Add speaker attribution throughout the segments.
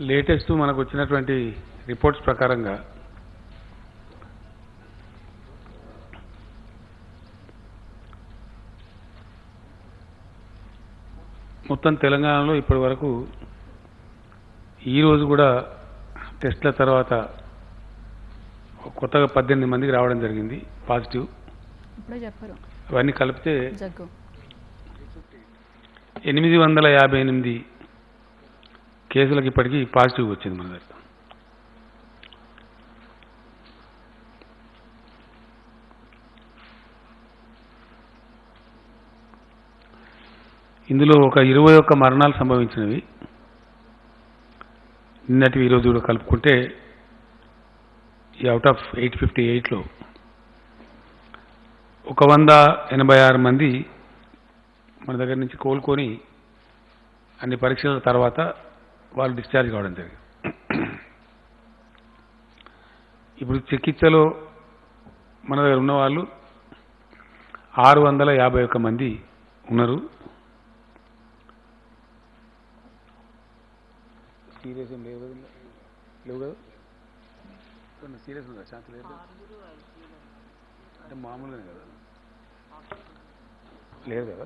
Speaker 1: Latest మనకు వచ్చినటువంటి reports ప్రకారంగా మొత్తం తెలంగాణలో ఇప్పటి వరకు ఈ రోజు కూడా టెస్ట్ల తర్వాత కొత్తగా 18 మందికి రావడం జరిగింది పాజిటివ్.
Speaker 2: ఇప్పుడే చెప్పారు.
Speaker 1: అవన్నీ కలిపితే
Speaker 2: జగ్గు
Speaker 1: 858 కేసులకు ఇప్పటికీ పాజిటివ్ వచ్చింది మన దగ్గర. ఇందులో ఒక 21 మరణాలు సంభవించినవి. నిన్నటి ఈరోజు కూడా కలుపుకుంటే ఈ అవుట్ ఆఫ్ 858లో 186 మంది మన దగ్గర నుంచి కోలుకొని అన్ని పరీక్షల తర్వాత వాళ్ళు డిశ్చార్జ్ కావడం జరిగింది. ఇప్పుడు చికిత్సలో మన దగ్గర ఉన్న వాళ్ళు 651 మంది ఉన్నారు. సీరియస్ ఏం లేవు కదా, సీరియస్ ఉందా? శాంతి లేదు అంటే మామూలుగానే కదా, లేదు కదా.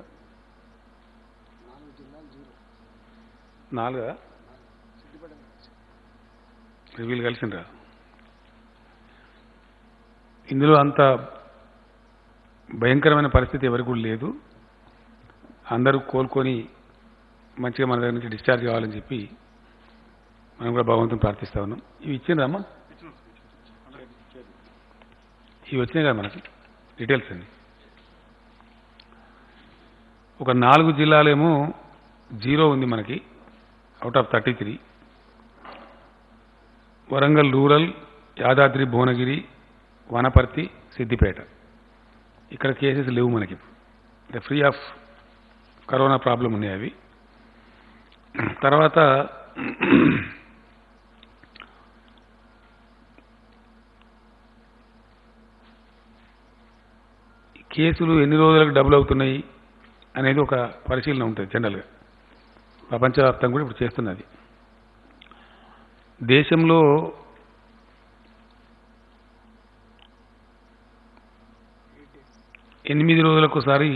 Speaker 1: 4 కదా వీళ్ళు కలిసిండ్రా. ఇందులో అంత భయంకరమైన పరిస్థితి ఎవరికి కూడా లేదు. అందరూ కోలుకొని మంచిగా మన దగ్గర నుంచి డిశ్చార్జ్ కావాలని చెప్పి మనం కూడా భగవంతుని ప్రార్థిస్తా ఉన్నాం. ఇవి ఇచ్చిండ్రమ్మా, ఇవి వచ్చినాయి కదా మనకి డీటెయిల్స్ అన్ని. ఒక 4 జిల్లాలేమో 0 ఉంది మనకి out of 33. Warangal rural, Yadadri Bhuvanagiri, Wanaparthy, Siddipet. ఇక్కడ కేసెస్ లేవు మనకి. అంటే ఫ్రీ ఆఫ్ కరోనా ప్రాబ్లం ఉన్నాయి అవి. తర్వాత కేసులు ఎన్ని రోజులకు డబుల్ అవుతున్నాయి అనేది ఒక పరిశీలన ఉంటుంది జనరల్గా. ప్రపంచవ్యాప్తంగా కూడా ఇప్పుడు చేస్తున్నది. దేశంలో ఎనిమిది రోజులకోసారి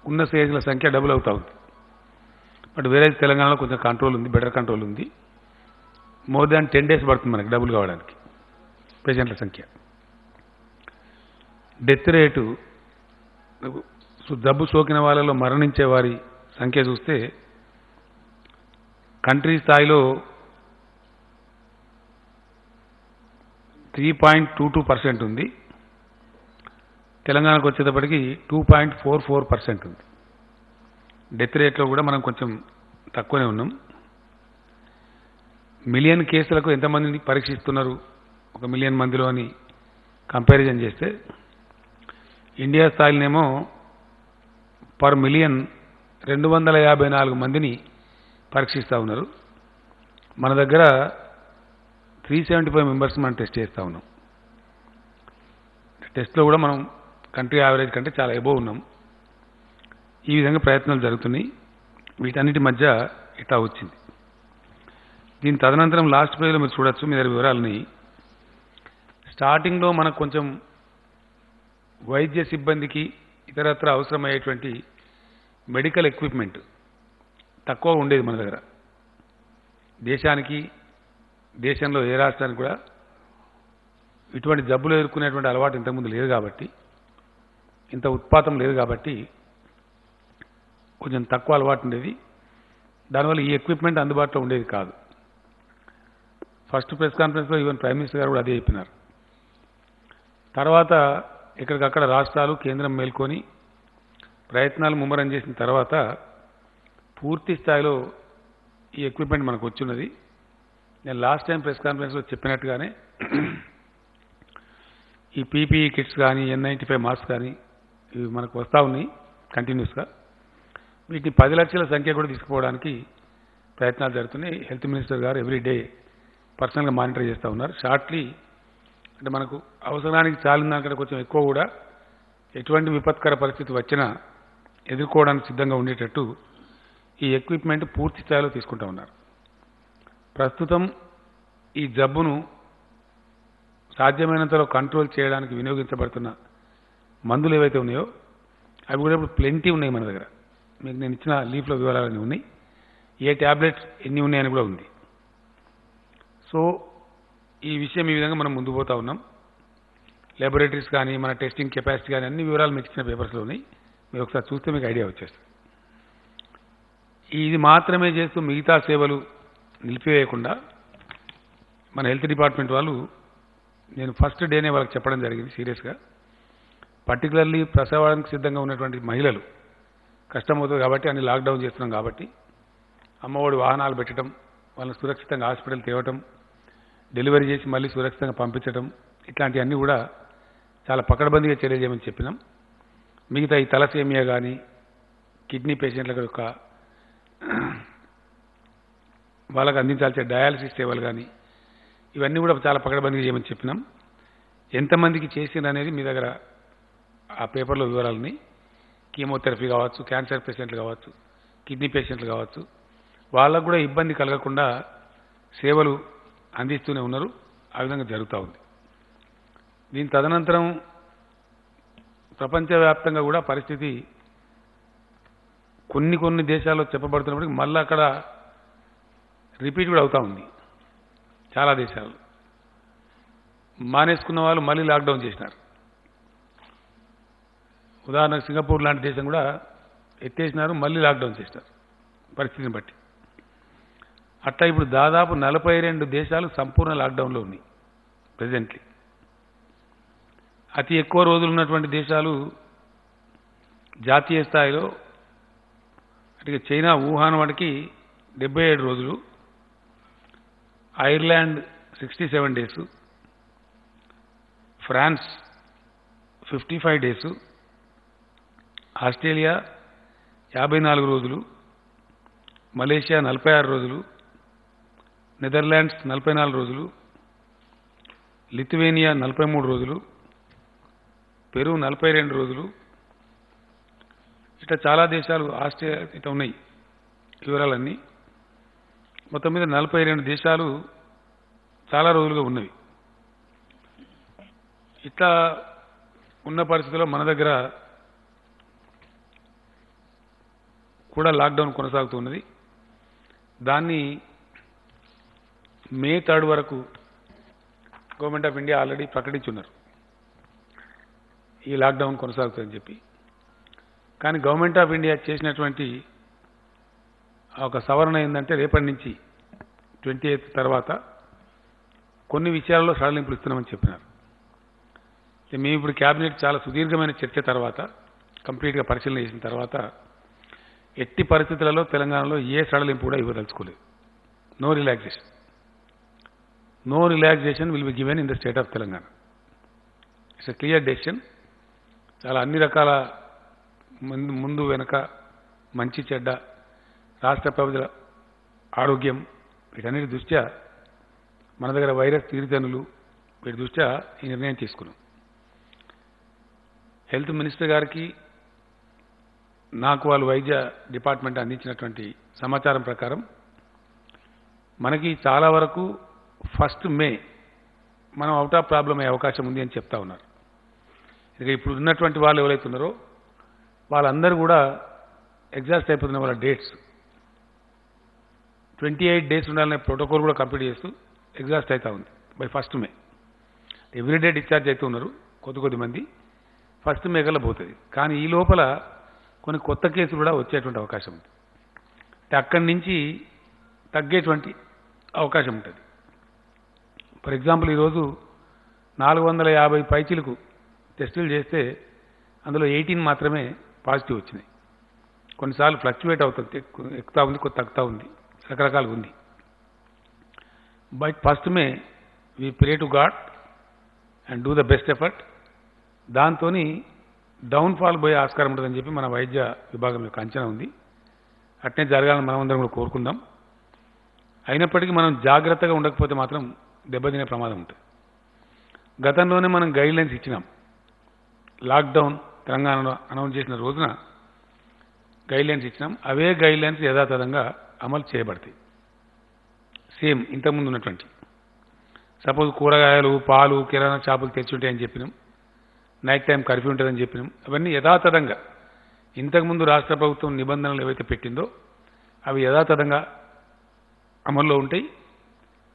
Speaker 1: ఉన్న స్టేజ్ల సంఖ్య డబుల్ అవుతా ఉంది. బట్ వేరే తెలంగాణలో కొంచెం కంట్రోల్ ఉంది, బెటర్ కంట్రోల్ ఉంది. మోర్ దాన్ 10 days పడుతుంది మనకి డబుల్ కావడానికి పేషెంట్ల సంఖ్య. డెత్ రేటు, జబ్బు సోకిన వాళ్ళలో మరణించే వారి సంఖ్య చూస్తే కంట్రీ స్థాయిలో 3.22% ఉంది. తెలంగాణకు వచ్చేటప్పటికి 2.44% ఉంది. డెత్ రేట్లో కూడా మనం కొంచెం తక్కువనే ఉన్నాం. మిలియన్ కేసులకు ఎంతమందిని పరీక్షిస్తున్నారు 1 మిలియన్ మందిలో అని కంపారిజన్ చేస్తే ఇండియా స్థాయిలోనేమో పర్ మిలియన్ 254 మందిని పరీక్షిస్తూ ఉన్నారు. మన దగ్గర 375 మెంబర్స్ మనం టెస్ట్ చేస్తూ ఉన్నాం. టెస్ట్లో కూడా మనం కంట్రీ యావరేజ్ కంటే చాలా ఎబోవ్ ఉన్నాం. ఈ విధంగా ప్రయత్నాలు జరుగుతున్నాయి. వీటన్నిటి మధ్య ఇట్లా వచ్చింది. దీని తదనంతరం లాస్ట్ పేజ్లో మీరు చూడొచ్చు, మీ దగ్గర వివరాలని. స్టార్టింగ్లో మనకు కొంచెం వైద్య సిబ్బందికి ఇతరత్ర అవసరమయ్యేటువంటి మెడికల్ ఎక్విప్మెంట్ తక్కువ ఉండేది మన దగ్గర. దేశంలో ఏ రాష్ట్రానికి కూడా ఇటువంటి జబ్బులు ఎదుర్కొనేటువంటి అలవాటు ఇంతకుముందు లేదు కాబట్టి, ఇంత ఉత్పాతం లేదు కాబట్టి కొంచెం తక్కువ అలవాటు ఉండేది. దానివల్ల ఈ ఎక్విప్మెంట్ అందుబాటులో ఉండేది కాదు. ఫస్ట్ ప్రెస్ కాన్ఫరెన్స్లో ఈవెన్ ప్రైమ్ మినిస్టర్ గారు కూడా అదే చెప్పినారు. తర్వాత ఎక్కడికక్కడ రాష్ట్రాలు, కేంద్రం మేల్కొని ప్రయత్నాలు ముమ్మరం చేసిన తర్వాత పూర్తి స్థాయిలో ఈ ఎక్విప్మెంట్ మనకు వచ్చిన్నది. నేను లాస్ట్ టైం ప్రెస్ కాన్ఫరెన్స్లో చెప్పినట్టుగానే ఈ పీపీఈ కిట్స్ కానీ, N95 మాస్క్ కానీ ఇవి మనకు వస్తూ ఉన్నాయి కంటిన్యూస్గా. వీటిని 10 లక్షల సంఖ్య కూడా తీసుకుపోవడానికి ప్రయత్నాలు జరుగుతున్నాయి. హెల్త్ మినిస్టర్ గారు ఎవ్రీ డే పర్సనల్గా మానిటర్ చేస్తూ ఉన్నారు. షార్ట్లీ అంటే మనకు అవసరానికి చాలిన దానికంటే కొంచెం ఎక్కువ కూడా ఎటువంటి విపత్కర పరిస్థితి వచ్చినా ఎదుర్కోవడానికి సిద్ధంగా ఉండేటట్టు ఈ ఎక్విప్మెంట్ పూర్తి స్థాయిలో తీసుకుంటూ ఉన్నారు. ప్రస్తుతం ఈ జబ్బును సాధ్యమైనంతలో కంట్రోల్ చేయడానికి వినియోగించబడుతున్న మందులు ఏవైతే ఉన్నాయో అవి కూడా ఇప్పుడు ప్లెంటీ ఉన్నాయి మన దగ్గర. మీకు నేను ఇచ్చిన లీఫ్లో వివరాలన్నీ ఉన్నాయి. ఏ ట్యాబ్లెట్స్ ఎన్ని ఉన్నాయని కూడా ఉంది. సో ఈ విషయం ఈ విధంగా మనం ముందు పోతా ఉన్నాం. ల్యాబొరేటరీస్ కానీ మన టెస్టింగ్ కెపాసిటీ కానీ అన్ని వివరాలు మీకు ఇచ్చిన పేపర్స్లో ఉన్నాయి. మీరు ఒకసారి చూస్తే మీకు ఐడియా వచ్చేస్తుంది. ఇది మాత్రమే చేస్తూ మిగతా సేవలు నిలిపివేయకుండా మన హెల్త్ డిపార్ట్మెంట్ వాళ్ళు, నేను ఫస్ట్ డేనే వాళ్ళకి చెప్పడం జరిగింది సీరియస్గా, పర్టికులర్లీ ప్రసవానికి సిద్ధంగా ఉన్నటువంటి మహిళలు కష్టమవుతుంది కాబట్టి అన్ని లాక్డౌన్ చేస్తున్నాం కాబట్టి అమ్మఒడి వాహనాలు పెట్టడం, వాళ్ళని సురక్షితంగా హాస్పిటల్ తేవటం, డెలివరీ చేసి మళ్ళీ సురక్షితంగా పంపించడం, ఇట్లాంటివన్నీ కూడా చాలా పకడ్బందీగా చర్య చేయమని చెప్పినాం. మిగతా ఈ తలసేమియా కానీ కిడ్నీ పేషెంట్ల యొక్క వాళ్ళకు అందించాల్సిన డయాలసిస్ సేవలు కానీ ఇవన్నీ కూడా చాలా పకడ్బందీగా చేయమని చెప్పినాం. ఎంతమందికి చేసింది అనేది మీ దగ్గర ఆ పేపర్లో వివరాలని, కీమోథెరపీ కావచ్చు, క్యాన్సర్ పేషెంట్లు కావచ్చు, కిడ్నీ పేషెంట్లు కావచ్చు, వాళ్ళకు కూడా ఇబ్బంది కలగకుండా సేవలు అందిస్తూనే ఉన్నారు. ఆ విధంగా జరుగుతూ ఉంది. దీని తదనంతరం ప్రపంచవ్యాప్తంగా కూడా పరిస్థితి కొన్ని దేశాల్లో చెప్పబడుతున్నప్పటికీ మళ్ళీ అక్కడ రిపీట్ కూడా అవుతూ ఉంది. చాలా దేశాలు మానేసుకున్న వాళ్ళు మళ్ళీ లాక్డౌన్ చేసినారు. ఉదాహరణకు సింగపూర్ లాంటి దేశం కూడా ఎత్తేసినారు, మళ్ళీ లాక్డౌన్ చేసినారు పరిస్థితిని బట్టి. అట్లా ఇప్పుడు దాదాపు 42 దేశాలు సంపూర్ణ లాక్డౌన్లో ఉన్నాయి ప్రెజెంట్లీ. అతి ఎక్కువ రోజులు ఉన్నటువంటి దేశాలు జాతీయ స్థాయిలో అంటే చైనా వుహాన్ వాటికి 77 రోజులు, Ireland 67 days, France 55 days, Australia 54 రోజులు, మలేషియా 46 రోజులు, నెదర్లాండ్స్ 44 రోజులు, లిథువేనియా 43 రోజులు, పెరు 42 రోజులు, ఇట్లా చాలా దేశాలు ఆస్ట్రేలియా ఇట్లా ఉన్నాయి వివరాలన్నీ. మొత్తం మీద 42 దేశాలు చాలా రోజులుగా ఉన్నవి. ఇట్లా ఉన్న పరిస్థితుల్లో మన దగ్గర కూడా లాక్డౌన్ కొనసాగుతున్నది. దాన్ని మే 3 వరకు గవర్నమెంట్ ఆఫ్ ఇండియా ఆల్రెడీ ప్రకటించున్నారు ఈ లాక్డౌన్ కొనసాగుతుందని చెప్పి. కానీ గవర్నమెంట్ ఆఫ్ ఇండియా చేసినటువంటి ఒక సవరణ ఏంటంటే రేపటి నుంచి 28 తర్వాత కొన్ని విషయాల్లో సడలింపులు ఇస్తున్నామని చెప్పినారు. మేము ఇప్పుడు క్యాబినెట్ చాలా సుదీర్ఘమైన చర్చ తర్వాత కంప్లీట్గా పరిశీలన చేసిన తర్వాత ఎట్టి పరిస్థితులలో తెలంగాణలో ఏ సడలింపు కూడా ఇవ్వదలుచుకోలేదు. No relaxation will be given in the state of Telangana. It's a clear decision. చాలా అన్ని రకాల ముందు వెనక మంచి చెడ్డ రాష్ట్ర ప్రజల ఆరోగ్యం వీటన్నిటి దృష్ట్యా మన దగ్గర వైరస్ తీరుతెన్నులు వీటి దృష్ట్యా ఈ నిర్ణయం తీసుకున్నాం. హెల్త్ మినిస్టర్ గారికి నాకు వాళ్ళు వైద్య డిపార్ట్మెంట్ అందించినటువంటి సమాచారం ప్రకారం మనకి చాలా వరకు 1 మే మనం అవుట్ ఆఫ్ ప్రాబ్లం అయ్యే అవకాశం ఉంది అని చెప్తా ఉన్నారు. ఇక ఇప్పుడు ఉన్నటువంటి వాళ్ళు ఎవరైతే ఉన్నారో వాళ్ళందరూ కూడా ఎగ్జాస్ట్ అయిపోతున్న వాళ్ళ డేట్స్ 28 డేస్ ఉండాలనే ప్రోటోకాల్ కూడా కంప్లీట్ చేస్తూ ఎగ్జాస్ట్ అవుతా ఉంది బై 1 మే. ఎవ్రీడే డిశ్చార్జ్ అవుతూ ఉన్నారు కొద్ది మంది. 1 మే కల్లా పోతుంది. కానీ ఈ లోపల కొన్ని కొత్త కేసులు కూడా వచ్చేటువంటి అవకాశం ఉంది. అంటే అక్కడి నుంచి తగ్గేటువంటి అవకాశం ఉంటుంది. ఫర్ ఎగ్జాంపుల్ ఈరోజు 450 పైచీలకు టెస్టులు చేస్తే అందులో 18 మాత్రమే పాజిటివ్ వచ్చినాయి. కొన్నిసార్లు ఫ్లక్చువేట్ అవుతుంది, ఎక్కుతా ఉంది, కొద్ది తగ్గుతూ ఉంది, రకరకాలుగా ఉంది. But 1 may we pray to God and do the best effort. దాంతో డౌన్ఫాల్ పోయే ఆస్కారం ఉంటుందని చెప్పి మన వైద్య విభాగం యొక్క అంచనా ఉంది. అట్నే జరగాలని మనమందరం కూడా కోరుకుందాం. అయినప్పటికీ మనం జాగ్రత్తగా ఉండకపోతే మాత్రం దెబ్బతినే ప్రమాదం ఉంటుంది. గతంలోనే మనం గైడ్లైన్స్ ఇచ్చినాం. లాక్డౌన్ తెలంగాణలో అనౌన్స్ చేసిన రోజున గైడ్లైన్స్ ఇచ్చినాం. అవే గైడ్లైన్స్ యథాతథంగా అమలు చేయబడతాయి. సేమ్ ఇంతకుముందు ఉన్నటువంటి. సపోజ్ కూరగాయలు, పాలు, కిరాణా షాపులు తెచ్చుంటాయని చెప్పినాం, నైట్ టైం కర్ఫ్యూ ఉంటుందని చెప్పినాం. అవన్నీ యథాతథంగా ఇంతకుముందు రాష్ట్ర ప్రభుత్వం నిబంధనలు ఏవైతే పెట్టిందో అవి యథాతథంగా అమల్లో ఉంటాయి.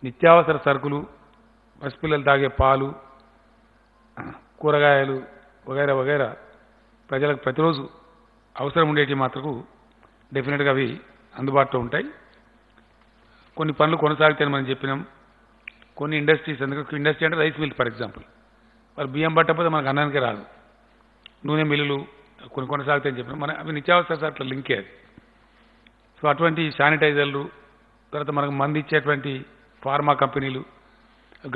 Speaker 1: నిత్యావసర సరుకులు, పసిపిల్లలు తాగే పాలు, కూరగాయలు వగైరా వగైరా ప్రజలకు ప్రతిరోజు అవసరం ఉండేటి మాత్రకు డెఫినెట్గా అవి అందుబాటులో ఉంటాయి. కొన్ని పనులు కొనసాగుతాయని మనం చెప్పినాం. కొన్ని ఇండస్ట్రీస్, ఎందుకంటే ఇండస్ట్రీ అంటే రైస్ మిల్ ఫర్ ఎగ్జాంపుల్, వాళ్ళు బియ్యం పట్టకపోతే మనకు అన్నానికే రాదు. నూనె మిల్లులు కొన్ని కొనసాగుతాయని చెప్పినాం. మన అవి నిత్యావసర సరుకుల లింకే అది. సో అటువంటి శానిటైజర్లు, తర్వాత మనకు మంది ఇచ్చేటువంటి ఫార్మా కంపెనీలు,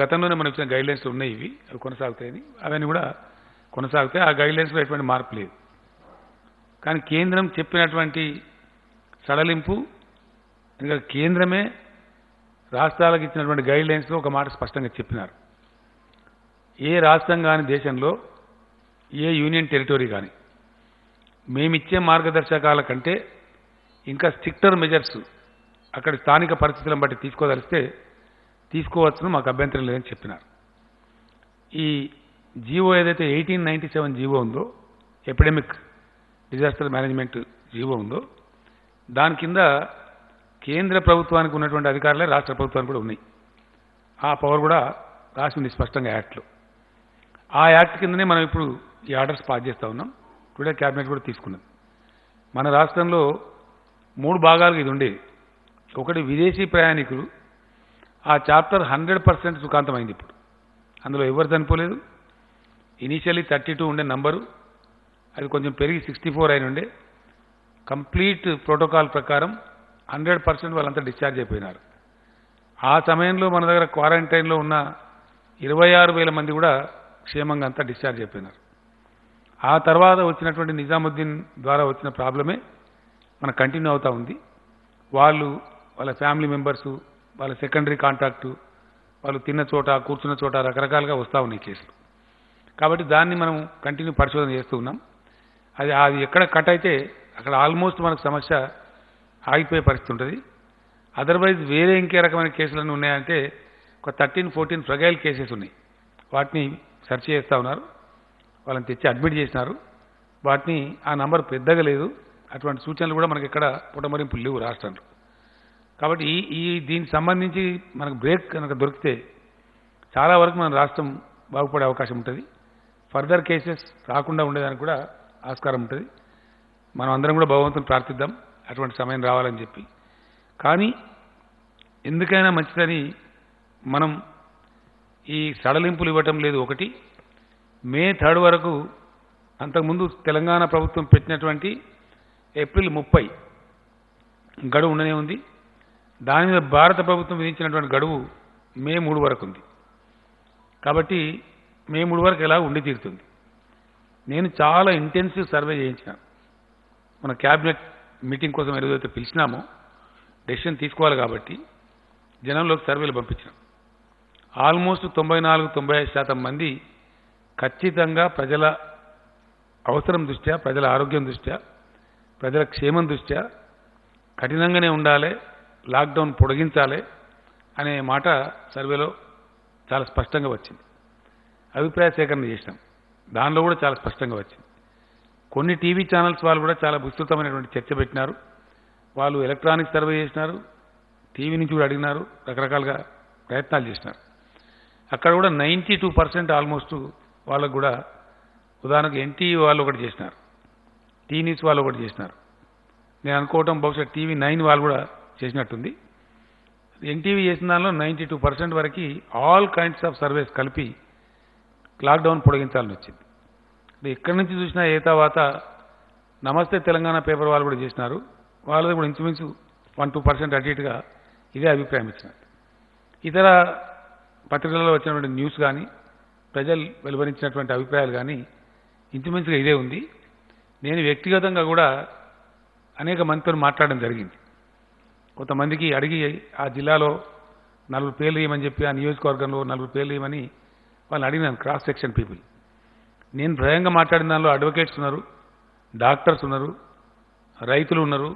Speaker 1: గతంలోనే మనకు ఇచ్చిన గైడ్లైన్స్ ఉన్నాయి, ఇవి అవి కొనసాగుతాయని. అవన్నీ కూడా కొనసాగుతాయి. ఆ గైడ్లైన్స్లో ఎటువంటి మార్పు లేదు. కానీ కేంద్రం చెప్పినటువంటి సడలింపు, ఇంకా కేంద్రమే రాష్ట్రాలకు ఇచ్చినటువంటి గైడ్లైన్స్లో ఒక మాట స్పష్టంగా చెప్పినారు. ఏ రాష్ట్రం కానీ దేశంలో, ఏ యూనియన్ టెరిటరీ కానీ మేమిచ్చే మార్గదర్శకాల కంటే ఇంకా స్ట్రిక్టర్ మెజర్స్ అక్కడ స్థానిక పరిస్థితులను బట్టి తీసుకోదలిస్తే తీసుకోవచ్చును, మాకు అభ్యంతరం లేదని చెప్పినారు. ఈ జీవో ఏదైతే 1897 జీవో ఉందో, ఎపిడెమిక్ డిజాస్టర్ మేనేజ్మెంట్ జీవో ఉందో, దాని కింద కేంద్ర ప్రభుత్వానికి ఉన్నటువంటి అధికారులే రాష్ట్ర ప్రభుత్వానికి కూడా ఉన్నాయి. ఆ పవర్ కూడా రాసి ఉంది స్పష్టంగా యాక్ట్లో. ఆ యాక్ట్ కిందనే మనం ఇప్పుడు ఈ ఆర్డర్స్ పాస్ చేస్తూ ఉన్నాం. టుడే క్యాబినెట్ కూడా తీసుకున్నది. మన రాష్ట్రంలో 3 భాగాలుగా ఇది ఉండేది. ఒకటి విదేశీ ప్రయాణికులు, ఆ చాప్టర్ 100% సుఖాంతమైంది. ఇప్పుడు అందులో ఎవరు చనిపోలేదు. ఇనీషియల్లీ 32 ఉండే నంబరు, అది కొంచెం పెరిగి 64 అయిన ఉండే. కంప్లీట్ ప్రోటోకాల్ ప్రకారం 100% వాళ్ళంతా డిశ్చార్జ్ అయిపోయినారు. ఆ సమయంలో మన దగ్గర క్వారంటైన్లో ఉన్న 26,000 మంది కూడా క్షేమంగా అంతా డిశ్చార్జ్ అయిపోయినారు. ఆ తర్వాత వచ్చినటువంటి నిజాముద్దీన్ ద్వారా వచ్చిన ప్రాబ్లమే మన కంటిన్యూ అవుతూ ఉంది. వాళ్ళు, వాళ్ళ ఫ్యామిలీ మెంబర్సు, వాళ్ళ సెకండరీ కాంటాక్టు, వాళ్ళు తిన్న చోట, కూర్చున్న చోట రకరకాలుగా వస్తూ ఉన్నాయి కేసులు. కాబట్టి దాన్ని మనం కంటిన్యూ పరిశోధన చేస్తూ ఉన్నాం. అది ఎక్కడ కట్ అయితే అక్కడ ఆల్మోస్ట్ మనకు సమస్య ఆగిపోయే పరిస్థితి ఉంటుంది. అదర్వైజ్ వేరే ఇంకే రకమైన కేసులన్నీ ఉన్నాయంటే ఒక 13-14 ఫ్రగైల్ కేసెస్ ఉన్నాయి. వాటిని సెర్చ్ చేస్తూ ఉన్నారు. వాళ్ళని తెచ్చి అడ్మిట్ చేసినారు. వాటిని ఆ నంబర్ పెద్దగా లేదు. అటువంటి సూచనలు కూడా మనకి ఎక్కడ పుటమరింపులు లేవు రాష్ట్రంలో. కాబట్టి దీనికి సంబంధించి మనకు బ్రేక్ కనుక దొరికితే చాలా వరకు మన రాష్ట్రం బాగుపడే అవకాశం ఉంటుంది. ఫర్దర్ కేసెస్ రాకుండా ఉండేదానికి కూడా ఆస్కారం ఉంటుంది. మనం అందరం కూడా భగవంతుని ప్రార్థిద్దాం అటువంటి సమయం రావాలని చెప్పి. కానీ ఎందుకైనా మంచిదని మనం ఈ సడలింపులు ఇవ్వటం లేదు. ఒకటి, మే 3 వరకు, అంతకుముందు తెలంగాణ ప్రభుత్వం పెట్టినటువంటి ఏప్రిల్ 30 గడువు ఉండనే ఉంది. దాని మీద భారత ప్రభుత్వం విధించినటువంటి గడువు మే 3 వరకు ఉంది. కాబట్టి మే 3 వరకు ఎలా ఉండి తీరుతుంది. నేను చాలా ఇంటెన్సివ్ సర్వే చేయించిన. మన క్యాబినెట్ మీటింగ్ కోసం ఏదైతే పిలిచినామో, డెసిషన్ తీసుకోవాలి కాబట్టి జనంలోకి సర్వేలు పంపించాం. ఆల్మోస్ట్ 94-95% మంది ఖచ్చితంగా ప్రజల అవసరం దృష్ట్యా, ప్రజల ఆరోగ్యం దృష్ట్యా, ప్రజల క్షేమం దృష్ట్యా కఠినంగానే ఉండాలి, లాక్డౌన్ పొడిగించాలి అనే మాట సర్వేలో చాలా స్పష్టంగా వచ్చింది. అభిప్రాయ సేకరణ చేసినాం. దానిలో కూడా చాలా స్పష్టంగా వచ్చింది. కొన్ని టీవీ ఛానల్స్ వాళ్ళు కూడా చాలా విస్తృతమైనటువంటి చర్చ పెట్టినారు. వాళ్ళు ఎలక్ట్రానిక్ సర్వే చేసినారు, టీవీ నుంచి కూడా అడిగినారు, రకరకాలుగా ప్రయత్నాలు చేసినారు. అక్కడ కూడా 92% ఆల్మోస్ట్ వాళ్ళకు కూడా, ఉదాహరణకు ఎన్టీవీ వాళ్ళు ఒకటి చేసినారు, టీ న్యూస్ వాళ్ళు ఒకటి చేసినారు. నేను అనుకోవటం బహుశా టీవీ 9 వాళ్ళు కూడా చేసినట్టుంది. ఎన్టీవీ చేసిన దానిలో 92% వరకు ఆల్ కైండ్స్ ఆఫ్ సర్వేస్ కలిపి లాక్డౌన్ పొడిగించాలని వచ్చింది. ఎక్కడి నుంచి చూసినా ఏ తర్వాత నమస్తే తెలంగాణ పేపర్ వాళ్ళు కూడా చేసినారు. వాళ్ళది కూడా ఇంచుమించు 1-2% అటు ఇటుగా ఇదే అభిప్రాయం ఇచ్చినారు. ఇతర పత్రికలలో వచ్చినటువంటి న్యూస్ కానీ, ప్రజలు వెలువరించినటువంటి అభిప్రాయాలు కానీ ఇంచుమించుగా ఇదే ఉంది. నేను వ్యక్తిగతంగా కూడా అనేక మందితో మాట్లాడడం జరిగింది. కొంతమందికి అడిగి ఆ జిల్లాలో 4 పేర్లు ఇవ్వమని చెప్పి, ఆ నియోజకవర్గంలో 4 పేర్లు ఇవ్వమని వాళ్ళని అడిగినాను, క్రాస్ సెక్షన్ పీపుల్. నేను భయంగా మాట్లాడిన దానిలో అడ్వకేట్స్ ఉన్నారు, డాక్టర్స్ ఉన్నారు, రైతులు ఉన్నారు,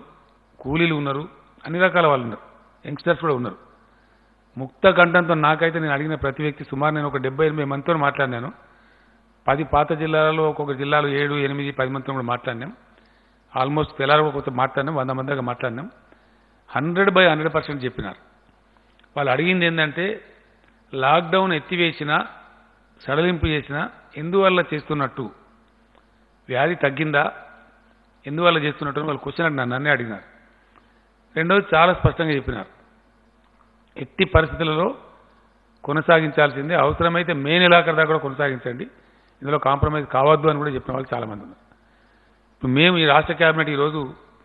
Speaker 1: కూలీలు ఉన్నారు, అన్ని రకాల వాళ్ళు ఉన్నారు, యంగ్స్టర్స్ కూడా ఉన్నారు. ముక్త కంఠంతో నాకైతే నేను అడిగిన ప్రతి వ్యక్తి సుమారు నేను ఒక 70-80 మందితో మాట్లాడినాను. 10 పాత జిల్లాలలో ఒక్కొక్క జిల్లాలో 7, 8, 10 మందితో కూడా మాట్లాడినాం. ఆల్మోస్ట్ తెల్లారి ఒక మాట్లాడినాం, 100 మంది దాకా మాట్లాడినాం. 100% చెప్పినారు. వాళ్ళు అడిగింది ఏంటంటే లాక్డౌన్ ఎత్తివేసినా సడలింపు చేసినా ఎందువల్ల చేస్తున్నట్టు, వ్యాధి తగ్గిందా, ఎందువల్ల చేస్తున్నట్టు వాళ్ళు క్వశ్చన్ నన్నే అడిగినారు. రెండోది చాలా స్పష్టంగా చెప్పినారు, ఎట్టి పరిస్థితులలో కొనసాగించాల్సిందే, అవసరమైతే మే నెలాఖరు దాకా కూడా కొనసాగించండి, ఇందులో కాంప్రమైజ్ కావద్దు అని కూడా చెప్పిన వాళ్ళు చాలామంది ఉన్నారు. ఇప్పుడు మేము ఈ రాష్ట్ర కేబినెట్ ఈరోజు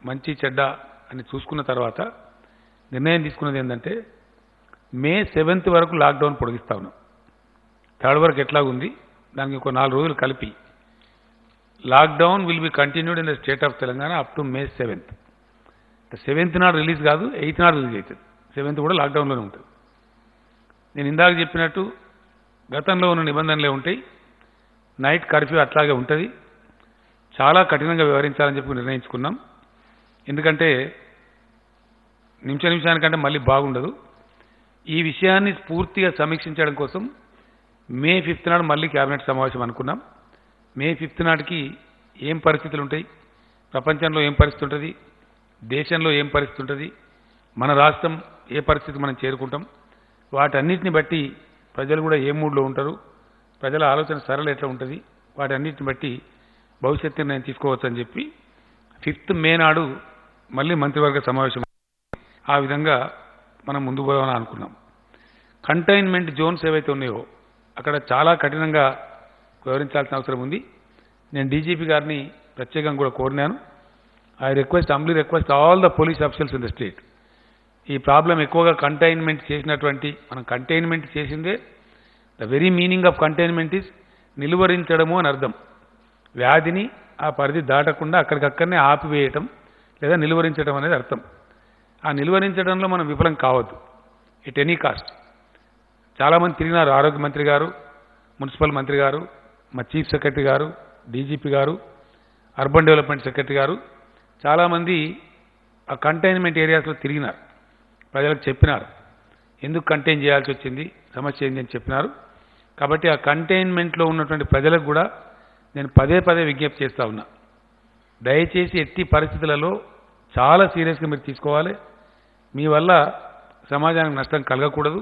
Speaker 1: మంచి చెడ్డ అని చూసుకున్న తర్వాత నిర్ణయం తీసుకున్నది ఏంటంటే మే 7th వరకు లాక్డౌన్ పొడిగిస్తా ఉన్నాం. 3rd వరకు ఎట్లాగుంది దానికి ఒక 4 రోజులు కలిపి lockdown will be continued in the state of Telangana up to May 7th. 7th నాడు రిలీజ్ కాదు, 8th నాడు రిలీజ్ అవుతుంది. 7th కూడా లాక్డౌన్లోనే ఉంటుంది. నేను ఇందాక చెప్పినట్టు గతంలో ఉన్న నిబంధనలే ఉంటాయి. నైట్ కర్ఫ్యూ అట్లాగే ఉంటుంది. చాలా కఠినంగా వ్యవహరించాలని చెప్పి నిర్ణయించుకున్నాం. ఎందుకంటే నిమిషానికంటే మళ్ళీ బాగుండదు. ఈ విషయాన్ని పూర్తిగా సమీక్షించడం కోసం May 5th నాడు మళ్ళీ కేబినెట్ సమావేశం అనుకున్నాం. May 5th నాటికి ఏం పరిస్థితులు ఉంటాయి, ప్రపంచంలో ఏం పరిస్థితి ఉంటుంది, దేశంలో ఏం పరిస్థితి ఉంటుంది, మన రాష్ట్రం ఏ పరిస్థితి మనం చేరుకుంటాం, వాటన్నిటిని బట్టి ప్రజలు కూడా ఏ మూడ్లో ఉంటారు, ప్రజల ఆలోచన సరళ ఎట్లా ఉంటుంది, వాటన్నిటిని బట్టి భవిష్యత్తు నిర్ణయం తీసుకోవచ్చని చెప్పి 5th May నాడు మళ్ళీ మంత్రివర్గ సమావేశం ఆ విధంగా మనం ముందు పోవాలని అనుకున్నాం. కంటైన్మెంట్ జోన్స్ ఏవైతే ఉన్నాయో అక్కడ చాలా కఠినంగా వ్యవహరించాల్సిన అవసరం ఉంది. నేను డీజీపీ గారిని ప్రత్యేకంగా కూడా కోరినాను. I humbly request all the police officers in the state. ఈ ప్రాబ్లం ఎక్కువగా కంటైన్మెంట్ చేసినటువంటి, మనం కంటైన్మెంట్ చేసిందే, the very meaning of containment is నిలువరించడము అని అర్థం. వ్యాధిని ఆ పరిధి దాటకుండా అక్కడికక్కడనే ఆపివేయటం లేదా నిలువరించడం అనేది అర్థం. ఆ నిలువరించడంలో మనం విఫలం కావద్దు ఎట్ ఎనీ కాస్ట్. చాలామంది తిరిగినారు, ఆరోగ్య మంత్రి గారు, మున్సిపల్ మంత్రి గారు, మా చీఫ్ సెక్రటరీ గారు, డీజీపీ గారు, అర్బన్ డెవలప్మెంట్ సెక్రటరీ గారు, చాలామంది ఆ కంటైన్మెంట్ ఏరియాస్లో తిరిగినారు, ప్రజలకు చెప్పినారు ఎందుకు కంటైన్ చేయాల్సి వచ్చింది, సమస్య ఏంటి అని చెప్పినారు. కాబట్టి ఆ కంటైన్మెంట్లో ఉన్నటువంటి ప్రజలకు కూడా నేను పదే విజ్ఞప్తి చేస్తూ ఉన్నా, దయచేసి ఎట్టి పరిస్థితులలో చాలా సీరియస్గా మీరు తీసుకోవాలి. మీ వల్ల సమాజానికి నష్టం కలగకూడదు.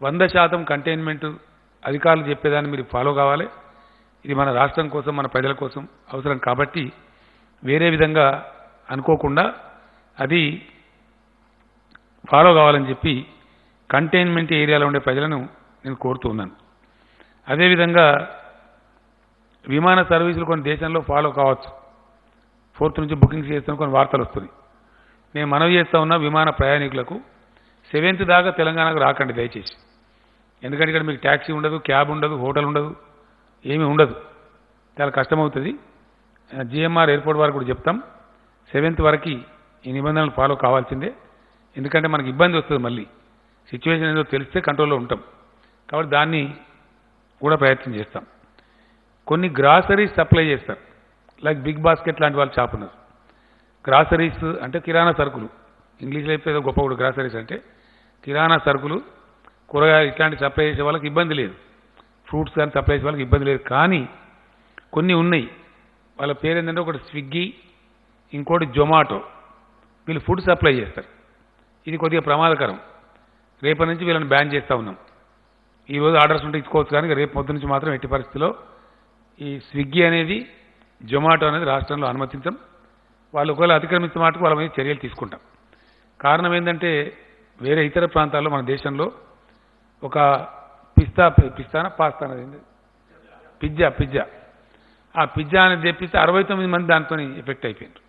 Speaker 1: 100% కంటైన్మెంట్ అధికారులు చెప్పేదాన్ని మీరు ఫాలో కావాలి. ఇది మన రాష్ట్రం కోసం, మన ప్రజల కోసం అవసరం. కాబట్టి వేరే విధంగా అనుకోకుండా అది ఫాలో కావాలని చెప్పి కంటైన్మెంట్ ఏరియాలో ఉండే ప్రజలను నేను కోరుతూ ఉన్నాను. అదేవిధంగా విమాన సర్వీసులు కొన్ని దేశంలో ఫాలో కావచ్చు, 4th నుంచి బుకింగ్స్ చేస్తున్న కొన్ని వార్తలు వస్తున్నాయి. నేను మనవి చేస్తూ ఉన్నా విమాన ప్రయాణికులకు 7th దాకా తెలంగాణకు రాకండి దయచేసి. ఎందుకంటే ఇక్కడ మీకు ట్యాక్సీ ఉండదు, క్యాబ్ ఉండదు, హోటల్ ఉండదు, ఏమీ ఉండదు, చాలా కష్టమవుతుంది. జిఎంఆర్ ఎయిర్పోర్ట్ వారికి కూడా చెప్తాం 7th వరకు ఈ నిబంధనలు ఫాలో కావాల్సిందే. ఎందుకంటే మనకి ఇబ్బంది వస్తుంది, మళ్ళీ సిచ్యువేషన్ ఏదో తెలిస్తే కంట్రోల్లో ఉంటాం. కాబట్టి దాన్ని కూడా ప్రయత్నం చేస్తాం. కొన్ని గ్రాసరీస్ సప్లై చేస్తారు, లైక్ బిగ్ బాస్కెట్ లాంటి వాళ్ళు షాప్ ఉన్నారు. గ్రాసరీస్ అంటే కిరాణా సరుకులు, ఇంగ్లీష్లో అయితే ఏదో గొప్ప కూడా గ్రాసరీస్ అంటే కిరాణా సరుకులు, కూరగాయలు ఇట్లాంటి సప్లై చేసే వాళ్ళకి ఇబ్బంది లేదు, ఫ్రూట్స్ కానీ సప్లై చేసే వాళ్ళకి ఇబ్బంది లేదు. కానీ కొన్ని ఉన్నాయి, వాళ్ళ పేరు ఏంటంటే ఒకటి స్విగ్గీ, ఇంకోటి జొమాటో, వీళ్ళు ఫుడ్ సప్లై చేస్తారు. ఇది కొద్దిగా ప్రమాదకరం. రేపటి నుంచి వీళ్ళని బ్యాన్ చేస్తూ ఉన్నాం. ఈరోజు ఆర్డర్స్ ఉంటే ఇచ్చుకోవచ్చు, కానీ రేపు పొద్దు నుంచి మాత్రం ఎట్టి పరిస్థితిలో ఈ స్విగ్గీ అనేది, జొమాటో అనేది రాష్ట్రంలో అనుమతించం. వాళ్ళు ఒకవేళ అతిక్రమించిన మాటకు వాళ్ళ మీద చర్యలు తీసుకుంటాం. కారణం ఏంటంటే వేరే ఇతర ప్రాంతాల్లో మన దేశంలో ఒక పిజ్జా ఆ పిజ్జా అనేది తెప్పిస్తే 69 మంది దాంతో ఎఫెక్ట్ అయిపోయారు.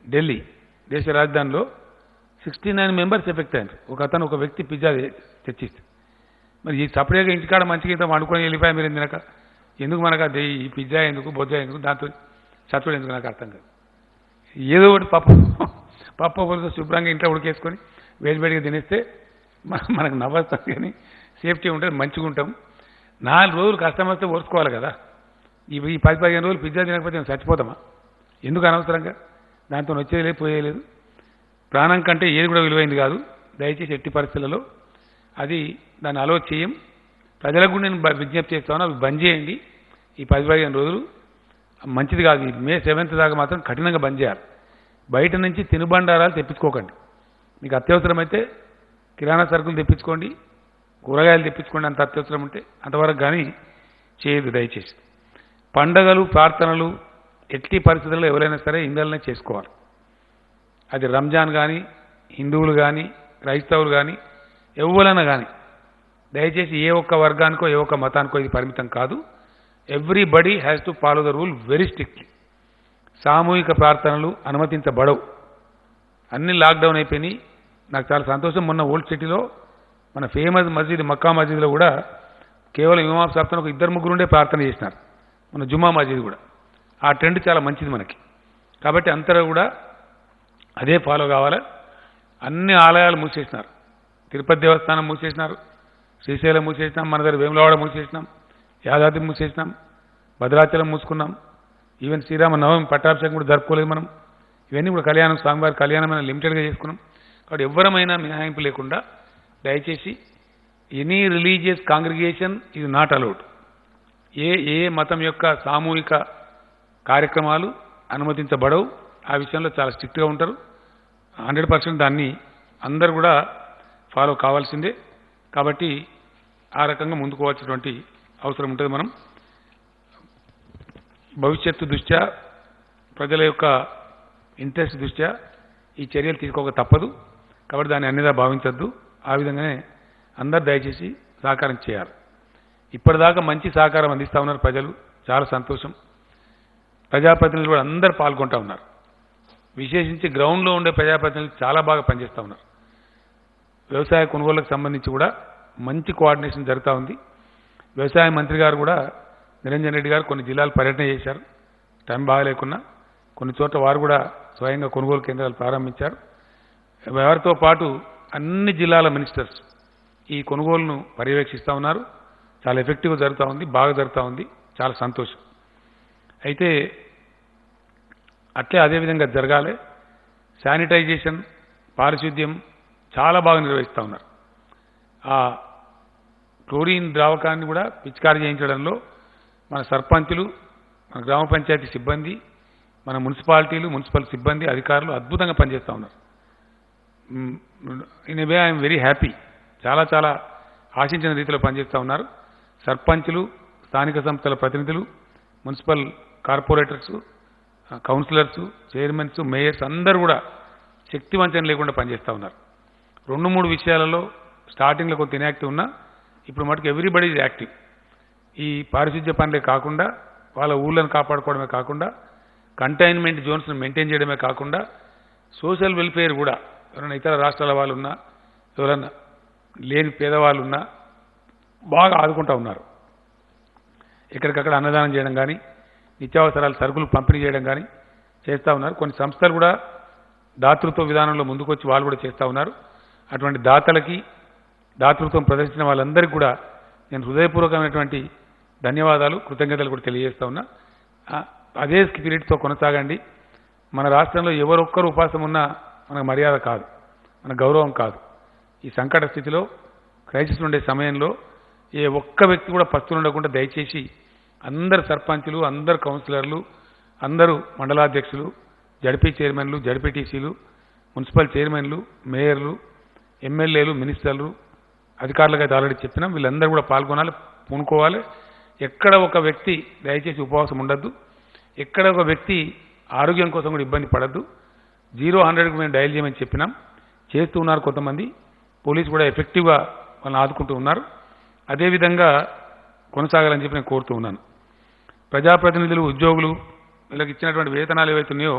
Speaker 1: ఢిల్లీ దేశ రాజధానిలో 69 మెంబర్స్ ఎఫెక్ట్ అయ్యారు. ఒక వ్యక్తి పిజ్జా తెచ్చిస్తే. మరి ఈ సపరేట్గా ఇంటికాడ మంచిగా ఇంత వండుకొని వెళ్ళిపోయా మీరు తినక, ఎందుకు మనకు అది ఈ పిజ్జా ఎందుకు, బొజ్జా ఎందుకు, దాంతో చచ్చుడు ఎందుకు నాకు అర్థం కాదు. ఏదో ఒకటి పప్పు శుభ్రంగా ఇంట్లో ఉడికేసుకొని వేడిగా తినేస్తే మనకు నవ్వస్తాం, కానీ సేఫ్టీ ఉంటుంది, మంచిగా ఉంటాం. 4 రోజులు కష్టం వస్తే ఓర్చుకోవాలి కదా. ఈ 10-15 రోజులు పిజ్జా తినకపోతే మేము చచ్చిపోతామా? ఎందుకు అనవసరంగా? దాంతో వచ్చేది లేదు, పోయేది లేదు. ప్రాణం కంటే ఏది కూడా విలువైంది కాదు. దయచేసి ఎట్టి పరిస్థితులలో అది దాన్ని అలో చేయం. ప్రజలకు కూడా నేను విజ్ఞప్తి చేస్తాను, అవి బంద్ చేయండి. ఈ 10-15 రోజులు మంచిది కాదు. ఈ మే 7th దాకా మాత్రం కఠినంగా బంద్ చేయాలి. బయట నుంచి తినుబండారాలు తెప్పించుకోకండి. మీకు అత్యవసరమైతే కిరాణా సరుకులు తెప్పించుకోండి, కూరగాయలు తెప్పించుకోండి, అంత అత్యవసరం ఉంటే అంతవరకు కానీ చేయదు దయచేసి. పండగలు ప్రార్థనలు ఎట్టి పరిస్థితుల్లో ఎవరైనా సరే ఇండ్లనే చేసుకోవాలి. అది రంజాన్ కానీ, హిందువులు కానీ, క్రైస్తవులు కానీ, ఎవరైనా కానీ దయచేసి ఏ ఒక్క వర్గానికో ఏ ఒక్క మతానికో ఇది పరిమితం కాదు. Everybody has to follow the rule very strictly. సామూహిక ప్రార్థనలు అనుమతించబడవు. అన్ని లాక్డౌన్ అయిపోయినాయి. నాకు చాలా సంతోషం. మొన్న ఓల్డ్ సిటీలో మన ఫేమస్ మస్జిద్ మక్కా మస్జిద్లో కూడా కేవలం ఇమాం సాబ్తో ఒక 2-3 ఉండే ప్రార్థన చేసినారు. మన జుమ్మా మస్జిద్ కూడా ఆ ట్రెండ్ చాలా మంచిది మనకి. కాబట్టి అంతటా కూడా అదే ఫాలో కావాలి. అన్ని ఆలయాలు మూసేసినారు. తిరుపతి దేవస్థానం మూసేసినారు, శ్రీశైలం మూసేసినాం, మన దగ్గర వేములవాడ మూసేసినాం, యాదాద్రి మూసేసినాం, భద్రాచలం మూసుకున్నాం. ఈవెన్ శ్రీరామ నవమి పట్టాభిషేకం కూడా జరుపుకోలేదు మనం. ఇవన్నీ కూడా కళ్యాణం, స్వామివారి కళ్యాణమైన లిమిటెడ్గా చేసుకున్నాం. కాబట్టి ఎవరమైనా మినహాయింపు లేకుండా దయచేసి any religious congregation is not allowed. ఏ మతం యొక్క సామూహిక కార్యక్రమాలు అనుమతించబడవు. ఆ విషయంలో చాలా స్ట్రిక్ట్గా ఉంటారు. 100% దాన్ని అందరూ కూడా ఫాలో కావాల్సిందే. కాబట్టి ఆ రకంగా ముందుకు పోవాల్సినటువంటి అవసరం ఉంటుంది. మనం భవిష్యత్తు దృష్ట్యా, ప్రజల యొక్క ఇంట్రెస్ట్ దృష్ట్యా ఈ చర్యలు తీసుకోక తప్పదు. కాబట్టి దాన్ని అన్నిదా భావించద్దు. ఆ విధంగానే అందరు దయచేసి సహకారం చేయాలి. ఇప్పటిదాకా మంచి సహకారం అందిస్తూ ఉన్నారు ప్రజలు, చాలా సంతోషం. ప్రజాప్రతినిధులు కూడా అందరూ పాల్గొంటూ ఉన్నారు. విశేషించి గ్రౌండ్లో ఉండే ప్రజాప్రతినిధులు చాలా బాగా పనిచేస్తూ ఉన్నారు. వ్యవసాయ కొనుగోళ్లకు సంబంధించి కూడా మంచి కోఆర్డినేషన్ జరుగుతూ ఉంది. వ్యవసాయ మంత్రి గారు కూడా నిరంజన్ రెడ్డి గారు కొన్ని జిల్లాలు పర్యటన చేశారు. టైం బాగాలేకున్నా కొన్ని చోట్ల వారు కూడా స్వయంగా కొనుగోలు కేంద్రాలు ప్రారంభించారు. వారితో పాటు అన్ని జిల్లాల మినిస్టర్స్ ఈ కొనుగోలును పర్యవేక్షిస్తూ ఉన్నారు. చాలా ఎఫెక్టివ్గా జరుగుతూ ఉంది, బాగా జరుగుతూ ఉంది. చాలా సంతోషం. అయితే అదేవిధంగా జరగాలి. శానిటైజేషన్, పారిశుద్ధ్యం చాలా బాగా నిర్వహిస్తూ ఉన్నారు. ఆ క్లోరిన్ ద్రావకాన్ని కూడా పిచికారీ చేయించడంలో మన సర్పంచులు, మన గ్రామ పంచాయతీ సిబ్బంది, మన మున్సిపాలిటీలు, మున్సిపల్ సిబ్బంది, అధికారులు అద్భుతంగా పనిచేస్తూ ఉన్నారు. In a way I'm very happy. చాలా ఆశించిన రీతిలో పనిచేస్తూ ఉన్నారు. సర్పంచులు, స్థానిక సంస్థల ప్రతినిధులు, municipal corporators, councillors, chairmans, mayors అందరూ కూడా శక్తివంచన లేకుండా పనిచేస్తూ ఉన్నారు. 2-3 విషయాలలో స్టార్టింగ్లో కొంత ఇన్యాక్టివ్ ఉన్నా ఇప్పుడు మటుకు ఎవ్రీబడి ఈజ్ యాక్టివ్. ఈ పారిశుద్ధ్య పనులే కాకుండా వాళ్ళ ఊళ్ళను కాపాడుకోవడమే కాకుండా కంటైన్మెంట్ జోన్స్ను మెయింటైన్ చేయడమే కాకుండా సోషల్ వెల్ఫేర్ కూడా ఎవరైనా ఇతర రాష్ట్రాల వాళ్ళు ఉన్నా, ఎవరైనా లేని పేదవాళ్ళు ఉన్నా బాగా ఆదుకుంటూ ఉన్నారు. ఎక్కడికక్కడ అన్నదానం చేయడం కానీ, నిత్యావసరాల సరుకులు పంపిణీ చేయడం కానీ చేస్తూ ఉన్నారు. కొన్ని సంస్థలు కూడా దాతృత్వ విధానంలో ముందుకొచ్చి వాళ్ళు కూడా చేస్తూ ఉన్నారు. అటువంటి దాతలకి, దాతృత్వం ప్రదర్శించిన వాళ్ళందరికీ కూడా నేను హృదయపూర్వకమైనటువంటి ధన్యవాదాలు, కృతజ్ఞతలు కూడా తెలియజేస్తా ఉన్నా. అదే స్పిరిట్తో కొనసాగండి. మన రాష్ట్రంలో ఎవరొక్కరు ఉపాసం ఉన్నా మనకు మర్యాద కాదు, మన గౌరవం కాదు. ఈ సంకట స్థితిలో, క్రైసిస్ ఉండే సమయంలో ఏ ఒక్క వ్యక్తి కూడా పస్తులు ఉండకుండా దయచేసి అందరు సర్పంచులు, అందరు కౌన్సిలర్లు, అందరూ మండలాధ్యక్షులు, జడ్పీ చైర్మన్లు, జడ్పీటీసీలు, మున్సిపల్ చైర్మన్లు, మేయర్లు, ఎమ్మెల్యేలు, మినిస్టర్లు, అధికారులకు అయితే ఆల్రెడీ చెప్పినాం. వీళ్ళందరూ కూడా పాల్గొనాలి, పూనుకోవాలి. ఎక్కడ ఒక వ్యక్తి దయచేసి ఉపవాసం ఉండద్దు. ఎక్కడ ఒక వ్యక్తి ఆరోగ్యం కోసం కూడా ఇబ్బంది పడద్దు. 0-100కు మేము డయల్ చేయమని చెప్పినాం. చేస్తూ ఉన్నారు కొంతమంది. పోలీసు కూడా ఎఫెక్టివ్గా వాళ్ళని ఆదుకుంటూ ఉన్నారు. అదేవిధంగా కొనసాగాలని చెప్పి నేను కోరుతూ ఉన్నాను. ప్రజాప్రతినిధులు, ఉద్యోగులు వీళ్ళకి ఇచ్చినటువంటి వేతనాలు ఏవైతున్నాయో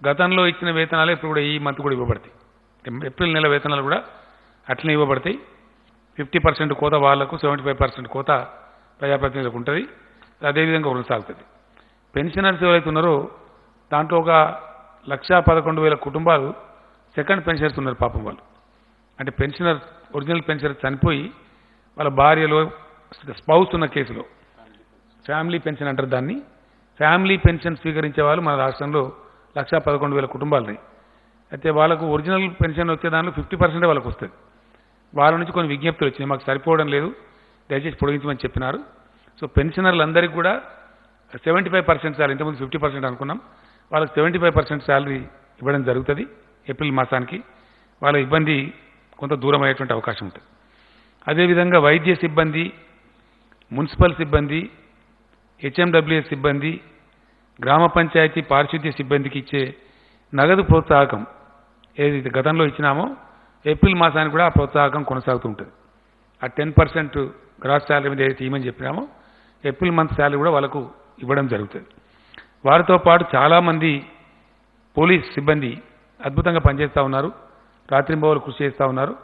Speaker 1: గతంలో ఇచ్చిన వేతనాలు ఇప్పుడు కూడా ఈ మంత్ కూడా ఇవ్వబడతాయి. ఏప్రిల్ నెల వేతనాలు కూడా అట్లనే ఇవ్వబడతాయి. 50% కోత వాళ్లకు, 75% కోత ప్రజాప్రతినిధులకు ఉంటుంది. అదేవిధంగా కొనసాగుతుంది. పెన్షనర్స్ ఎవరైతే ఉన్నారో దాంట్లో ఒక 1,11,000 కుటుంబాలు సెకండ్ పెన్షనర్స్ ఉన్నారు. పాపం వాళ్ళు అంటే పెన్షనర్, ఒరిజినల్ పెన్షనర్ చనిపోయి వాళ్ళ భార్యలో స్పౌస్ ఉన్న కేసులో ఫ్యామిలీ పెన్షన్ అంటారు దాన్ని. ఫ్యామిలీ పెన్షన్ స్వీకరించే వాళ్ళు మన రాష్ట్రంలో 1,11,000 కుటుంబాలని. అయితే వాళ్ళకు ఒరిజినల్ పెన్షన్ వచ్చే దానిలో 50% వాళ్ళకు వస్తుంది. వాళ్ళ నుంచి కొన్ని విజ్ఞప్తులు వచ్చినాయి, మాకు సరిపోవడం లేదు, దయచేసి పొడిగించమని చెప్పినారు. సో పెన్షనర్లందరికీ కూడా 75% శాలరీ, ఇంతకుముందు 50% అనుకున్నాం, వాళ్ళకి 75% శాలరీ ఇవ్వడం జరుగుతుంది ఏప్రిల్ మాసానికి. వాళ్ళ ఇబ్బంది కొంత దూరం అయ్యేటువంటి అవకాశం ఉంటుంది. అదేవిధంగా వైద్య సిబ్బంది, మున్సిపల్ సిబ్బంది, హెచ్ఎండబ్ల్యూఎస్ సిబ్బంది, గ్రామ పంచాయతీ పారిశుద్ధ్య సిబ్బందికి ఇచ్చే నగదు ప్రోత్సాహకం ఏదైతే గతంలో ఇచ్చినామో ఏప్రిల్ మాసానికి కూడా ఆ ప్రోత్సాహకం కొనసాగుతూ ఉంటుంది. ఆ 10% గ్రాస్ శాలరీ మీద ఏదైతే ఇవ్వమని చెప్పినామో ఏప్రిల్ మంత్ శాలరీ కూడా వాళ్ళకు ఇవ్వడం జరుగుతుంది. వారితో పాటు చాలామంది పోలీస్ సిబ్బంది అద్భుతంగా పనిచేస్తూ ఉన్నారు, రాత్రింబవలు కృషి చేస్తూ ఉన్నారు.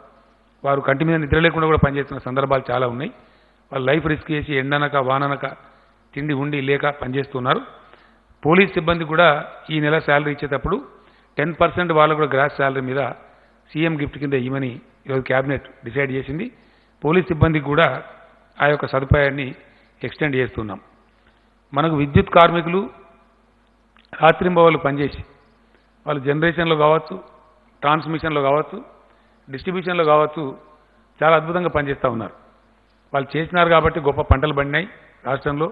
Speaker 1: వారు కంటి మీద నిద్ర లేకుండా కూడా పనిచేస్తున్న సందర్భాలు చాలా ఉన్నాయి. వాళ్ళు లైఫ్ రిస్క్ చేసి ఎండనక వాననక తిండి ఉండి లేక పనిచేస్తున్నారు. పోలీస్ సిబ్బంది కూడా ఈ నెల శాలరీ ఇచ్చేటప్పుడు 10% వాళ్ళకు కూడా గ్రాస్ శాలరీ మీద సీఎం గిఫ్ట్ కింద ఇవ్వమని ఈరోజు క్యాబినెట్ డిసైడ్ చేసింది. పోలీస్ సిబ్బందికి కూడా ఆ యొక్క సదుపాయాన్ని ఎక్స్టెండ్ చేస్తున్నాం. మనకు విద్యుత్ కార్మికులు రాత్రింబవళ్ళు పనిచేసి వాళ్ళు జనరేషన్లో కావచ్చు, ట్రాన్స్మిషన్లో కావచ్చు, డిస్ట్రిబ్యూషన్లో కావచ్చు చాలా అద్భుతంగా పనిచేస్తూ ఉన్నారు. వాళ్ళు చేసినారు కాబట్టి గొప్ప పంటలు పండినాయి రాష్ట్రంలో.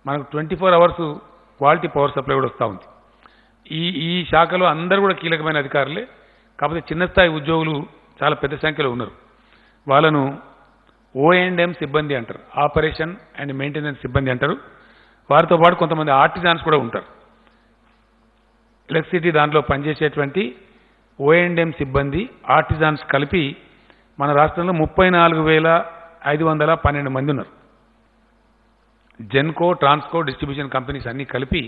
Speaker 1: మనకు 24 అవర్స్ క్వాలిటీ పవర్ సప్లై కూడా వస్తూ ఉంది. ఈ శాఖలో అందరూ కూడా కీలకమైన అధికారులే. కాకపోతే చిన్న స్థాయి ఉద్యోగులు చాలా పెద్ద సంఖ్యలో ఉన్నారు. వాళ్ళను O&M సిబ్బంది అంటారు, ఆపరేషన్ అండ్ మెయింటెనెన్స్ సిబ్బంది అంటారు. వారితో పాటు కొంతమంది ఆర్టిజాన్స్ కూడా ఉంటారు. ఎలక్ట్రిసిటీ దాంట్లో పనిచేసేటువంటి O&M సిబ్బంది, ఆర్టిజాన్స్ కలిపి మన రాష్ట్రంలో 34,512 మంది ఉన్నారు. జెన్కో, ట్రాన్స్కో, డిస్ట్రిబ్యూషన్ కంపెనీస్ అన్నీ కలిపి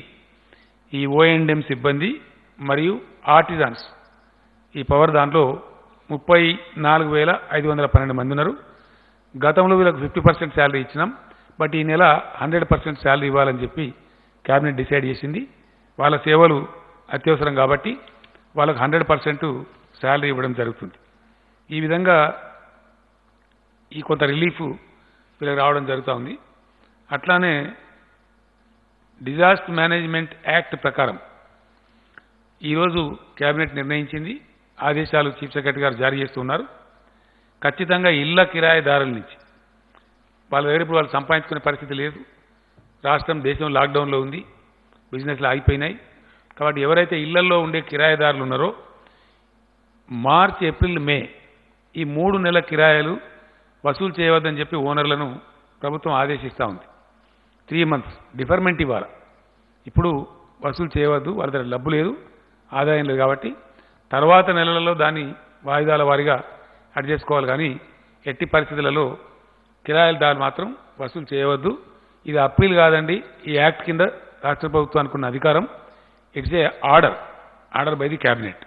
Speaker 1: ఈ O&M సిబ్బంది మరియు ఆర్టిజాన్స్ ఈ పవర్ దాంట్లో 34,512 మంది ఉన్నారు. గతంలో వీళ్ళకి 50% శాలరీ ఇచ్చినాం, బట్ ఈ నెల 100% శాలరీ ఇవ్వాలని చెప్పి క్యాబినెట్ డిసైడ్ చేసింది. వాళ్ళ సేవలు అత్యవసరం కాబట్టి వాళ్ళకు 100% శాలరీ ఇవ్వడం జరుగుతుంది. ఈ విధంగా ఈ కొంత రిలీఫ్ వీళ్ళకి రావడం జరుగుతూ ఉంది. అట్లానే డిజాస్టర్ మేనేజ్మెంట్ యాక్ట్ ప్రకారం ఈరోజు క్యాబినెట్ నిర్ణయించింది, ఆదేశాలు చీఫ్ సెక్రటరీ గారు జారీ చేస్తున్నారు. ఖచ్చితంగా ఇళ్ల కిరాయిదారుల నుంచి వాళ్ళ దగ్గర ఇప్పుడు వాళ్ళు సంపాదించుకునే పరిస్థితి లేదు. రాష్ట్రం, దేశం లాక్డౌన్లో ఉంది, బిజినెస్లు ఆగిపోయినాయి. కాబట్టి ఎవరైతే ఇళ్లలో ఉండే కిరాయిదారులు ఉన్నారో మార్చి, ఏప్రిల్, మే ఈ 3 నెలల కిరాయిలు వసూలు చేయవద్దని చెప్పి ఓనర్లను ప్రభుత్వం ఆదేశిస్తూ ఉంది. 3 months డిఫర్మెంట్ ఇవ్వాలి. ఇప్పుడు వసూలు చేయవద్దు, వాళ్ళ దగ్గర డబ్బు లేదు, ఆదాయం లేదు కాబట్టి తర్వాత నెలలలో దాన్ని వాయిదాల వారీగా అడ్జస్ట్ చేసుకోవాలి. కానీ ఎట్టి పరిస్థితులలో కిరాయిదారులు మాత్రం వసూలు చేయవద్దు. ఇది అప్పీల్ కాదండి, ఈ యాక్ట్ కింద రాష్ట్ర ప్రభుత్వానికి ఉన్న అధికారం. It's a order by the cabinet.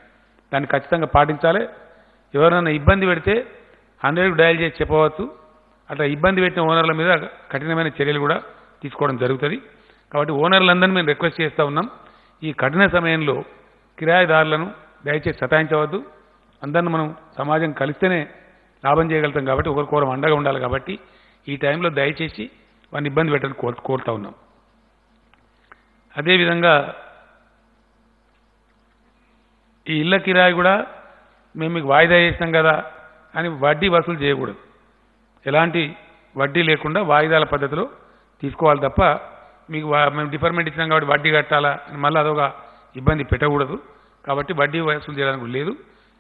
Speaker 1: దాన్ని ఖచ్చితంగా పాటించాలి. ఎవరైనా ఇబ్బంది పెడితే 100కు డయల్ చేసి చెప్పవచ్చు. అట్లా ఇబ్బంది పెట్టిన ఓనర్ల మీద కఠినమైన చర్యలు కూడా తీసుకోవడం జరుగుతుంది. కాబట్టి ఓనర్లందరినీ మేము రిక్వెస్ట్ చేస్తూ ఉన్నాం, ఈ కఠిన సమయంలో కిరాయిదారులను దయచేసి సతాయించవద్దు. అందరిని మనం సమాజం కలిస్తేనే లాభం చేయగలుగుతాం కాబట్టి ఒకరికొకరం అండగా ఉండాలి. కాబట్టి ఈ టైంలో దయచేసి వారిని ఇబ్బంది పెట్టని కోరుతూ ఉన్నాం. అదేవిధంగా ఈ ఇళ్ల కిరాయి కూడా మేము మీకు వాయిదా చేసినాం కదా అని వడ్డీ వసూలు చేయకూడదు. ఎలాంటి వడ్డీ లేకుండా వాయిదాల పద్ధతిలో తీసుకోవాలి తప్ప మీకు మేము డిఫర్మెంట్ ఇచ్చినాం కాబట్టి వడ్డీ కట్టాలా అని మళ్ళీ అదొక ఇబ్బంది పెట్టకూడదు. కాబట్టి వడ్డీ వసూలు చేయడానికి లేదు,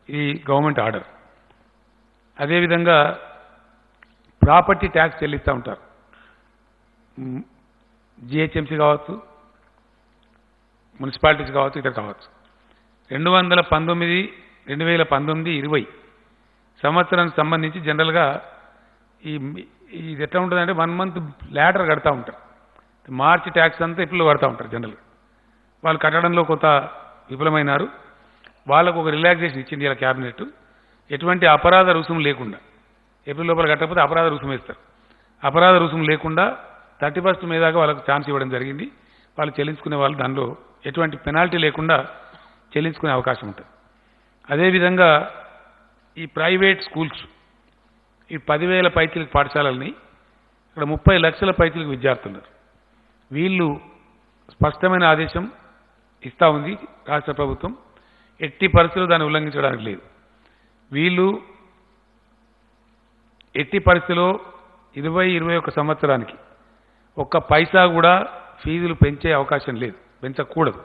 Speaker 1: ఇది గవర్నమెంట్ ఆర్డర్. అదేవిధంగా ప్రాపర్టీ ట్యాక్స్ చెల్లిస్తూ ఉంటారు. జిహెచ్ఎంసీ కావచ్చు, మున్సిపాలిటీస్ కావచ్చు, ఇతర కావచ్చు. 2019-20 సంవత్సరానికి సంబంధించి జనరల్గా ఇది ఎట్లా ఉంటుందంటే 1 month లాటర్ కడతా ఉంటారు. మార్చి ట్యాక్స్ అంతా ఏప్రిల్లో కడతా ఉంటారు. జనరల్గా వాళ్ళు కట్టడంలో కొంత విఫలమైనారు. వాళ్ళకు ఒక రిలాక్సేషన్ ఇచ్చింది ఇలా క్యాబినెట్. ఎటువంటి అపరాధ రుసుము లేకుండా ఏప్రిల్ లోపల కట్టకపోతే అపరాధ రుసుము వేస్తారు. అపరాధ రుసుము లేకుండా 31st మే దాకా వాళ్ళకు ఛాన్స్ ఇవ్వడం జరిగింది. వాళ్ళు చెల్లించుకునే వాళ్ళు దానిలో ఎటువంటి పెనాల్టీ లేకుండా చెల్లించుకునే అవకాశం ఉంటుంది. అదేవిధంగా ఈ ప్రైవేట్ స్కూల్స్, ఈ 10,000 పైచీలకు పాఠశాలల్ని ఇక్కడ 30 లక్షల పైచీలకు విద్యార్థులు ఉన్నారు. వీళ్ళు స్పష్టమైన ఆదేశం ఇస్తూ ఉంది రాష్ట్ర ప్రభుత్వం. ఎట్టి పరిస్థితుల్లో దాన్ని ఉల్లంఘించడానికి లేదు. వీళ్ళు ఎట్టి పరిస్థితిలో 20-21 సంవత్సరానికి ఒక్క పైసా కూడా ఫీజులు పెంచే అవకాశం లేదు, పెంచకూడదు.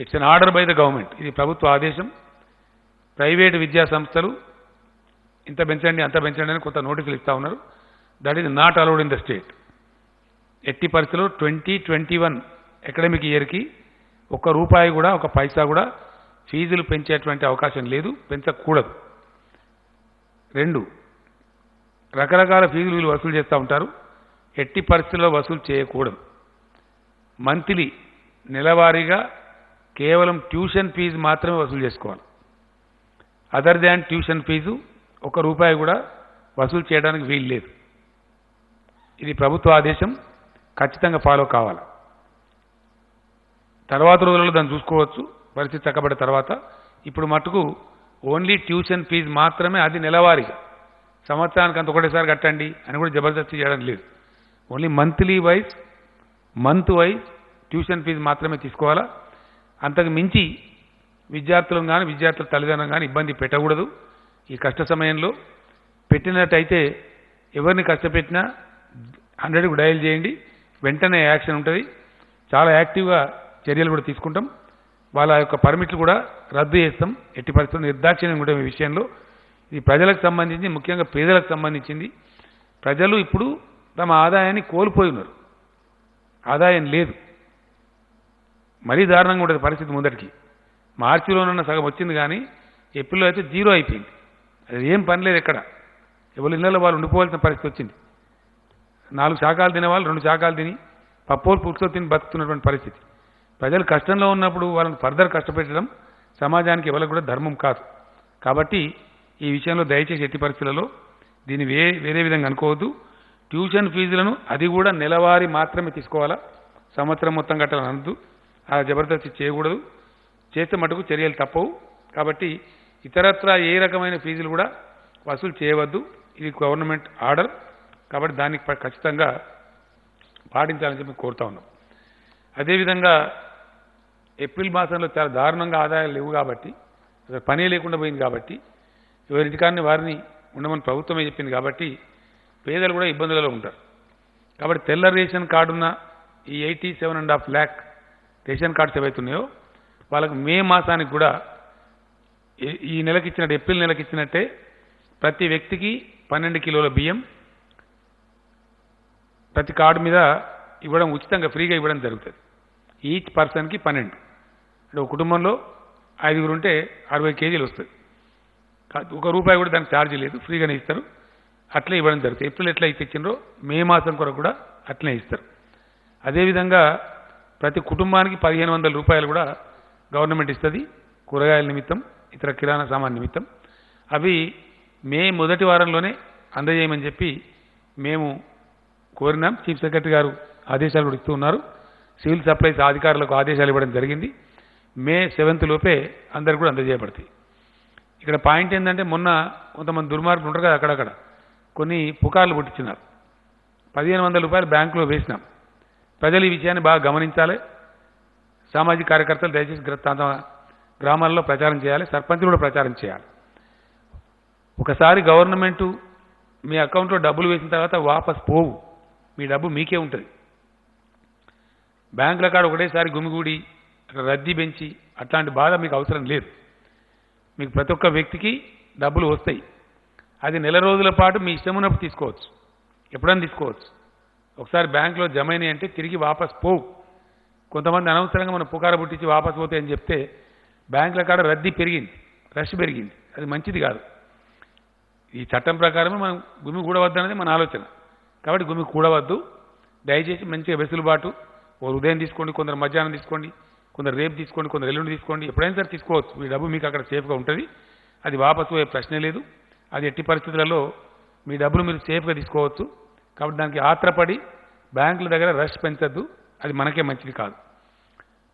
Speaker 1: It's an order by the government. ఇది ప్రభుత్వ ఆదేశం. ప్రైవేటు విద్యా సంస్థలు ఇంత పెంచండి అంత పెంచండి అని కొంత నోటీసులు ఇస్తూ ఉన్నారు. That is not allowed in the state. ఎట్టి పరిస్థితుల్లో 2021 అకాడమిక్ ఇయర్కి ₹1 కూడా ఒక పైసా కూడా ఫీజులు పెంచేటువంటి అవకాశం లేదు, పెంచకూడదు. 2, రకరకాల ఫీజులు వీళ్ళు వసూలు చేస్తూ ఉంటారు. ఎట్టి పరిస్థితుల్లో వసూలు చేయకూడదు. మంత్లీ నెలవారీగా కేవలం ట్యూషన్ ఫీజు మాత్రమే వసూలు చేసుకోవాలి. అదర్ దాన్ ట్యూషన్ ఫీజు ₹1 కూడా వసూలు చేయడానికి వీలు లేదు. ఇది ప్రభుత్వ ఆదేశం, ఖచ్చితంగా ఫాలో కావాలి. తర్వాత రోజుల్లో దాన్ని చూసుకోవచ్చు పరిస్థితి చక్కబడిన తర్వాత. ఇప్పుడు మటుకు ఓన్లీ ట్యూషన్ ఫీజు మాత్రమే, అది నెలవారీగా, సంవత్సరానికి అంత ఒకటేసారి కట్టండి అని కూడా జబర్దస్తి చేయడం లేదు. Only month wise tuition fees మాత్రమే తీసుకోవాలా. అంతకు మించి విద్యార్థులను కానీ విద్యార్థుల తల్లిదండ్రులను కానీ ఇబ్బంది పెట్టకూడదు. ఈ కష్ట సమయంలో పెట్టినట్టయితే ఎవరిని కష్టపెట్టినా 100కు డయల్ చేయండి, వెంటనే యాక్షన్ ఉంటుంది. చాలా యాక్టివ్గా చర్యలు కూడా తీసుకుంటాం. వాళ్ళ యొక్క పర్మిట్లు కూడా రద్దు చేస్తాం. ఎట్టి పరిస్థితుల్లో నిర్దాక్షిణ్యం కూడా ఈ విషయంలో. ఇది ప్రజలకు సంబంధించి, ముఖ్యంగా పేదలకు సంబంధించింది. ప్రజలు ఇప్పుడు తమ ఆదాయాన్ని కోల్పోయి ఉన్నారు, ఆదాయం లేదు. మరీ దారుణంగా ఉంటుంది పరిస్థితి. ముందటికి మార్చిలోనన్న సగం వచ్చింది, కానీ ఏప్రిల్లో అయితే 0 అయిపోయింది. అది ఏం పని లేదు ఎక్కడ. ఎవరి ఇళ్లలో వాళ్ళు ఉండిపోవాల్సిన పరిస్థితి వచ్చింది. 4 శాకాలు తినేవాళ్ళు 2 శాకాలు తిని, పప్పోలు పులుసుతో తిని బతుకుతున్నటువంటి పరిస్థితి. ప్రజలు కష్టంలో ఉన్నప్పుడు వాళ్ళని ఫర్దర్ కష్టపెట్టడం సమాజానికి ఎవరికి కూడా ధర్మం కాదు. కాబట్టి ఈ విషయంలో దయచేసి ఎట్టి పరిస్థితులలో దీన్ని వేరే విధంగా అనుకోవద్దు. ట్యూషన్ ఫీజులను అది కూడా నెలవారీ మాత్రమే తీసుకోవాలా, సంవత్సరం మొత్తం కట్టాలని అనద్దు. ఆ జబర్దస్తి చేయకూడదు. చేస్తే మటుకు చర్యలు తప్పవు. కాబట్టి ఇతరత్రా ఏ రకమైన ఫీజులు కూడా వసూలు చేయవద్దు. ఇది గవర్నమెంట్ ఆర్డర్. కాబట్టి దాన్ని ఖచ్చితంగా పాటించాలని చెప్పి కోరుతా ఉన్నాం. అదేవిధంగా ఏప్రిల్ మాసంలో చాలా దారుణంగా ఆదాయాలు లేవు కాబట్టి, అసలు పని లేకుండా పోయింది కాబట్టి, ఎవరింటికాన్ని వారిని ఉండమని ప్రభుత్వమే చెప్పింది కాబట్టి పేదలు కూడా ఇబ్బందులలో ఉంటారు. కాబట్టి తెల్ల రేషన్ కార్డున్న ఈ 87.5 lakh రేషన్ కార్డ్స్ ఏవైతున్నాయో వాళ్ళకు మే మాసానికి కూడా ఈ నెలకి ఇచ్చినట్టు, ఏప్రిల్ నెలకి ఇచ్చినట్టే ప్రతి వ్యక్తికి 12 కిలోల బియ్యం ప్రతి కార్డు మీద ఇవ్వడం, ఉచితంగా ఫ్రీగా ఇవ్వడం జరుగుతుంది. ఈచ్ పర్సన్కి 12. అంటే ఒక కుటుంబంలో 5గురు ఉంటే 60 కేజీలు వస్తుంది. ₹1 కూడా దానికి ఛార్జీ లేదు, ఫ్రీగానే ఇస్తారు. అట్లే ఇవ్వడం జరుగుతుంది. ఏప్రిల్ ఎట్లా అయితే ఇచ్చిండ్రో మే మాసం కొరకు కూడా అట్లనే ఇస్తారు. అదేవిధంగా ప్రతి కుటుంబానికి ₹1500 కూడా గవర్నమెంట్ ఇస్తుంది కూరగాయల నిమిత్తం, ఇతర కిరాణా సామాన్ నిమిత్తం. అవి మే మొదటి వారంలోనే అందజేయమని చెప్పి మేము కోరినాం. చీఫ్ సెక్రటరీ గారు ఆదేశాలు కూడా ఇస్తూ ఉన్నారు. సివిల్ సప్లైస్ అధికారులకు ఆదేశాలు ఇవ్వడం జరిగింది. మే 7th లోపే అందరికి కూడా అందజేయబడతాయి. ఇక్కడ పాయింట్ ఏంటంటే, మొన్న కొంతమంది దుర్మార్గులు ఉంటారు కదా, అక్కడక్కడ కొన్ని పుకార్లు పుట్టించినారు. ₹1500 బ్యాంకులో వేసినాం. ప్రజలు ఈ విషయాన్ని బాగా గమనించాలి. సామాజిక కార్యకర్తలు దయచేసి గ్రామాల్లో ప్రచారం చేయాలి, సర్పంచులు కూడా ప్రచారం చేయాలి. ఒకసారి గవర్నమెంటు మీ అకౌంట్లో డబ్బులు వేసిన తర్వాత వాపస్ పోవు, మీ డబ్బు మీకే ఉంటుంది. బ్యాంకుల కాడ ఒకటేసారి గుమిగూడి అక్కడ రద్దీ పెంచి అట్లాంటి బాధ మీకు అవసరం లేదు. మీకు ప్రతి ఒక్క వ్యక్తికి డబ్బులు వస్తాయి. అది నెల రోజుల పాటు మీ ఇష్టం ఉన్నప్పుడు తీసుకోవచ్చు, ఎప్పుడైనా తీసుకోవచ్చు. ఒకసారి బ్యాంకులో జమ అయినాయి అంటే తిరిగి వాపస్ పోవు. కొంతమంది అనవసరంగా మనం పుకార పుట్టించి వాపస్ పోతాయి అని చెప్తే బ్యాంకుల కాడ రద్దీ పెరిగింది, రష్ పెరిగింది. అది మంచిది కాదు. ఈ చట్టం ప్రకారమే మనం గుమి కూడవద్దు అనేది మన ఆలోచన. కాబట్టి గుమి కూడవద్దు. దయచేసి మంచిగా వెసులుబాటు, ఓ ఉదయం తీసుకోండి, కొందరు మధ్యాహ్నం తీసుకోండి, కొందరు రేపు తీసుకోండి, కొందరు ఎల్లుండి తీసుకోండి, ఎప్పుడైనా సరే తీసుకోవచ్చు. మీ డబ్బు మీకు అక్కడ సేఫ్గా ఉంటుంది. అది వాపసు పోయే ప్రశ్నే లేదు. అది ఎట్టి పరిస్థితులలో మీ డబ్బులు మీరు సేఫ్గా తీసుకోవచ్చు. కాబట్టి దానికి ఆత్రపడి బ్యాంకుల దగ్గర రష్ పెంచద్దు, అది మనకే మంచిది కాదు.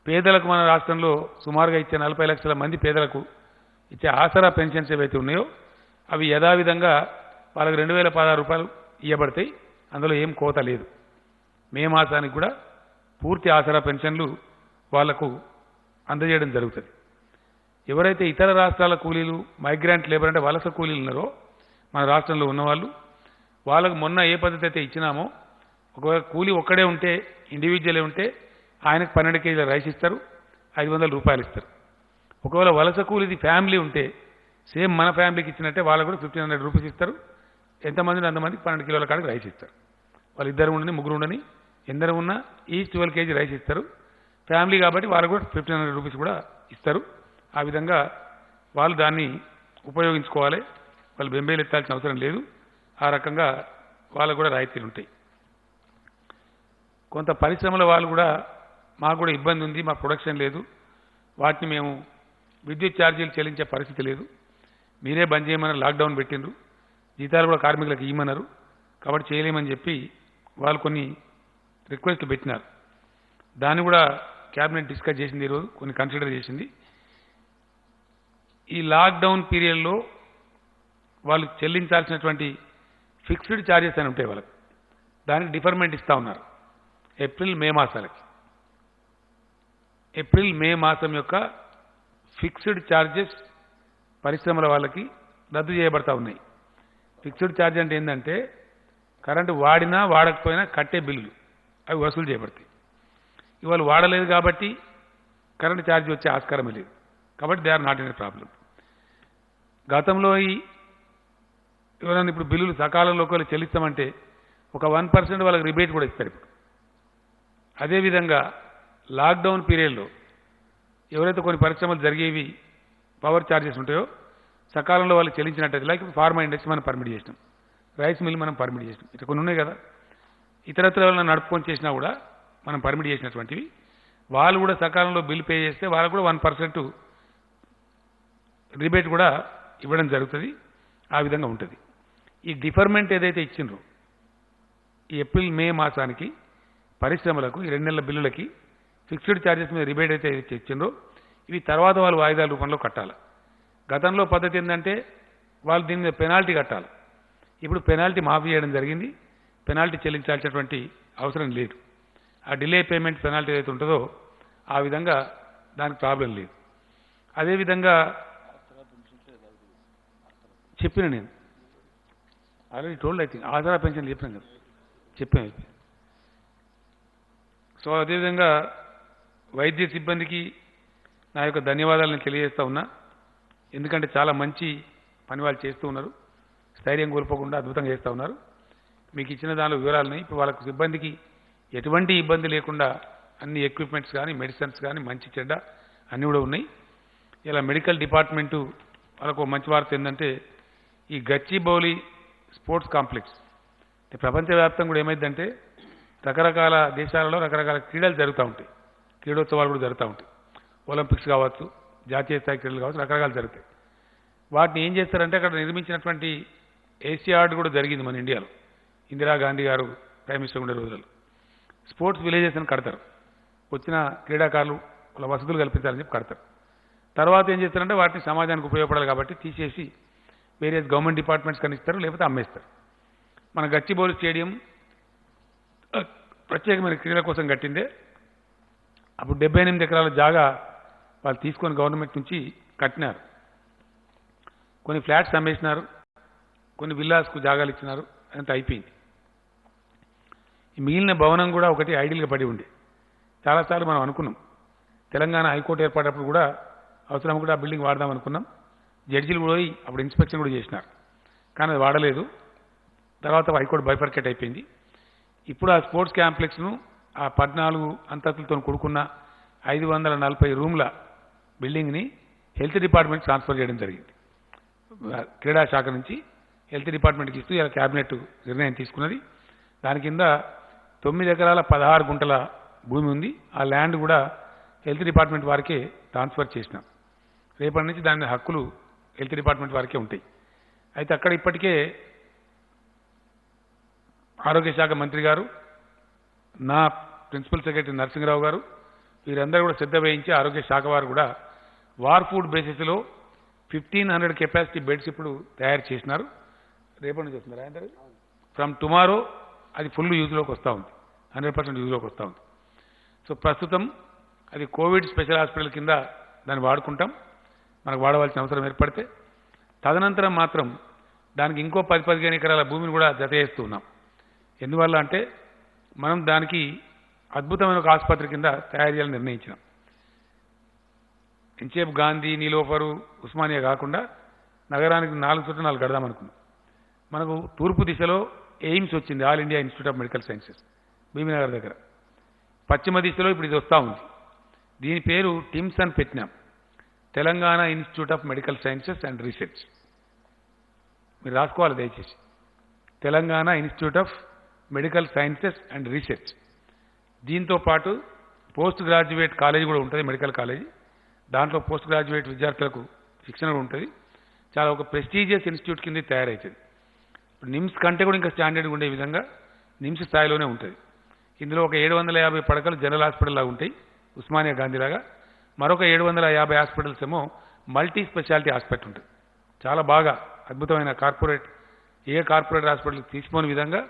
Speaker 1: పేదలకు మన రాష్ట్రంలో సుమారుగా ఇచ్చే 40 లక్షల మంది పేదలకు ఇచ్చే ఆసరా పెన్షన్స్ ఏవైతే ఉన్నాయో అవి యథావిధంగా వాళ్ళకి ₹2016 ఇవ్వబడతాయి. అందులో ఏం కోత లేదు. మే మాసానికి కూడా పూర్తి ఆసరా పెన్షన్లు వాళ్లకు అందజేయడం జరుగుతుంది. ఎవరైతే ఇతర రాష్ట్రాల కూలీలు మైగ్రాంట్ లేబర్ అంటే వలస కూలీలు ఉన్నారో మన రాష్ట్రంలో ఉన్నవాళ్ళు వాళ్ళకు మొన్న ఏ పద్ధతి అయితే ఇచ్చినామో ఒకవేళ కూలీ ఒక్కడే ఉంటే ఇండివిజువలే ఉంటే ఆయనకు 12 కేజీల రైస్ ఇస్తారు, 500 రూపాయలు ఇస్తారు. ఒకవేళ వలస కూలీది ఫ్యామిలీ ఉంటే సేమ్ మన ఫ్యామిలీకి ఇచ్చినట్టే వాళ్ళకు కూడా 1500 రూపీస్ ఇస్తారు. ఎంతమంది అంతమందికి 12 కిలోల కాడికి రైస్ ఇస్తారు. వాళ్ళు ఇద్దరు ఉండని ముగ్గురు ఉండని ఎందరు ఉన్నా ఈచ్ 12 కేజీ రైస్ ఇస్తారు. ఫ్యామిలీ కాబట్టి వాళ్ళకు కూడా 1500 రూపీస్ కూడా ఇస్తారు. ఆ విధంగా వాళ్ళు దాన్ని ఉపయోగించుకోవాలి. వాళ్ళు బెంబేలు ఎత్తాల్సిన అవసరం లేదు. ఆ రకంగా వాళ్ళకు కూడా రాయితీలు ఉంటాయి. కొంత పరిశ్రమల వాళ్ళు కూడా మాకు కూడా ఇబ్బంది ఉంది, మా ప్రొడక్షన్ లేదు, వాటిని మేము విద్యుత్ ఛార్జీలు చెల్లించే పరిస్థితి లేదు, మీరే బంద్ చేయమని లాక్డౌన్ పెట్టిండ్రు, జీతాలు కూడా కార్మికులకు ఇవ్వమన్నారు, కాబట్టి చేయలేమని చెప్పి వాళ్ళు కొన్ని రిక్వెస్ట్లు పెట్టినారు. దాన్ని కూడా క్యాబినెట్ డిస్కస్ చేసింది, ఈరోజు కొన్ని కన్సిడర్ చేసింది. ఈ లాక్డౌన్ పీరియడ్లో వాళ్ళు చెల్లించాల్సినటువంటి ఫిక్స్డ్ ఛార్జెస్ అని ఉంటాయి వాళ్ళకి, దానికి డిఫర్మెంట్ ఇస్తూ ఉన్నారు. ఏప్రిల్ మే మాసాలకి ఏప్రిల్ మే మాసం యొక్క ఫిక్స్డ్ ఛార్జెస్ పరిశ్రమల వాళ్ళకి రద్దు చేయబడతా ఉన్నాయి. ఫిక్స్డ్ ఛార్జ్ అంటే ఏంటంటే కరెంటు వాడినా వాడకపోయినా కట్టే బిల్లులు అవి వసూలు చేయబడతాయి. ఇవాళ వాడలేదు కాబట్టి కరెంటు ఛార్జ్ వచ్చే ఆస్కారమే లేదు, కాబట్టి they are not in a problem. గతంలో ఎవరైనా ఇప్పుడు బిల్లులు సకాలంలో ఒకవేళ చెల్లిస్తామంటే ఒక 1% వాళ్ళకి రిబేట్ కూడా ఇస్తారు. ఇప్పుడు అదేవిధంగా లాక్డౌన్ పీరియడ్లో ఎవరైతే కొన్ని పరిశ్రమలు జరిగేవి పవర్ ఛార్జెస్ ఉంటాయో సకాలంలో వాళ్ళు చెల్లించినట్టయితే, లైక్ ఫార్మా ఇండస్ట్రీ మనం పర్మిట్ చేసినాం, రైస్ మిల్ మనం పర్మిట్ చేసినాం, ఇట్లా కొన్ని ఉన్నాయి కదా, ఇతరత్ర వాళ్ళని నడుపుకొని చేసినా కూడా మనం పర్మిట్ చేసినటువంటివి వాళ్ళు కూడా సకాలంలో బిల్ పే చేస్తే వాళ్ళకు కూడా 1% రిబేట్ కూడా ఇవ్వడం జరుగుతుంది. ఆ విధంగా ఉంటుంది. ఈ డిఫర్మెంట్ ఏదైతే ఇచ్చిండ్రో ఈ ఏప్రిల్ మే మాసానికి పరిశ్రమలకు ఈ 2 నెలల బిల్లులకి ఫిక్స్డ్ ఛార్జెస్ మీద రిబేట్ అయితే ఇచ్చిండ్రో ఇవి తర్వాత వాళ్ళు వాయిదాల రూపంలో కట్టాలి. గతంలో పద్ధతి ఏంటంటే వాళ్ళు దీని మీద పెనాల్టీ కట్టాలి. ఇప్పుడు పెనాల్టీ మాఫీ చేయడం జరిగింది. పెనాల్టీ చెల్లించాల్సినటువంటి అవసరం లేదు. ఆ డిలే పేమెంట్ పెనాల్టీ ఏదైతే ఉంటుందో ఆ విధంగా దానికి ప్రాబ్లం లేదు. అదేవిధంగా చెప్పిన నేను already told, I think Aasara pension చెప్పినాం కదా, చెప్పాను. సో అదేవిధంగా వైద్య సిబ్బందికి నా యొక్క ధన్యవాదాలను తెలియజేస్తూ ఉన్నా. ఎందుకంటే చాలా మంచి పని వాళ్ళు చేస్తూ ఉన్నారు, స్థైర్యం కోల్పోకుండా అద్భుతంగా చేస్తూ ఉన్నారు. మీకు ఇచ్చిన దానిలో వివరాలని ఇప్పుడు వాళ్ళకు సిబ్బందికి ఎటువంటి ఇబ్బంది లేకుండా అన్ని ఎక్విప్మెంట్స్ కానీ మెడిసిన్స్ కానీ మంచి చెడ్డ అన్నీ కూడా ఉన్నాయి. ఇలా మెడికల్ డిపార్ట్మెంటు వాళ్ళకు మంచి వార్త ఏంటంటే ఈ గచ్చిబౌలి స్పోర్ట్స్ కాంప్లెక్స్ ప్రపంచవ్యాప్తంగా కూడా ఏమైందంటే రకరకాల దేశాలలో రకరకాల క్రీడలు జరుగుతూ ఉంటాయి, క్రీడోత్సవాలు కూడా జరుగుతూ ఉంటాయి. ఒలింపిక్స్ కావచ్చు, జాతీయ స్థాయి క్రీడలు కావచ్చు, రకరకాలు జరుగుతాయి. వాటిని ఏం చేస్తారంటే అక్కడ నిర్మించినటువంటి ఏషియాడ్ కూడా జరిగింది మన ఇండియాలో. ఇందిరాగాంధీ గారు ప్రైమ్ మినిస్టర్ ఉండే రోజులలో స్పోర్ట్స్ విలేజెస్ అని కడతారు. వచ్చిన క్రీడాకారులు వాళ్ళ వసతులు కల్పించాలని చెప్పి కడతారు. తర్వాత ఏం చేస్తారంటే వాటిని సమాజానికి ఉపయోగపడాలి కాబట్టి తీసేసి వేరియస్ గవర్నమెంట్ డిపార్ట్మెంట్స్ కానీ ఇస్తారు, లేకపోతే అమ్మేస్తారు. మన గచ్చిబౌలి స్టేడియం ప్రత్యేకమైన క్రీడల కోసం కట్టిందే. అప్పుడు 78 ఎకరాల జాగా వాళ్ళు తీసుకొని గవర్నమెంట్ నుంచి కట్టినారు. కొన్ని ఫ్లాట్స్ అమ్మేసినారు, కొన్ని విల్లాస్కు జాగాలు ఇచ్చినారు, అంత అయిపోయింది. ఈ మిగిలిన భవనం కూడా ఒకటి ఐడియల్గా పడి ఉండే. చాలాసార్లు మనం అనుకున్నాం, తెలంగాణ హైకోర్టు ఏర్పడినప్పుడు కూడా అవసరం కూడా ఆ బిల్డింగ్ వాడదాం అనుకున్నాం. జడ్జీలు కూడా పోయి అప్పుడు ఇన్స్పెక్షన్ కూడా చేసినారు, కానీ అది వాడలేదు. తర్వాత హైకోర్టు బైఫర్కేట్ అయిపోయింది. ఇప్పుడు ఆ స్పోర్ట్స్ కాంప్లెక్స్ను ఆ 14 అంతస్తులతో కూడుకున్న 540 రూమ్ల బిల్డింగ్ని హెల్త్ డిపార్ట్మెంట్ ట్రాన్స్ఫర్ చేయడం జరిగింది. క్రీడా శాఖ నుంచి హెల్త్ డిపార్ట్మెంట్కి ఇస్తూ ఇలా క్యాబినెట్ నిర్ణయం తీసుకున్నది. దాని కింద 9 ఎకరాల 16 గుంటల భూమి ఉంది. ఆ ల్యాండ్ కూడా హెల్త్ డిపార్ట్మెంట్ వారికే ట్రాన్స్ఫర్ చేసినాం. రేపటి నుంచి దాని హక్కులు హెల్త్ డిపార్ట్మెంట్ వారికే ఉంటాయి. అయితే అక్కడ ఇప్పటికే ఆరోగ్య శాఖ మంత్రి గారు, నా ప్రిన్సిపల్ సెక్రటరీ నరసింహరావు గారు వీరందరూ కూడా శ్రద్ధ వహించి ఆరోగ్య శాఖ వారు కూడా వార్ ఫుడ్ బేసిస్లో 1500 కెపాసిటీ బెడ్స్ ఇప్పుడు తయారు చేసినారు. రేపటి నుంచి వస్తున్నారు అందరూ. ఫ్రమ్ టుమారో అది ఫుల్ యూజ్లోకి వస్తూ ఉంది, 100% యూజ్లోకి వస్తూ ఉంది. సో ప్రస్తుతం అది కోవిడ్ స్పెషల్ హాస్పిటల్ కింద దాన్ని వాడుకుంటాం. మనకు వాడవలసిన అవసరం ఏర్పడితే తదనంతరం మాత్రం దానికి ఇంకో 10-15 ఎకరాల భూమిని కూడా జత చేస్తూ ఉన్నాం. ఎందువల్ల అంటే మనం దానికి అద్భుతమైన ఒక ఆసుపత్రి కింద తయారు చేయాలని నిర్ణయించినాం. ఎంచేపు గాంధీ, నీలోఫరు, ఉస్మానియా కాకుండా నగరానికి 4 చుట్టూ 4 కడదామనుకున్నాం. మనకు తూర్పు దిశలో ఎయిమ్స్ వచ్చింది, all India institute of medical sciences Bhimanagar దగ్గర. పశ్చిమ దిశలో ఇప్పుడు ఇది వస్తూ ఉంది. దీని పేరు టిమ్స్ అని పెట్టినాం, Telangana institute of medical sciences and research. మీరు రాసుకోవాలి దయచేసి, Telangana institute of medical sciences and research. దీంతో పాటు పోస్ట్ గ్రాడ్యుయేట్ కాలేజీ కూడా ఉంటుంది, మెడికల్ కాలేజీ. దాంట్లో పోస్ట్ గ్రాడ్యుయేట్ విద్యార్థులకు శిక్షణ కూడా ఉంటుంది. చాలా ఒక ప్రెస్టీజియస్ ఇన్స్టిట్యూట్ కింద తయారవుతుంది. ఇప్పుడు నిమ్స్ కంటే కూడా ఇంకా స్టాండర్డ్గా ఉండే విధంగా నిమ్స్ స్థాయిలోనే ఉంటుంది. ఇందులో ఒక 750 పడకలు జనరల్ హాస్పిటల్ లాగా ఉంటాయి, ఉస్మానియా గాంధీలాగా. మరొక 750 హాస్పిటల్స్ ఏమో మల్టీ స్పెషాలిటీ హాస్పిటల్ ఉంటుంది. చాలా బాగా అద్భుతమైన కార్పొరేట్ హాస్పిటల్ తీసుకోని విధంగా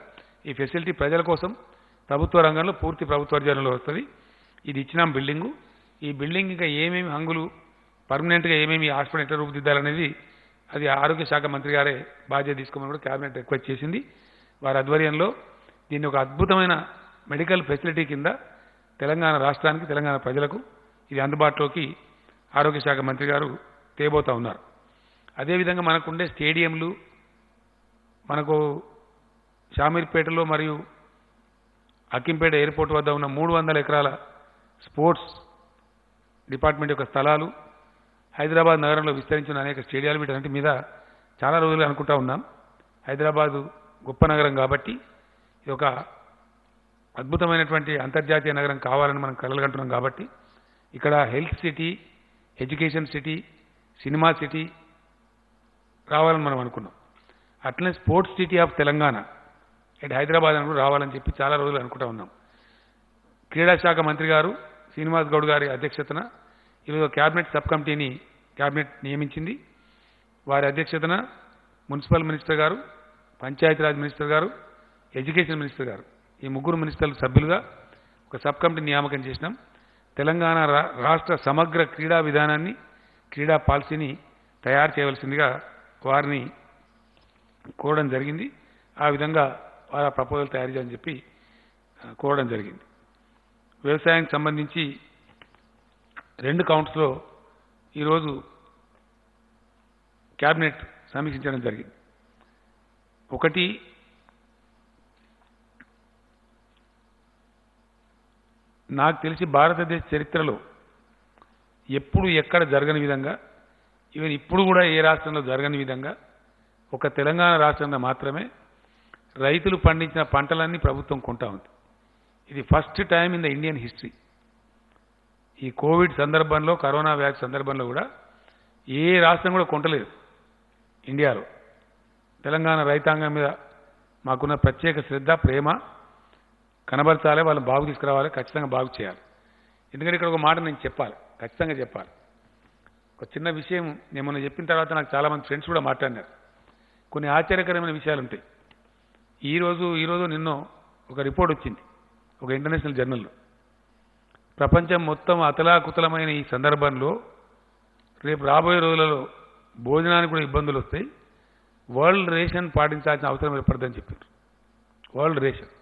Speaker 1: ఈ ఫెసిలిటీ ప్రజల కోసం ప్రభుత్వ రంగంలో పూర్తి ప్రభుత్వ అర్జనలో వస్తుంది. ఇది ఇచ్చినాం బిల్డింగు. ఈ బిల్డింగ్ ఇంకా ఏమేమి హంగులు పర్మనెంట్గా ఏమేమి హాస్పిటల్ ఎట్లా రూపుదిద్దాలనేది అది ఆరోగ్య శాఖ మంత్రి గారే బాధ్యత తీసుకోమని కూడా క్యాబినెట్ రిక్వెస్ట్ చేసింది. వారి ఆధ్వర్యంలో దీన్ని ఒక అద్భుతమైన మెడికల్ ఫెసిలిటీ కింద తెలంగాణ రాష్ట్రానికి, తెలంగాణ ప్రజలకు ఇది అందుబాటులోకి ఆరోగ్య శాఖ మంత్రి గారు తేబోతా ఉన్నారు. అదేవిధంగా మనకుండే స్టేడియంలు, మనకు షామీర్పేటలో మరియు అక్కింపేట ఎయిర్పోర్ట్ వద్ద ఉన్న 300 ఎకరాల స్పోర్ట్స్ డిపార్ట్మెంట్ యొక్క స్థలాలు, హైదరాబాద్ నగరంలో విస్తరించిన అనేక స్టేడియాలు, వీటన్నిటి మీద చాలా రోజులు అనుకుంటా ఉన్నాం. హైదరాబాదు గొప్ప నగరం కాబట్టి ఇది ఒక అద్భుతమైనటువంటి అంతర్జాతీయ నగరం కావాలని మనం కలలుగంటున్నాం. కాబట్టి ఇక్కడ health city, education city, cinema city రావాలని మనం అనుకున్నాం. అట్లనే స్పోర్ట్స్ సిటీ ఆఫ్ తెలంగాణ ఇటు హైదరాబాద్ అని కూడా రావాలని చెప్పి చాలా రోజులు అనుకుంటా ఉన్నాం. క్రీడా శాఖ మంత్రి గారు శ్రీనివాస్ గౌడ్ గారి అధ్యక్షతన ఈరోజు క్యాబినెట్ సబ్ కమిటీని క్యాబినెట్ నియమించింది. వారి అధ్యక్షతన మున్సిపల్ మినిస్టర్ గారు, పంచాయతీరాజ్ మినిస్టర్ గారు, ఎడ్యుకేషన్ మినిస్టర్ గారు, ఈ 3 మినిస్టర్ల సభ్యులుగా ఒక సబ్ కమిటీ నియామకం చేసినాం. తెలంగాణ రాష్ట్ర సమగ్ర క్రీడా విధానాన్ని, క్రీడా పాలసీని తయారు చేయవలసిందిగా వారిని కోరడం జరిగింది. ఆ విధంగా వారి ప్రపోజల్ తయారు చేయాలని చెప్పి కోరడం జరిగింది. వ్యవసాయానికి సంబంధించి 2 కౌంట్స్లో ఈరోజు క్యాబినెట్ సమీక్షించడం జరిగింది. ఒకటి, నాకు తెలిసి భారతదేశ చరిత్రలో ఎప్పుడు ఎక్కడ జరగని విధంగా, ఈవెన్ ఇప్పుడు కూడా ఏ రాష్ట్రంలో జరగని విధంగా ఒక తెలంగాణ రాష్ట్రంలో మాత్రమే రైతులు పండించిన పంటలన్నీ ప్రభుత్వం కొంటా ఉంది. ఇది first time in the Indian history. ఈ కోవిడ్ సందర్భంలో, కరోనా వ్యాధి సందర్భంలో కూడా ఏ రాష్ట్రం కూడా కొంటలేదు ఇండియాలో. తెలంగాణ రైతాంగం మీద మాకున్న ప్రత్యేక శ్రద్ధ, ప్రేమ కనబరచాలి, వాళ్ళని బాగు తీసుకురావాలి, ఖచ్చితంగా బాగు చేయాలి. ఎందుకంటే ఇక్కడ ఒక మాట నేను చెప్పాలి, ఖచ్చితంగా చెప్పాలి. ఒక చిన్న విషయం నేను మొన్న చెప్పిన తర్వాత నాకు చాలామంది ఫ్రెండ్స్ కూడా మాట్లాడినారు. కొన్ని ఆశ్చర్యకరమైన విషయాలు ఉంటాయి. ఈరోజు నిన్నో ఒక రిపోర్ట్ వచ్చింది ఒక ఇంటర్నేషనల్ జర్నల్లో. ప్రపంచం మొత్తం అతలాకుతలమైన ఈ సందర్భంలో రేపు రాబోయే రోజులలో భోజనానికి కూడా ఇబ్బందులు వస్తాయి, వరల్డ్ రేషన్ పాటించాల్సిన అవసరం ఏర్పడుతుందని చెప్పారు. వరల్డ్ రేషన్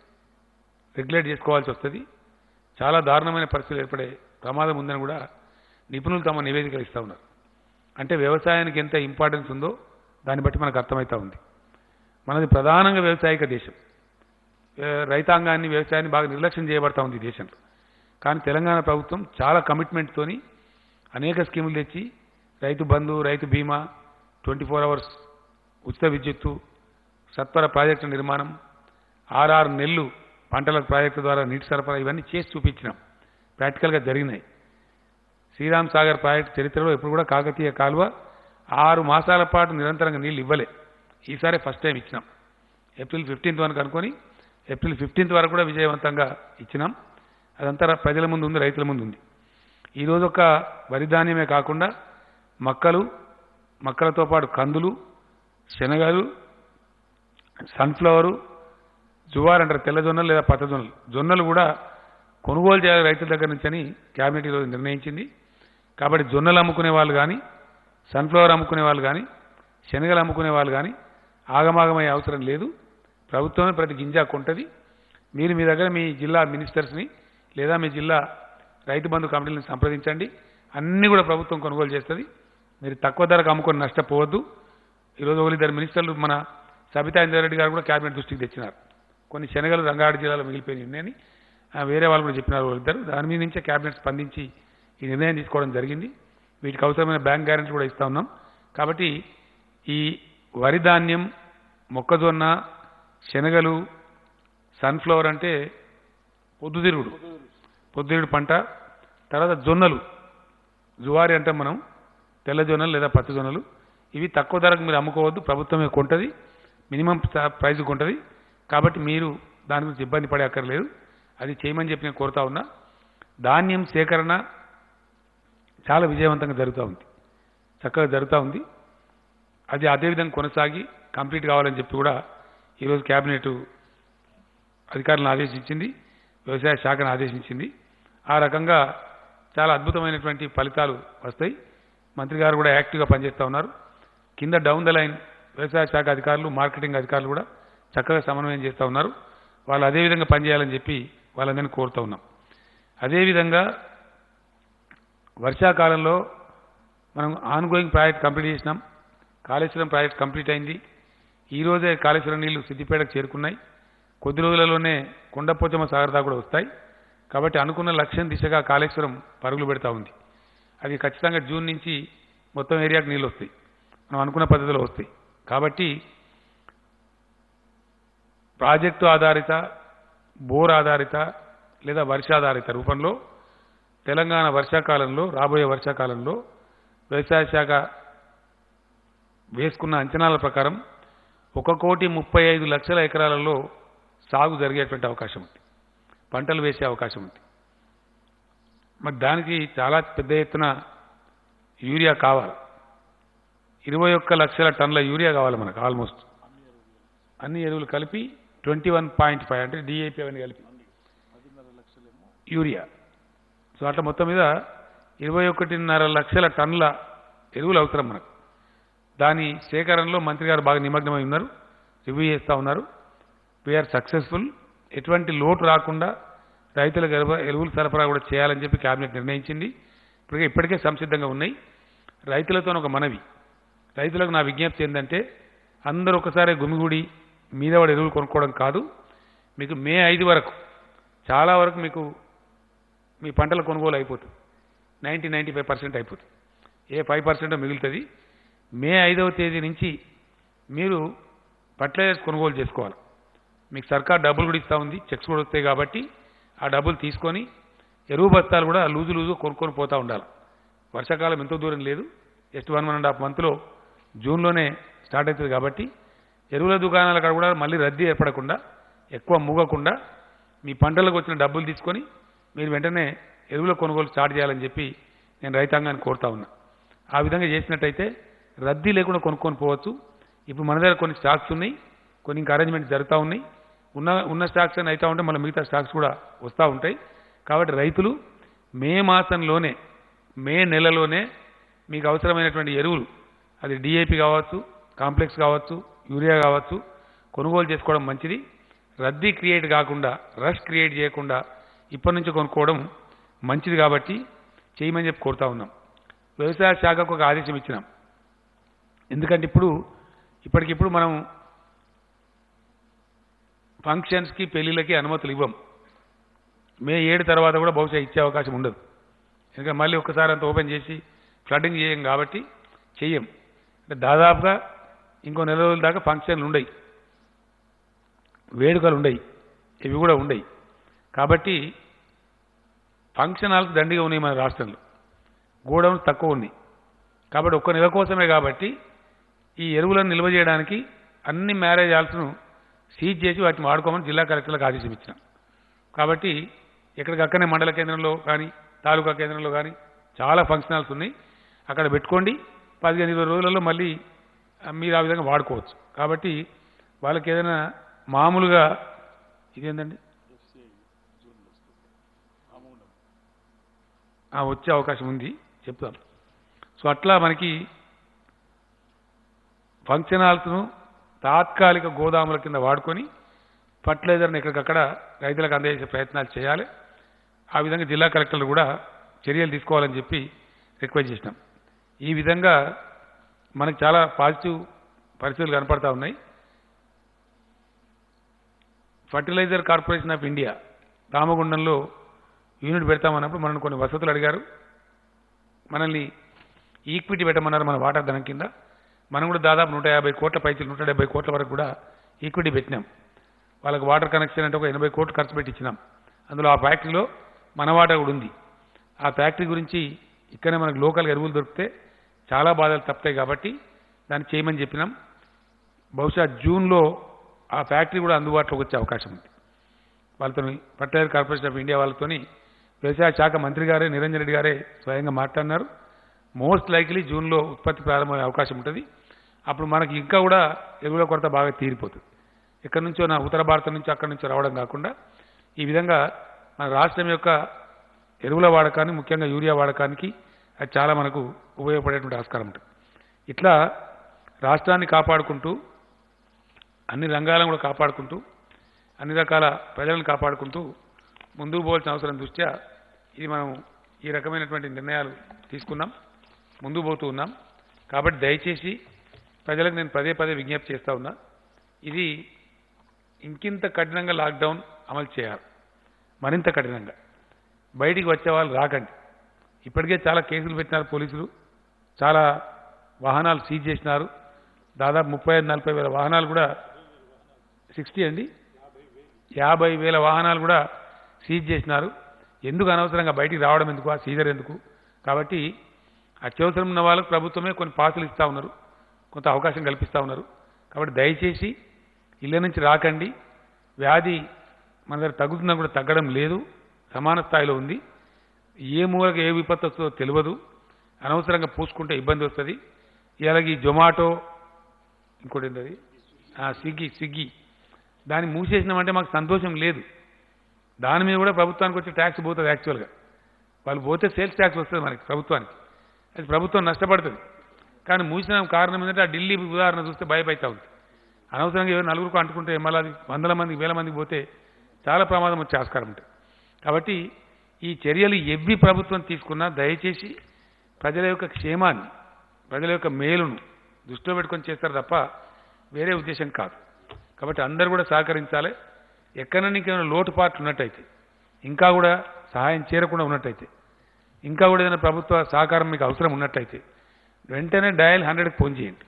Speaker 1: రెగ్యులేట్ చేసుకోవాల్సి వస్తుంది, చాలా దారుణమైన పరిస్థితులు ఏర్పడే ప్రమాదం ఉందని కూడా నిపుణులు తమ నివేదికలు ఇస్తూ ఉన్నారు. అంటే వ్యవసాయానికి ఎంత ఇంపార్టెన్స్ ఉందో దాన్ని బట్టి మనకు అర్థమవుతూ ఉంది. మనది ప్రధానంగా వ్యవసాయక దేశం. రైతాంగాన్ని, వ్యవసాయాన్ని బాగా నిర్లక్ష్యం చేయబడతా ఉంది ఈ దేశంలో. కానీ తెలంగాణ ప్రభుత్వం చాలా కమిట్మెంట్తోని అనేక స్కీములు తెచ్చి రైతు బంధు, రైతు బీమా, 24 అవర్స్ ఉచిత విద్యుత్తు, సత్వర ప్రాజెక్టు నిర్మాణం, 6 నెలలు పంటల ప్రాజెక్టు ద్వారా నీటి సరఫరా, ఇవన్నీ చేసి చూపించినాం. ప్రాక్టికల్గా జరిగినాయి. శ్రీరామ్ సాగర్ ప్రాజెక్టు చరిత్రలో ఎప్పుడు కూడా కాకతీయ కాలువ 6 మాసాల పాటు నిరంతరంగా నీళ్ళు ఇవ్వలే. ఈసారి ఫస్ట్ టైం ఇచ్చినాం. ఏప్రిల్ 15 వరకు అనుకొని ఏప్రిల్ 15 వరకు కూడా విజయవంతంగా ఇచ్చినాం. అదంతా ప్రజల ముందు ఉంది, రైతుల ముందు ఉంది. ఈరోజు ఒక వరి ధాన్యమే కాకుండా మక్కలతో పాటు కందులు, శనగలు, సన్ఫ్లవరు, జువార్ అంటారు, తెల్ల జొన్నలు లేదా పచ్చ జొన్నలు, జొన్నలు కూడా కొనుగోలు చేయాలి రైతుల దగ్గర నుంచి అని క్యాబినెట్ ఈరోజు నిర్ణయించింది. కాబట్టి జొన్నలు అమ్ముకునే వాళ్ళు కానీ, సన్ఫ్లవర్ అమ్ముకునే వాళ్ళు కానీ శనగలు అమ్ముకునే వాళ్ళు కానీ ఆగమాగమయ్యే అవసరం లేదు. ప్రభుత్వమే ప్రతి గింజ కొంటది. మీరు మీ దగ్గర మీ జిల్లా మినిస్టర్స్ని లేదా మీ జిల్లా రైతు బంధు కమిటీలను సంప్రదించండి. అన్నీ కూడా ప్రభుత్వం కొనుగోలు చేస్తుంది. మీరు తక్కువ ధరకు అమ్ముకొని నష్టపోవద్దు. ఈరోజు ఒకరిద్దరు మినిస్టర్లు మన సబితా ఇంద్రారెడ్డి గారు కూడా క్యాబినెట్ దృష్టికి తెచ్చినారు. కొన్ని శనగలు రంగారెడ్డి జిల్లాలో మిగిలిపోయినాయి ఉన్నాయని వేరే వాళ్ళు కూడా చెప్పినారు ఒకరిద్దరు. దాని మీద నుంచే క్యాబినెట్ స్పందించి ఈ నిర్ణయం తీసుకోవడం జరిగింది. వీటికి అవసరమైన బ్యాంక్ గ్యారెంటీ కూడా ఇస్తా ఉన్నాం. కాబట్టి ఈ వరి ధాన్యం, మొక్కజొన్న, శనగలు, సన్ఫ్లవర్ అంటే పొద్దుతిరుగుడు పంట. తర్వాత జొన్నలు, జువారి అంటాం మనం, తెల్ల జొన్నలు లేదా పచ్చ జొన్నలు. ఇవి తక్కువ ధరకు మీరు అమ్ముకోవద్దు. ప్రభుత్వమే కొంటది, మినిమం ప్రైజ్ కొంటది. కాబట్టి మీరు దాని గురించి ఇబ్బంది పడే అక్కర్లేదు. అది చేయమని చెప్పి నేను కోరుతా ఉన్నా. ధాన్యం సేకరణ చాలా విజయవంతంగా జరుగుతూ ఉంది, చక్కగా జరుగుతూ ఉంది. అది అదేవిధంగా కొనసాగి కంప్లీట్ కావాలని చెప్పి కూడా ఈరోజు క్యాబినెట్ అధికారులను ఆదేశించింది, వ్యవసాయ శాఖను ఆదేశించింది. ఆ రకంగా చాలా అద్భుతమైనటువంటి ఫలితాలు వస్తాయి. మంత్రి గారు కూడా యాక్టివ్గా పనిచేస్తూ ఉన్నారు. కింద డౌన్ ద లైన్ వ్యవసాయ శాఖ అధికారులు, మార్కెటింగ్ అధికారులు కూడా చక్కగా సమన్వయం చేస్తూ ఉన్నారు. వాళ్ళు అదేవిధంగా పనిచేయాలని చెప్పి వాళ్ళందరినీ కోరుతూ ఉన్నాం. అదేవిధంగా వర్షాకాలంలో మనం ఆన్గోయింగ్ ప్రాజెక్ట్ కంప్లీట్ చేసినాం. కాళేశ్వరం ప్రాజెక్ట్ కంప్లీట్ అయింది. ఈరోజే కాళేశ్వరం నీళ్లు సిద్దిపేటకు చేరుకున్నాయి. కొద్ది రోజులలోనే కొండపోచమ్మ సాగర్ దాకా కూడా వస్తాయి. కాబట్టి అనుకున్న లక్ష్యం దిశగా కాళేశ్వరం పరుగులు పెడతా ఉంది. అది ఖచ్చితంగా జూన్ నుంచి మొత్తం ఏరియాకు నీళ్ళు వస్తాయి, మనం అనుకున్న పద్ధతిలో వస్తాయి. కాబట్టి ప్రాజెక్టు ఆధారిత, బోర్ ఆధారిత లేదా వర్షాధారిత రూపంలో తెలంగాణ వర్షాకాలంలో, రాబోయే వర్షాకాలంలో వ్యవసాయ శాఖ వేసుకున్న అంచనాల ప్రకారం 1,35,00,000 ఎకరాలలో సాగు జరిగేటువంటి అవకాశం ఉంది, పంటలు వేసే అవకాశం ఉంది. మరి దానికి చాలా పెద్ద ఎత్తున యూరియా కావాలి. 21 లక్షల టన్నుల యూరియా కావాలి మనకు. ఆల్మోస్ట్ అన్ని ఎరువులు కలిపి 21.5 అంటే డిఏపి అవన్నీ కలిపి యూరియా. సో అట్లా మొత్తం మీద 21.5 లక్షల టన్నుల ఎరువులు అవసరం మనకు. దాని సేకరణలో మంత్రి గారు బాగా నిమగ్నమై ఉన్నారు, రివ్యూ చేస్తూ ఉన్నారు. We're successful. ఎటువంటి లోటు రాకుండా రైతులకు ఎరువులు సరఫరా కూడా చేయాలని చెప్పి కేబినెట్ నిర్ణయించింది. ఇప్పటికే సంసిద్ధంగా ఉన్నాయి. రైతులతో ఒక మనవి, రైతులకు నా విజ్ఞప్తి ఏంటంటే అందరూ ఒకసారి గుమిగూడి మీద వాడు ఎరువులు కొనుక్కోవడం కాదు. మీకు మే 5 వరకు చాలా వరకు మీకు మీ పంటల కొనుగోలు అయిపోతుంది. 90-95% అయిపోతుంది. ఏ 5% మిగులుతుంది. మే 5వ తేదీ నుంచి మీరు ఫర్టిలైజర్స్ కొనుగోలు చేసుకోవాలి. మీకు సర్కార్ డబ్బులు కూడా ఇస్తూ ఉంది, చెక్స్ కూడా వస్తాయి. కాబట్టి ఆ డబ్బులు తీసుకొని ఎరువు బస్తాలు కూడా లూజు కొనుక్కొని పోతూ ఉండాలి. వర్షాకాలం ఎంతో దూరం లేదు, జస్ట్ 1.5 మంత్లో జూన్లోనే స్టార్ట్ అవుతుంది. కాబట్టి ఎరువుల దుకాణాల కాడ కూడా మళ్ళీ రద్దీ ఏర్పడకుండా, ఎక్కువ మూగకుండా మీ పంటలకు వచ్చిన డబ్బులు తీసుకొని మీరు వెంటనే ఎరువుల కొనుగోలు స్టార్ట్ చేయాలని చెప్పి నేను రైతాంగాన్ని కోరుతా ఉన్నా. ఆ విధంగా చేసినట్టయితే రద్దీ లేకుండా కొనుక్కొని పోవచ్చు. ఇప్పుడు మన దగ్గర కొన్ని స్టాక్స్ ఉన్నాయి, కొన్ని ఇంకా అరేంజ్మెంట్స్ జరుగుతూ ఉన్నాయి. ఉన్న స్టాక్స్ అని అవుతూ ఉంటే మళ్ళీ మిగతా స్టాక్స్ కూడా వస్తూ ఉంటాయి. కాబట్టి రైతులు మే మాసంలోనే, మే నెలలోనే మీకు అవసరమైనటువంటి ఎరువులు, అది డిఏపి కావచ్చు, కాంప్లెక్స్ కావచ్చు, యూరియా కావచ్చు, కొనుగోలు చేసుకోవడం మంచిది. రద్దీ క్రియేట్ కాకుండా, రష్ క్రియేట్ చేయకుండా ఇప్పటి నుంచి కొనుక్కోవడం మంచిది. కాబట్టి చేయమని చెప్పి కోరుతా ఉన్నాం. వ్యవసాయ శాఖకు ఒక ఆదేశం ఇచ్చినాం. ఎందుకంటే ఇప్పటికిప్పుడు మనం ఫంక్షన్స్కి, పెళ్లిళ్ళకి అనుమతులు ఇవ్వం. మే 7 తర్వాత కూడా బహుశా ఇచ్చే అవకాశం ఉండదు. ఎందుకంటే మళ్ళీ ఒక్కసారి అంత ఓపెన్ చేసి ఫ్లడ్డింగ్ చేయం కాబట్టి చెయ్యం. అంటే దాదాపుగా ఇంకో నెల రోజుల దాకా ఫంక్షన్లు ఉండయి, వేడుకలు ఉండయి, ఇవి కూడా ఉండయి. కాబట్టి ఫంక్షన్ హాల్స్ దండిగా ఉన్నాయి మన రాష్ట్రంలో, గోడౌన్స్ తక్కువ ఉన్నాయి. కాబట్టి ఒక్క నెల కోసమే. కాబట్టి ఈ ఎరువులను నిల్వ చేయడానికి అన్ని మ్యారేజ్ హాల్స్ను సీజ్ చేసి వాటిని వాడుకోమని జిల్లా కలెక్టర్లకు ఆదేశం ఇచ్చినాం. కాబట్టి ఎక్కడికక్కడనే మండల కేంద్రంలో కానీ, తాలూకా కేంద్రంలో కానీ చాలా ఫంక్షన్ హాల్స్ ఉన్నాయి. అక్కడ పెట్టుకోండి. 15-20 రోజులలో మళ్ళీ మీరు ఆ విధంగా వాడుకోవచ్చు. కాబట్టి వాళ్ళకి ఏదైనా మామూలుగా ఇదేంటండి వచ్చే అవకాశం ఉంది, చెప్తాను. సో అట్లా మనకి ఫంక్షన్ హాల్స్ను తాత్కాలిక గోదాముల కింద వాడుకొని ఫర్టిలైజర్ని ఎక్కడికక్కడ రైతులకు అందజేసే ప్రయత్నాలు చేయాలి. ఆ విధంగా జిల్లా కలెక్టర్లు కూడా చర్యలు తీసుకోవాలని చెప్పి రిక్వెస్ట్ చేసినాం. ఈ విధంగా మనకు చాలా పాజిటివ్ పరిస్థితులు కనపడతా ఉన్నాయి. ఫర్టిలైజర్ కార్పొరేషన్ ఆఫ్ ఇండియా రామగుండంలో యూనిట్ పెడతామన్నప్పుడు మనల్ని కొన్ని వసతులు అడిగారు. మనల్ని ఈక్విటీ పెట్టమన్నారు మన వాటా ధనం కింద. మనం కూడా దాదాపు 150 కోట్ల పైచీలు 170 కోట్ల వరకు కూడా ఈక్విటీ పెట్టినాం. వాళ్ళకి వాటర్ కనెక్షన్ అంటే ఒక 80 కోట్లు ఖర్చు పెట్టి ఇచ్చినాం. అందులో ఆ ఫ్యాక్టరీలో మన వాటా కూడా ఉంది. ఆ ఫ్యాక్టరీ గురించి ఇక్కడనే మనకు లోకల్ ఎరువులు దొరికితే చాలా బాధలు తప్పుతాయి కాబట్టి దాన్ని చేయమని చెప్పినాం. బహుశా జూన్లో ఆ ఫ్యాక్టరీ కూడా అందుబాటులోకి వచ్చే అవకాశం ఉంది. వాళ్ళతో ఫర్టిలైజర్ కార్పొరేషన్ ఆఫ్ ఇండియా వాళ్ళతో వ్యవసాయ శాఖ మంత్రి గారే నిరంజన్ రెడ్డి గారే స్వయంగా మాట్లాడినారు. మోస్ట్ లైక్లీ జూన్లో ఉత్పత్తి ప్రారంభమయ్యే అవకాశం ఉంటుంది. అప్పుడు మనకి ఇంకా కూడా ఎరువుల కొరత బాగా తీరిపోతుంది. ఎక్కడి నుంచో నా ఉత్తర భారతం నుంచి అక్కడి నుంచో రావడం కాకుండా ఈ విధంగా మన రాష్ట్రం యొక్క ఎరువుల వాడకాన్ని ముఖ్యంగా యూరియా వాడకానికి అది చాలా మనకు ఉపయోగపడేటువంటి ఆస్కారం ఉంటుంది. ఇట్లా రాష్ట్రాన్ని కాపాడుకుంటూ అన్ని రంగాలను కూడా కాపాడుకుంటూ అన్ని రకాల ప్రజలను కాపాడుకుంటూ ముందుకు పోవాల్సిన అవసరం దృష్ట్యా ఇది మనం ఈ రకమైనటువంటి నిర్ణయాలు తీసుకున్నాం, ముందుకు పోతూ ఉన్నాం. కాబట్టి దయచేసి ప్రజలకు నేను పదే పదే విజ్ఞప్తి చేస్తూ ఉన్నా, ఇది ఇంకింత కఠినంగా లాక్డౌన్ అమలు చేయాలి, మరింత కఠినంగా. బయటికి వచ్చే వాళ్ళు రాకండి. ఇప్పటికే చాలా కేసులు పెట్టినారు పోలీసులు, చాలా వాహనాలు సీజ్ చేసినారు. దాదాపు 35-40 వేల వాహనాలు కూడా 60 అండి 50 వేల వాహనాలు కూడా సీజ్ చేసినారు. ఎందుకు అనవసరంగా బయటికి రావడం ఎందుకు, ఆ సీజర్ ఎందుకు? కాబట్టి అత్యవసరం ఉన్న వాళ్ళకు ప్రభుత్వమే కొన్ని పాసులు ఇస్తూ ఉన్నారు, కొంత అవకాశం కల్పిస్తూ ఉన్నారు. కాబట్టి దయచేసి ఇళ్ళ నుంచి రాకండి. వ్యాధి మన దగ్గర తగ్గుతున్నా కూడా తగ్గడం లేదు, సమాన స్థాయిలో ఉంది. ఏ మూలకి ఏ విపత్తు వస్తుందో తెలియదు. అనవసరంగా పూసుకుంటే ఇబ్బంది వస్తుంది. ఇలాగ ఈ జొమాటో ఇంకోటి ఏంటది స్విగ్గీ దాన్ని మూసేసినామంటే మాకు సంతోషం లేదు. దాని మీద కూడా ప్రభుత్వానికి వచ్చే ట్యాక్స్ పోతుంది. యాక్చువల్గా వాళ్ళు పోతే సేల్స్ ట్యాక్స్ వస్తుంది మనకి ప్రభుత్వానికి, అది ప్రభుత్వం నష్టపడుతుంది. కానీ మూసిన కారణం ఏంటంటే ఆ ఢిల్లీ ఉదాహరణ చూస్తే భయపడతా ఉంది. అనవసరంగా ఎవరు నలుగురికి అంటుకుంటే మళ్ళీ అది 100 మందికి 1000 మందికి పోతే చాలా ప్రమాదం వచ్చే ఆస్కారం ఉంటుంది. కాబట్టి ఈ చర్యలు ఎవ్వి ప్రభుత్వం తీసుకున్నా దయచేసి ప్రజల యొక్క క్షేమాన్ని, ప్రజల యొక్క మేలును దృష్టిలో పెట్టుకొని చేస్తారు తప్ప వేరే ఉద్దేశం కాదు. కాబట్టి అందరూ కూడా సహకరించాలి. ఎక్కడైనా ఇంకేమైనా లోటుపాట్లు ఉన్నట్టయితే, ఇంకా కూడా సహాయం చేరకుండా ఉన్నట్టయితే, ఇంకా కూడా ఏదైనా ప్రభుత్వ సహకారం మీకు అవసరం ఉన్నట్టయితే వెంటనే డయల్ 100కి ఫోన్ చేయండి.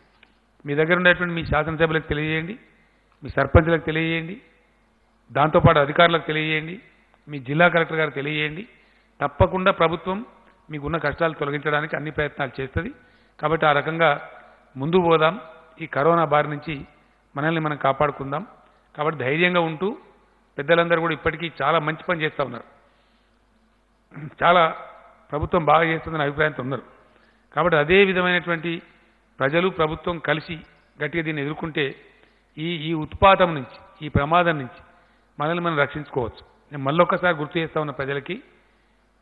Speaker 1: మీ దగ్గర ఉండేటువంటి మీ శాసనసభ్యులకు తెలియజేయండి, మీ సర్పంచ్లకు తెలియజేయండి, దాంతోపాటు అధికారులకు తెలియజేయండి, మీ జిల్లా కలెక్టర్ గారికి తెలియజేయండి. తప్పకుండా ప్రభుత్వం మీకున్న కష్టాలు తొలగించడానికి అన్ని ప్రయత్నాలు చేస్తుంది. కాబట్టి ఆ రకంగా ముందు పోదాం. ఈ కరోనా బారి నుంచి మనల్ని మనం కాపాడుకుందాం. కాబట్టి ధైర్యంగా ఉంటూ పెద్దలందరూ కూడా ఇప్పటికీ చాలా మంచి పని చేస్తూ ఉన్నారు. చాలా ప్రభుత్వం బాగా చేస్తుందని అభిప్రాయంతో ఉన్నారు. కాబట్టి అదే విధమైనటువంటి ప్రజలు ప్రభుత్వం కలిసి గట్టిగా దీన్ని ఎదుర్కొంటే ఈ ఉత్పాతం నుంచి, ఈ ప్రమాదం నుంచి మనల్ని మనం రక్షించుకోవచ్చు. నేను మళ్ళొక్కసారి గుర్తు చేస్తా ఉన్న ప్రజలకి,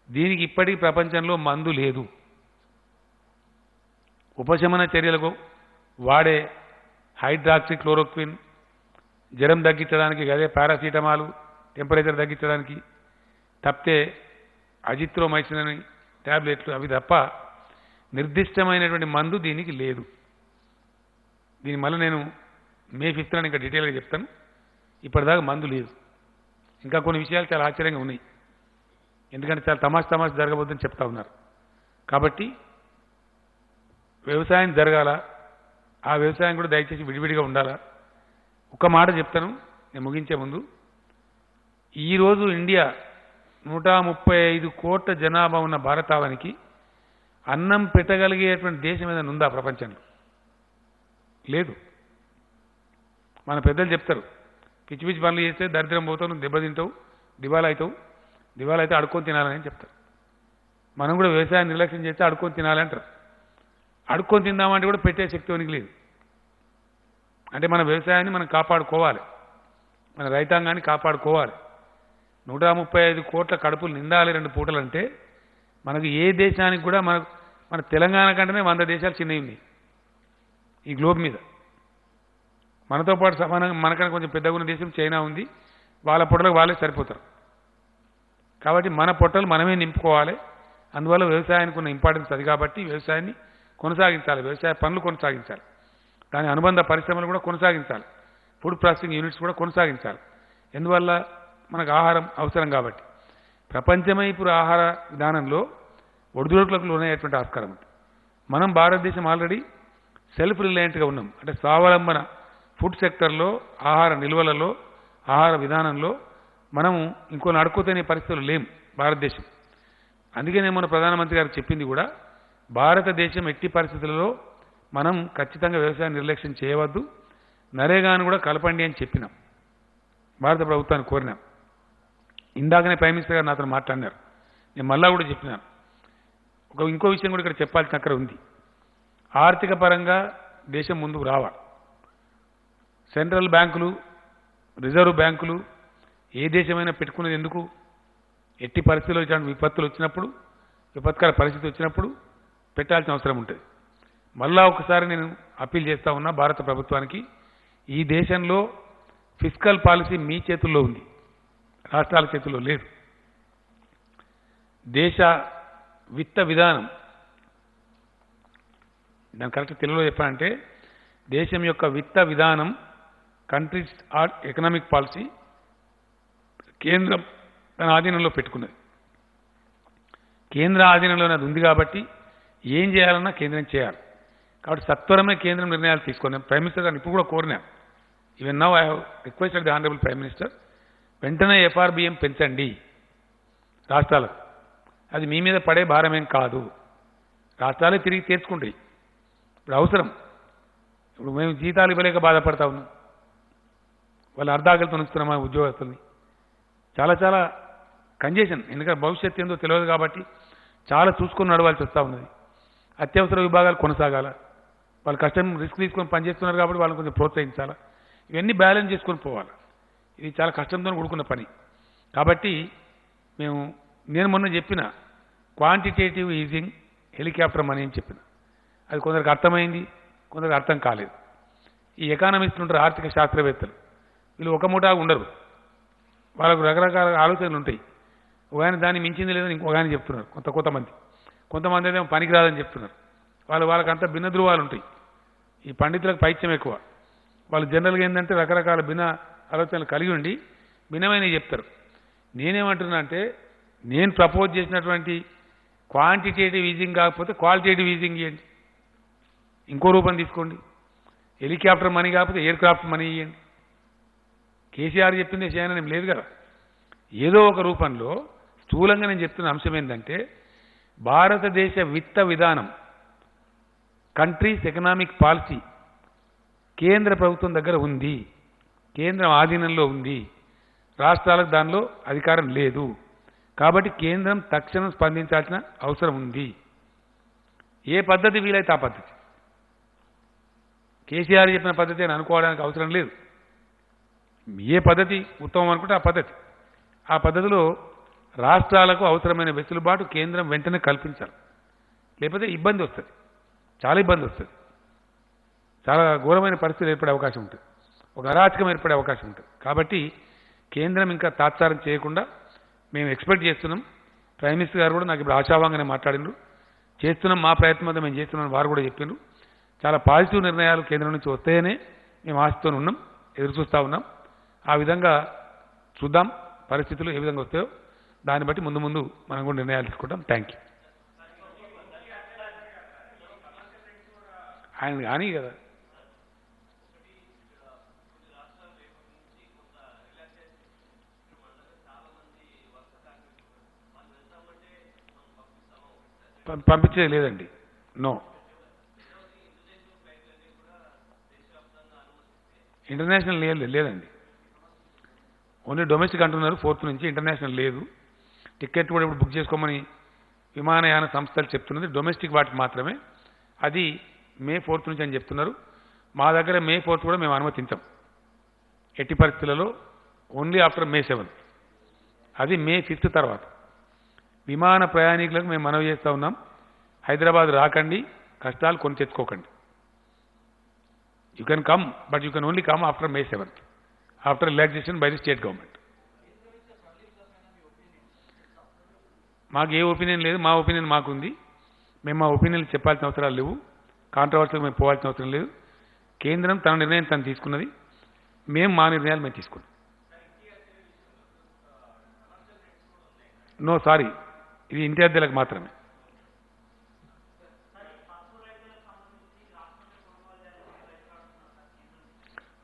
Speaker 1: దీనికి ఇప్పటికీ ప్రపంచంలో మందు లేదు. ఉపశమన చర్యలకు వాడే హైడ్రాక్సీ క్లోరోక్విన్, జ్వరం తగ్గించడానికి అదే పారాసిటమాల్, టెంపరేచర్ తగ్గించడానికి తప్పితే అజిత్రోమైసిన్ అని ట్యాబ్లెట్లు, అవి తప్ప నిర్దిష్టమైనటువంటి మందు దీనికి లేదు. దీని మళ్ళీ నేను మే 5th ఇంకా డీటెయిల్గా చెప్తాను. ఇప్పటిదాకా మందు లేదు. ఇంకా కొన్ని విషయాలు చాలా ఆశ్చర్యంగా ఉన్నాయి, ఎందుకంటే చాలా తమాషా జరగబోద్దని చెప్తా ఉన్నారు. కాబట్టి వ్యవసాయం జరగాల, ఆ వ్యవసాయం కూడా దయచేసి విడివిడిగా ఉండాలా. ఒక మాట చెప్తాను నేను ముగించే ముందు. ఈరోజు ఇండియా 135 కోట్ల జనాభా ఉన్న భారతావనికి అన్నం పెట్టగలిగేటువంటి దేశం ఏదైనా ఉందా ప్రపంచంలో? లేదు. మన పెద్దలు చెప్తారు, పిచ్చి పిచ్చి పనులు చేస్తే దరిద్రం పోతావు, నువ్వు దెబ్బతింటావు, దివాలా అవుతావు, దివాలా అయితే అడుక్కొని తినాలని చెప్తారు. మనం కూడా వ్యవసాయం నిర్లక్ష్యం చేస్తే అడుక్కొని తినాలి అంటారు. అడుక్కొని తిందామంటే కూడా పెట్టే శక్తి ఉనికి లేదు. అంటే మన వ్యవసాయాన్ని మనం కాపాడుకోవాలి, మన రైతాంగాన్ని కాపాడుకోవాలి. 135 కోట్ల కడుపులు నిండాలి 2 పూటలంటే మనకు ఏ దేశానికి కూడా మన తెలంగాణ కంటేనే 100 దేశాలు చిన్నవి ఉన్నాయి ఈ గ్లోబ్ మీద. మనతో పాటు సమానంగా మనకన్నా కొంచెం పెద్దగా ఉన్న దేశం చైనా ఉంది. వాళ్ళ పొట్టలకు వాళ్ళే సరిపోతారు. కాబట్టి మన పొట్టలు మనమే నింపుకోవాలి. అందువల్ల వ్యవసాయానికి ఉన్న ఇంపార్టెన్స్ అది. కాబట్టి వ్యవసాయాన్ని కొనసాగించాలి, వ్యవసాయ పనులు కొనసాగించాలి, దాని అనుబంధ పరిశ్రమలు కూడా కొనసాగించాలి, ఫుడ్ ప్రాసెసింగ్ యూనిట్స్ కూడా కొనసాగించాలి. ఎందువల్ల మనకు ఆహారం అవసరం కాబట్టి. ప్రపంచమే ఇప్పుడు ఆహార విధానంలో ఒడిదుడుకులకు లోనయ్యేటువంటి ఆస్కారం ఉంది. మనం భారతదేశం ఆల్రెడీ సెల్ఫ్ రిలయంట్గా ఉన్నాం. అంటే స్వావలంబన ఫుడ్ సెక్టర్లో, ఆహార నిల్వలలో, ఆహార విధానంలో మనము ఇంకొన్ని అడుక్కుతనే పరిస్థితులు లేం భారతదేశం. అందుకే నేను మన ప్రధానమంత్రి గారికి చెప్పింది కూడా, భారతదేశం ఎట్టి పరిస్థితులలో మనం ఖచ్చితంగా వ్యవసాయ నిర్లక్ష్యం చేయవద్దు, నరేగాను కూడా కలపండి అని చెప్పినాం, భారత ప్రభుత్వాన్ని కోరినాం. ఇందాకనే ప్రైమ్ మినిస్టర్ గారు నాతో మాట్లాడినారు, నేను మళ్ళా కూడా చెప్పినాను. ఇంకో విషయం కూడా ఇక్కడ చెప్పాల్సిన అక్కడ ఉంది. ఆర్థిక పరంగా దేశం ముందుకు రావాలి. సెంట్రల్ బ్యాంకులు, రిజర్వ్ బ్యాంకులు ఏ దేశమైనా పెట్టుకునేది ఎందుకు? ఎట్టి పరిస్థితుల్లో ఇట్లాంటి విపత్తులు వచ్చినప్పుడు, విపత్కర పరిస్థితి వచ్చినప్పుడు పెట్టాల్సిన అవసరం ఉంటుంది. మళ్ళా ఒకసారి నేను అప్పీల్ చేస్తా ఉన్నా భారత ప్రభుత్వానికి, ఈ దేశంలో ఫిస్కల్ పాలసీ మీ చేతుల్లో ఉంది, రాష్ట్రాల చేతుల్లో లేదు. దేశ విత్త విధానం, దాని కరెక్ట్ తెలుగులో చెప్పాలంటే దేశం యొక్క విత్త విధానం, కంట్రీస్ ఎకనామిక్ పాలసీ కేంద్రం తన ఆధీనంలో పెట్టుకున్నది. కేంద్ర ఆధీనంలో అది ఉంది కాబట్టి ఏం చేయాలన్నా కేంద్రం చేయాలి. కాబట్టి సత్వరమే కేంద్రం నిర్ణయాలు తీసుకున్నాం. ప్రైమ్ మినిస్టర్ గారిని ఇప్పుడు కూడా కోరినాం. Even now I have requested the honourable prime minister, వెంటనే ఎఫ్ఆర్బిఎం పెంచండి రాష్ట్రాలకు. అది మీ మీద పడే భారమేం కాదు, రాష్ట్రాలే తిరిగి తీర్చుకుంటాయి. ఇప్పుడు అవసరం, ఇప్పుడు మేము జీతాలు ఇవ్వలేక బాధపడతా ఉన్నాం, వాళ్ళు అర్ధాకలితో ఉంచుతున్నామా ఉద్యోగస్తుల్ని. చాలా చాలా కంజెషన్, ఎందుకంటే భవిష్యత్తు ఏందో తెలియదు కాబట్టి చాలా చూసుకొని నడవాల్సి వస్తూ ఉన్నది. అత్యవసర విభాగాలు కొనసాగాల, వాళ్ళు కష్టం రిస్క్ తీసుకొని పనిచేస్తున్నారు కాబట్టి వాళ్ళని కొంచెం ప్రోత్సహించాలా. ఇవన్నీ బ్యాలెన్స్ చేసుకొని పోవాలి. ఇది చాలా కష్టంతో కూడుకున్న పని. కాబట్టి నేను మొన్న చెప్పిన క్వాంటిటేటివ్ ఈజింగ్ హెలికాప్టర్ మనీ అని చెప్పిన, అది కొందరికి అర్థమైంది, కొందరికి అర్థం కాలేదు. ఈ ఎకానమిస్టులు ఉంటారు, ఆర్థిక శాస్త్రవేత్తలు, వీళ్ళు ఒక ముఠా ఉండరు, వాళ్ళకు రకరకాల ఆలోచనలు ఉంటాయి. ఒక ఆయన దాన్ని మించింది లేదని ఇంకొక ఆయన చెప్తున్నారు, కొంతమంది ఏమో పనికిరాదని చెప్తున్నారు. వాళ్ళకంతా భిన్న ధృవాలు ఉంటాయి. ఈ పండితులకు పైత్యం ఎక్కువ. వాళ్ళు జనరల్గా ఏంటంటే రకరకాల భిన్న ఆలోచనలు కలిగి ఉండి భిన్నమైనవి చెప్తారు. నేనేమంటున్నా అంటే, నేను ప్రపోజ్ చేసినటువంటి క్వాంటిటేటివ్ ఈజింగ్ కాకపోతే క్వాలిటేటివ్ ఈజింగ్ ఇవ్వండి, ఇంకో రూపం తీసుకోండి. హెలికాప్టర్ మనీ కాకపోతే ఎయిర్ క్రాఫ్ట్ మనీ ఇవ్వండి. కేసీఆర్ చెప్పిందే చేయనని ఏం లేదు కదా. ఏదో ఒక రూపంలో స్థూలంగా నేను చెప్తున్న అంశం ఏంటంటే, భారతదేశ విత్త విధానం, కంట్రీస్ ఎకనామిక్ పాలసీ కేంద్ర ప్రభుత్వం దగ్గర ఉంది, కేంద్రం ఆధీనంలో ఉంది, రాష్ట్రాలకు దానిలో అధికారం లేదు. కాబట్టి కేంద్రం తక్షణం స్పందించాల్సిన అవసరం ఉంది. ఏ పద్ధతి వీలైతే ఆ పద్ధతి, కేసీఆర్ చెప్పిన పద్ధతి అని అనుకోవడానికి అవసరం లేదు. ఏ పద్ధతి ఉత్తమం అనుకుంటే ఆ పద్ధతిలో రాష్ట్రాలకు అవసరమైన వెసులుబాటు కేంద్రం వెంటనే కల్పించాలి. లేకపోతే ఇబ్బంది వస్తుంది, చాలా ఇబ్బంది వస్తుంది, చాలా ఘోరమైన పరిస్థితులు ఏర్పడే అవకాశం ఉంటుంది, ఒక అరాచకం ఏర్పడే అవకాశం ఉంటుంది. కాబట్టి కేంద్రం ఇంకా తాత్సారం చేయకుండా మేము ఎక్స్పెక్ట్ చేస్తున్నాం. ప్రైమ్ మినిస్టర్ గారు కూడా నాకు ఇప్పుడు ఆశాభంగానే మాట్లాడినారు. చేస్తున్నాం, మా ప్రయత్నం అంతా మేము చేస్తున్నాం వారు కూడా చెప్పినారు. చాలా పాజిటివ్ నిర్ణయాలు కేంద్రం నుంచి వస్తాయనే మేము ఆశతో ఉన్నాం, ఎదురు చూస్తూ ఉన్నాం. ఆ విధంగా చూద్దాం, పరిస్థితులు ఏ విధంగా వస్తాయో దాన్ని బట్టి ముందు మనం కూడా నిర్ణయాలు తీసుకుంటాం. Thank you. ఆయన కానీ కదా పంపించేది లేదండి, నో. ఇంటర్నేషనల్ లేదండి, ఓన్లీ డొమెస్టిక్ అంటున్నారు. 4th నుంచి ఇంటర్నేషనల్ లేదు. టికెట్ కూడా ఇప్పుడు బుక్ చేసుకోమని విమానయాన సంస్థలు చెప్తున్నది డొమెస్టిక్ వాటికి మాత్రమే. అది May 4th నుంచి అని చెప్తున్నారు. మా దగ్గర May 4th కూడా మేము అనుమతించాం ఎట్టి పరిస్థితులలో, ఓన్లీ ఆఫ్టర్ May 7th. అది May 5th తర్వాత. విమాన ప్రయాణికులకు మేము మనవి చేస్తూ ఉన్నాం, హైదరాబాద్ రాకండి, కష్టాలు కొని తెచ్చుకోకండి. You can come, but you can only come after May 7th, after relaxation by the state government. మాకు ఏ ఒపీనియన్ లేదు, మా ఒపీనియన్ మాకుంది. మేము మా ఒపీనియన్ చెప్పాల్సిన అవసరాలు లేవు, కాంట్రవర్సీకి మేము పోవాల్సిన అవసరం లేదు. కేంద్రం తన నిర్ణయం తను తీసుకున్నది, మేము మా నిర్ణయాలు మేము తీసుకున్నాం. నో సారీ, ఇది ఇంటి అద్దెలకు మాత్రమే.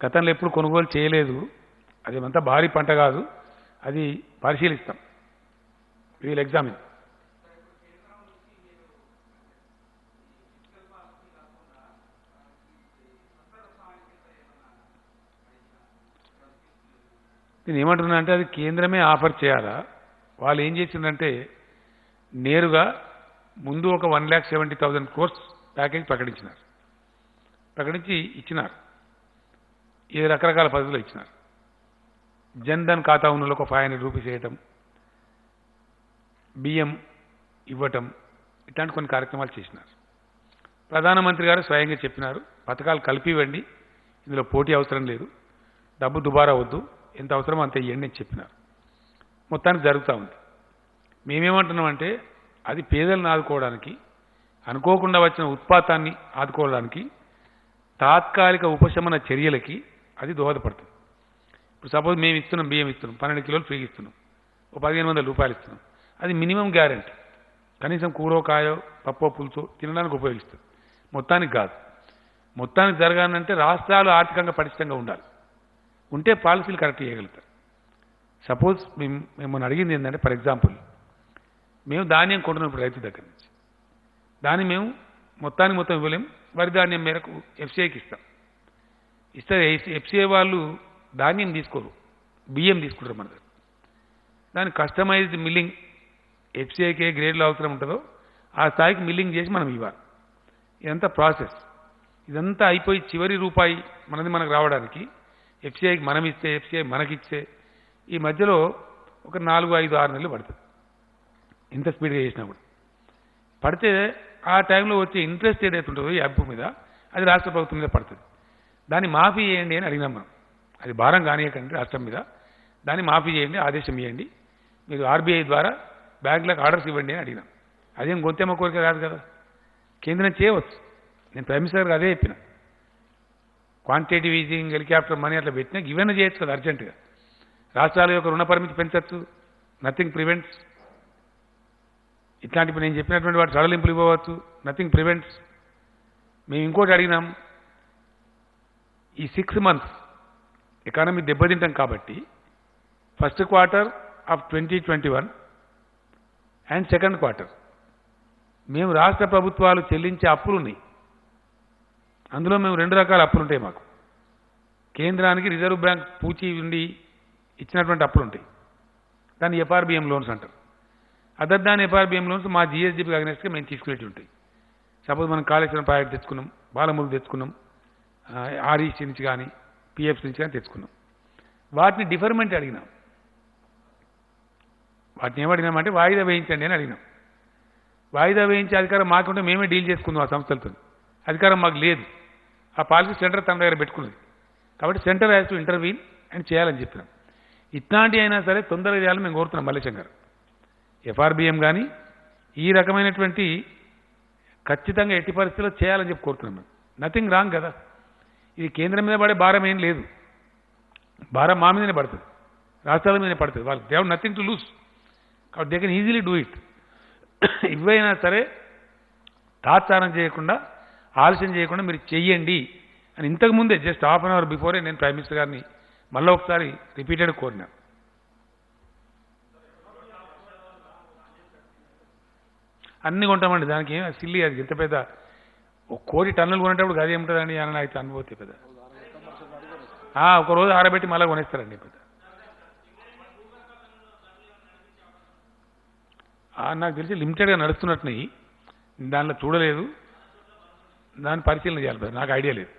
Speaker 1: గతంలో ఎప్పుడు కొనుగోలు చేయలేదు, అది అంతా భారీ పంట కాదు, అది పరిశీలిస్తాం. Wheel examine. నేను ఏమంటున్నా అంటే అది కేంద్రమే ఆఫర్ చేయాలా? వాళ్ళు ఏం చేసిందంటే నేరుగా ముందు ఒక 1,70,000 crores ప్యాకేజ్ ప్రకటించి ఇచ్చినారు. ఏ రకరకాల పద్ధతిలో ఇచ్చినారు. జన్ధన్ ఖాతా ఉన్న ఒక 500 రూపీస్ వేయటం, బియ్యం ఇవ్వటం, ఇట్లాంటి కొన్ని కార్యక్రమాలు చేసినారు. ప్రధానమంత్రి గారు స్వయంగా చెప్పినారు, పథకాలు కలిపి ఇవ్వండి, ఇందులో పోటీ అవసరం లేదు, డబ్బు దుబారా వద్దు, ఎంత అవసరమో అంత ఇవ్వండి అని చెప్పినారు. మొత్తానికి జరుగుతూ ఉంది. మేమేమంటున్నామంటే అది పేదలను ఆదుకోవడానికి, అనుకోకుండా వచ్చిన ఉత్పాతాన్ని ఆదుకోవడానికి, తాత్కాలిక ఉపశమన చర్యలకి అది దోహదపడుతుంది. ఇప్పుడు సపోజ్ మేము ఇస్తున్నాం, బియ్యం ఇస్తున్నాం, 12 కిలోలు ఫ్రీగా ఇస్తున్నాం, ఓ 1,500 రూపాయలు ఇస్తున్నాం. అది మినిమం గ్యారెంటీ, కనీసం కూరో కాయో పప్పో పులుసో తినడానికి ఉపయోగిస్తుంది, మొత్తానికి కాదు. మొత్తానికి జరగాలంటే రాష్ట్రాలు ఆర్థికంగా పటిష్టంగా ఉండాలి, ఉంటే పాలసీలు కరెక్ట్ చేయగలుగుతారు. సపోజ్ మిమ్మల్ని అడిగింది ఏంటంటే, ఫర్ ఎగ్జాంపుల్ మేము ధాన్యం కొంటున్నాం ఇప్పుడు రైతు దగ్గర నుంచి, దాన్ని మేము మొత్తం ఇవ్వలేం, వరి ధాన్యం మేరకు ఎఫ్సీఐకి ఇస్తే ఎఫ్సీఐ వాళ్ళు ధాన్యం తీసుకోరు, బియ్యం తీసుకుంటారు మన దగ్గర. దాని కస్టమైజ్డ్ మిల్లింగ్ ఎఫ్సీఐకి ఏ గ్రేడ్లో అవసరం ఉంటుందో ఆ స్థాయికి మిల్లింగ్ చేసి మనం ఇవ్వాలి. ఇదంతా ప్రాసెస్. ఇదంతా అయిపోయి చివరి రూపాయి మనకు రావడానికి ఎఫ్సీఐకి మనం ఇస్తే, ఎఫ్సీఐ మనకిచ్చే ఈ మధ్యలో ఒక 4, 5, 6 నెలలు పడుతుంది. ఇంత స్పీడ్గా చేసినా కూడా పడితే ఆ టైంలో వచ్చే ఇంట్రెస్ట్ ఏదైతే ఉంటుందో ఈ అప్పు మీద, అది రాష్ట్ర ప్రభుత్వం మీద పడుతుంది. దాన్ని మాఫీ చేయండి అని అడిగినాం మనం. అది భారం కానియకండి రాష్ట్రం మీద, దాన్ని మాఫీ చేయండి, ఆదేశం ఇవ్వండి, మీరు ఆర్బీఐ ద్వారా బ్యాంకులకు ఆర్డర్స్ ఇవ్వండి అని అడిగినాం. అదేం గొంతెమ్మ కోరిక కాదు కదా, కేంద్రం చేయవచ్చు. నేను ప్రైమ్ మినిస్టర్ గారు అదే చెప్పిన, క్వాంటిటేటివ్ ఈజింగ్, హెలికాప్టర్ మనీ అట్లా పెట్టినా ఇవన్నీ చేయొచ్చు కదా అర్జెంటుగా. రాష్ట్రాల యొక్క రుణ పరిమితి పెంచవచ్చు, నథింగ్ ప్రివెంట్స్. ఇట్లాంటి నేను చెప్పినటువంటి వాటి సడలింపులు ఇవ్వవచ్చు, నథింగ్ ప్రివెంట్స్. మేము ఇంకోటి అడిగినాం, ఈ 6 months ఎకానమీ దెబ్బతింటాం కాబట్టి first quarter of 2021 and second quarter మేము రాష్ట్ర ప్రభుత్వాలు చెల్లించే అప్పులున్నాయి. అందులో మేము 2 రకాల అప్పులు ఉంటాయి మాకు. కేంద్రానికి రిజర్వ్ బ్యాంక్ పూచి ఉండి ఇచ్చినటువంటి అప్పులు ఉంటాయి, దాన్ని ఎఫ్ఆర్బిఎం లోన్స్ అంటారు. అదర్ దాని ఎఫ్ఆర్బిఎం లోన్స్ మా జిఎస్డిపికి అగ్నెస్ట్గా మేము తీసుకునేవి ఉంటాయి. సపోజ్ మనం కాళేశ్వరం ప్రాజెక్ట్ తెచ్చుకున్నాం, బాలమూరు తెచ్చుకున్నాం, ఆర్ఈసీ నుంచి కానీ పిఎఫ్సి నుంచి కానీ తెచ్చుకున్నాం. వాటిని డిఫర్మెంట్ అడిగినాం. వాటిని ఏమడిగినామంటే వాయిదా వేయించండి అని అడిగినాం. వాయిదా వేయించే అధికారం మాకుంటే మేమే డీల్ చేసుకుందాం ఆ సంస్థలతో. అధికారం మాకు లేదు. ఆ పాలసీ సెంటర్ తన దగ్గర పెట్టుకున్నది. కాబట్టి సెంటర్ హ్యాస్ టు ఇంటర్వీన్ అని చేయాలని చెప్పినాం. ఇట్లాంటి అయినా సరే తొందరగా చేయాలని మేము కోరుతున్నాం. మల్లేశం గారు, ఎఫ్ఆర్బిఎం కానీ ఈ రకమైనటువంటి ఖచ్చితంగా ఎట్టి పరిస్థితుల్లో చేయాలని చెప్పి కోరుతున్నాం మేము. నథింగ్ రాంగ్ కదా. ఇది కేంద్రం మీద పడే భారం ఏం లేదు, భారం మా మీదనే పడుతుంది, రాష్ట్రాల మీదనే పడుతుంది. వాళ్ళు they have nothing to lose, కాబట్టి they can easily do it. ఇవైనా సరే తాత్సారం చేయకుండా, ఆలస్యం చేయకుండా మీరు చెయ్యండి అని ఇంతకుముందే just half an hour before నేను ప్రైమ్ మినిస్టర్ గారిని మళ్ళీ ఒకసారి రిపీటెడ్ కోరినాను. అన్నీ కొంటామండి, దానికి ఏం సిల్లి, అది ఎంత పెద్ద 1 కోటి టన్నులు కొనేటప్పుడు గది ఏముంటుందండి అని అయితే అనుభూతి పెద్ద. ఒకరోజు ఆరబెట్టి మళ్ళీ కొనేస్తారండి పెద్ద. నాకు తెలిసి లిమిటెడ్గా నడుస్తున్నట్టున్నాయి, దానిలో చూడలేదు, దాన్ని పరిశీలన చేయాలి పెద్ద, నాకు ఐడియా లేదు.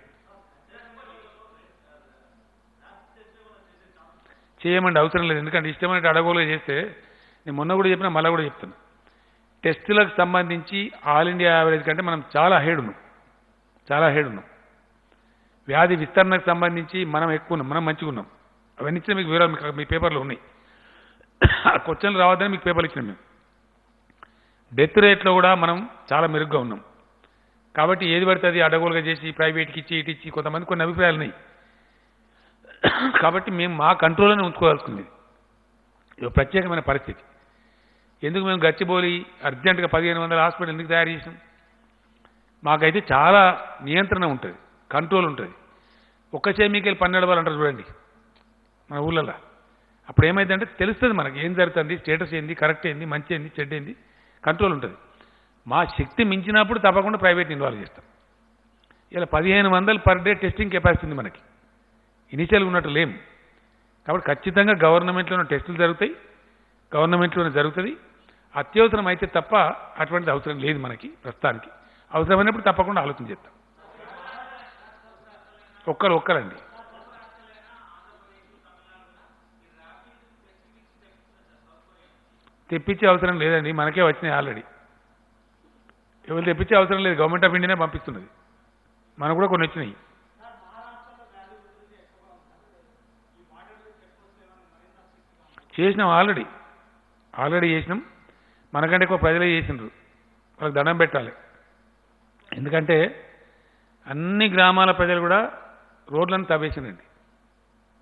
Speaker 1: చేయమండి, అవసరం లేదు. ఎందుకంటే ఇష్టమైనట్టు అడగోలుగా చేస్తే నేను మొన్న కూడా చెప్పినా మళ్ళీ కూడా చెప్తున్నా, టెస్టులకు సంబంధించి ఆల్ ఇండియా యావరేజ్ కంటే మనం చాలా హెడ్ ఉన్నాం. వ్యాధి విస్తరణకు సంబంధించి మనం ఎక్కువ ఉన్నాం, మనం మంచిగా ఉన్నాం. అవన్నీ ఇచ్చిన మీకు వివరాలు మీ పేపర్లో ఉన్నాయి. ఆ క్వశ్చన్లు రావద్దని మీకు పేపర్లు ఇచ్చినాం మేము. డెత్ రేట్లో కూడా మనం చాలా మెరుగ్గా ఉన్నాం. కాబట్టి ఏది పడితే అది అడగోలుగా చేసి ప్రైవేట్కి ఇచ్చి ఇటు ఇచ్చి కొంతమంది కొన్ని అభిప్రాయాలు ఉన్నాయి. కాబట్టి మేము మా కంట్రోల్లోనే ఉంచుకోవాల్సింది. ఇది ప్రత్యేకమైన పరిస్థితి. ఎందుకు మేము గచ్చిబౌలి అర్జెంటుగా 1500 హాస్పిటల్ ఎందుకు తయారు చేసినాం? మాకైతే చాలా నియంత్రణ ఉంటుంది, కంట్రోల్ ఉంటుంది. ఒక్క చేమికెళ్ళి 12 వాళ్ళు అంటారు చూడండి మన ఊళ్ళల్లో. అప్పుడు ఏమైందంటే తెలుస్తుంది మనకి ఏం జరుగుతుంది, స్టేటస్ ఏంది, కరెక్ట్ ఏంది, మంచి ఏంది, చెడ్డ ఏంది, కంట్రోల్ ఉంటుంది. మా శక్తి మించినప్పుడు తప్పకుండా ప్రైవేట్ని ఇన్వాల్వ్ చేస్తాం. ఇలా 1500 పర్ డే టెస్టింగ్ కెపాసిటీ ఉంది మనకి. ఇనిషియల్గా ఉన్నట్టు లేము. కాబట్టి ఖచ్చితంగా గవర్నమెంట్లోనే టెస్టులు జరుగుతాయి, గవర్నమెంట్లోనే జరుగుతుంది. అత్యవసరం అయితే తప్ప అటువంటిది అవసరం లేదు మనకి ప్రస్తుతానికి. అవసరమైనప్పుడు తప్పకుండా ఆలోచన చేస్తాం. ఒక్కరండి. తెప్పించే అవసరం లేదండి, మనకే వచ్చినాయి ఆల్రెడీ. ఎవరు తెప్పించే అవసరం లేదు, గవర్నమెంట్ ఆఫ్ ఇండియానే పంపిస్తున్నది. మనకు కూడా కొన్ని వచ్చినాయి. చేసినాం, ఆల్రెడీ చేసినాం. మనకంటే ఎక్కువ ప్రజలే చేసినారు. వాళ్ళకి దండం పెట్టాలి. ఎందుకంటే అన్ని గ్రామాల ప్రజలు కూడా రోడ్లను తవ్వేసినండి,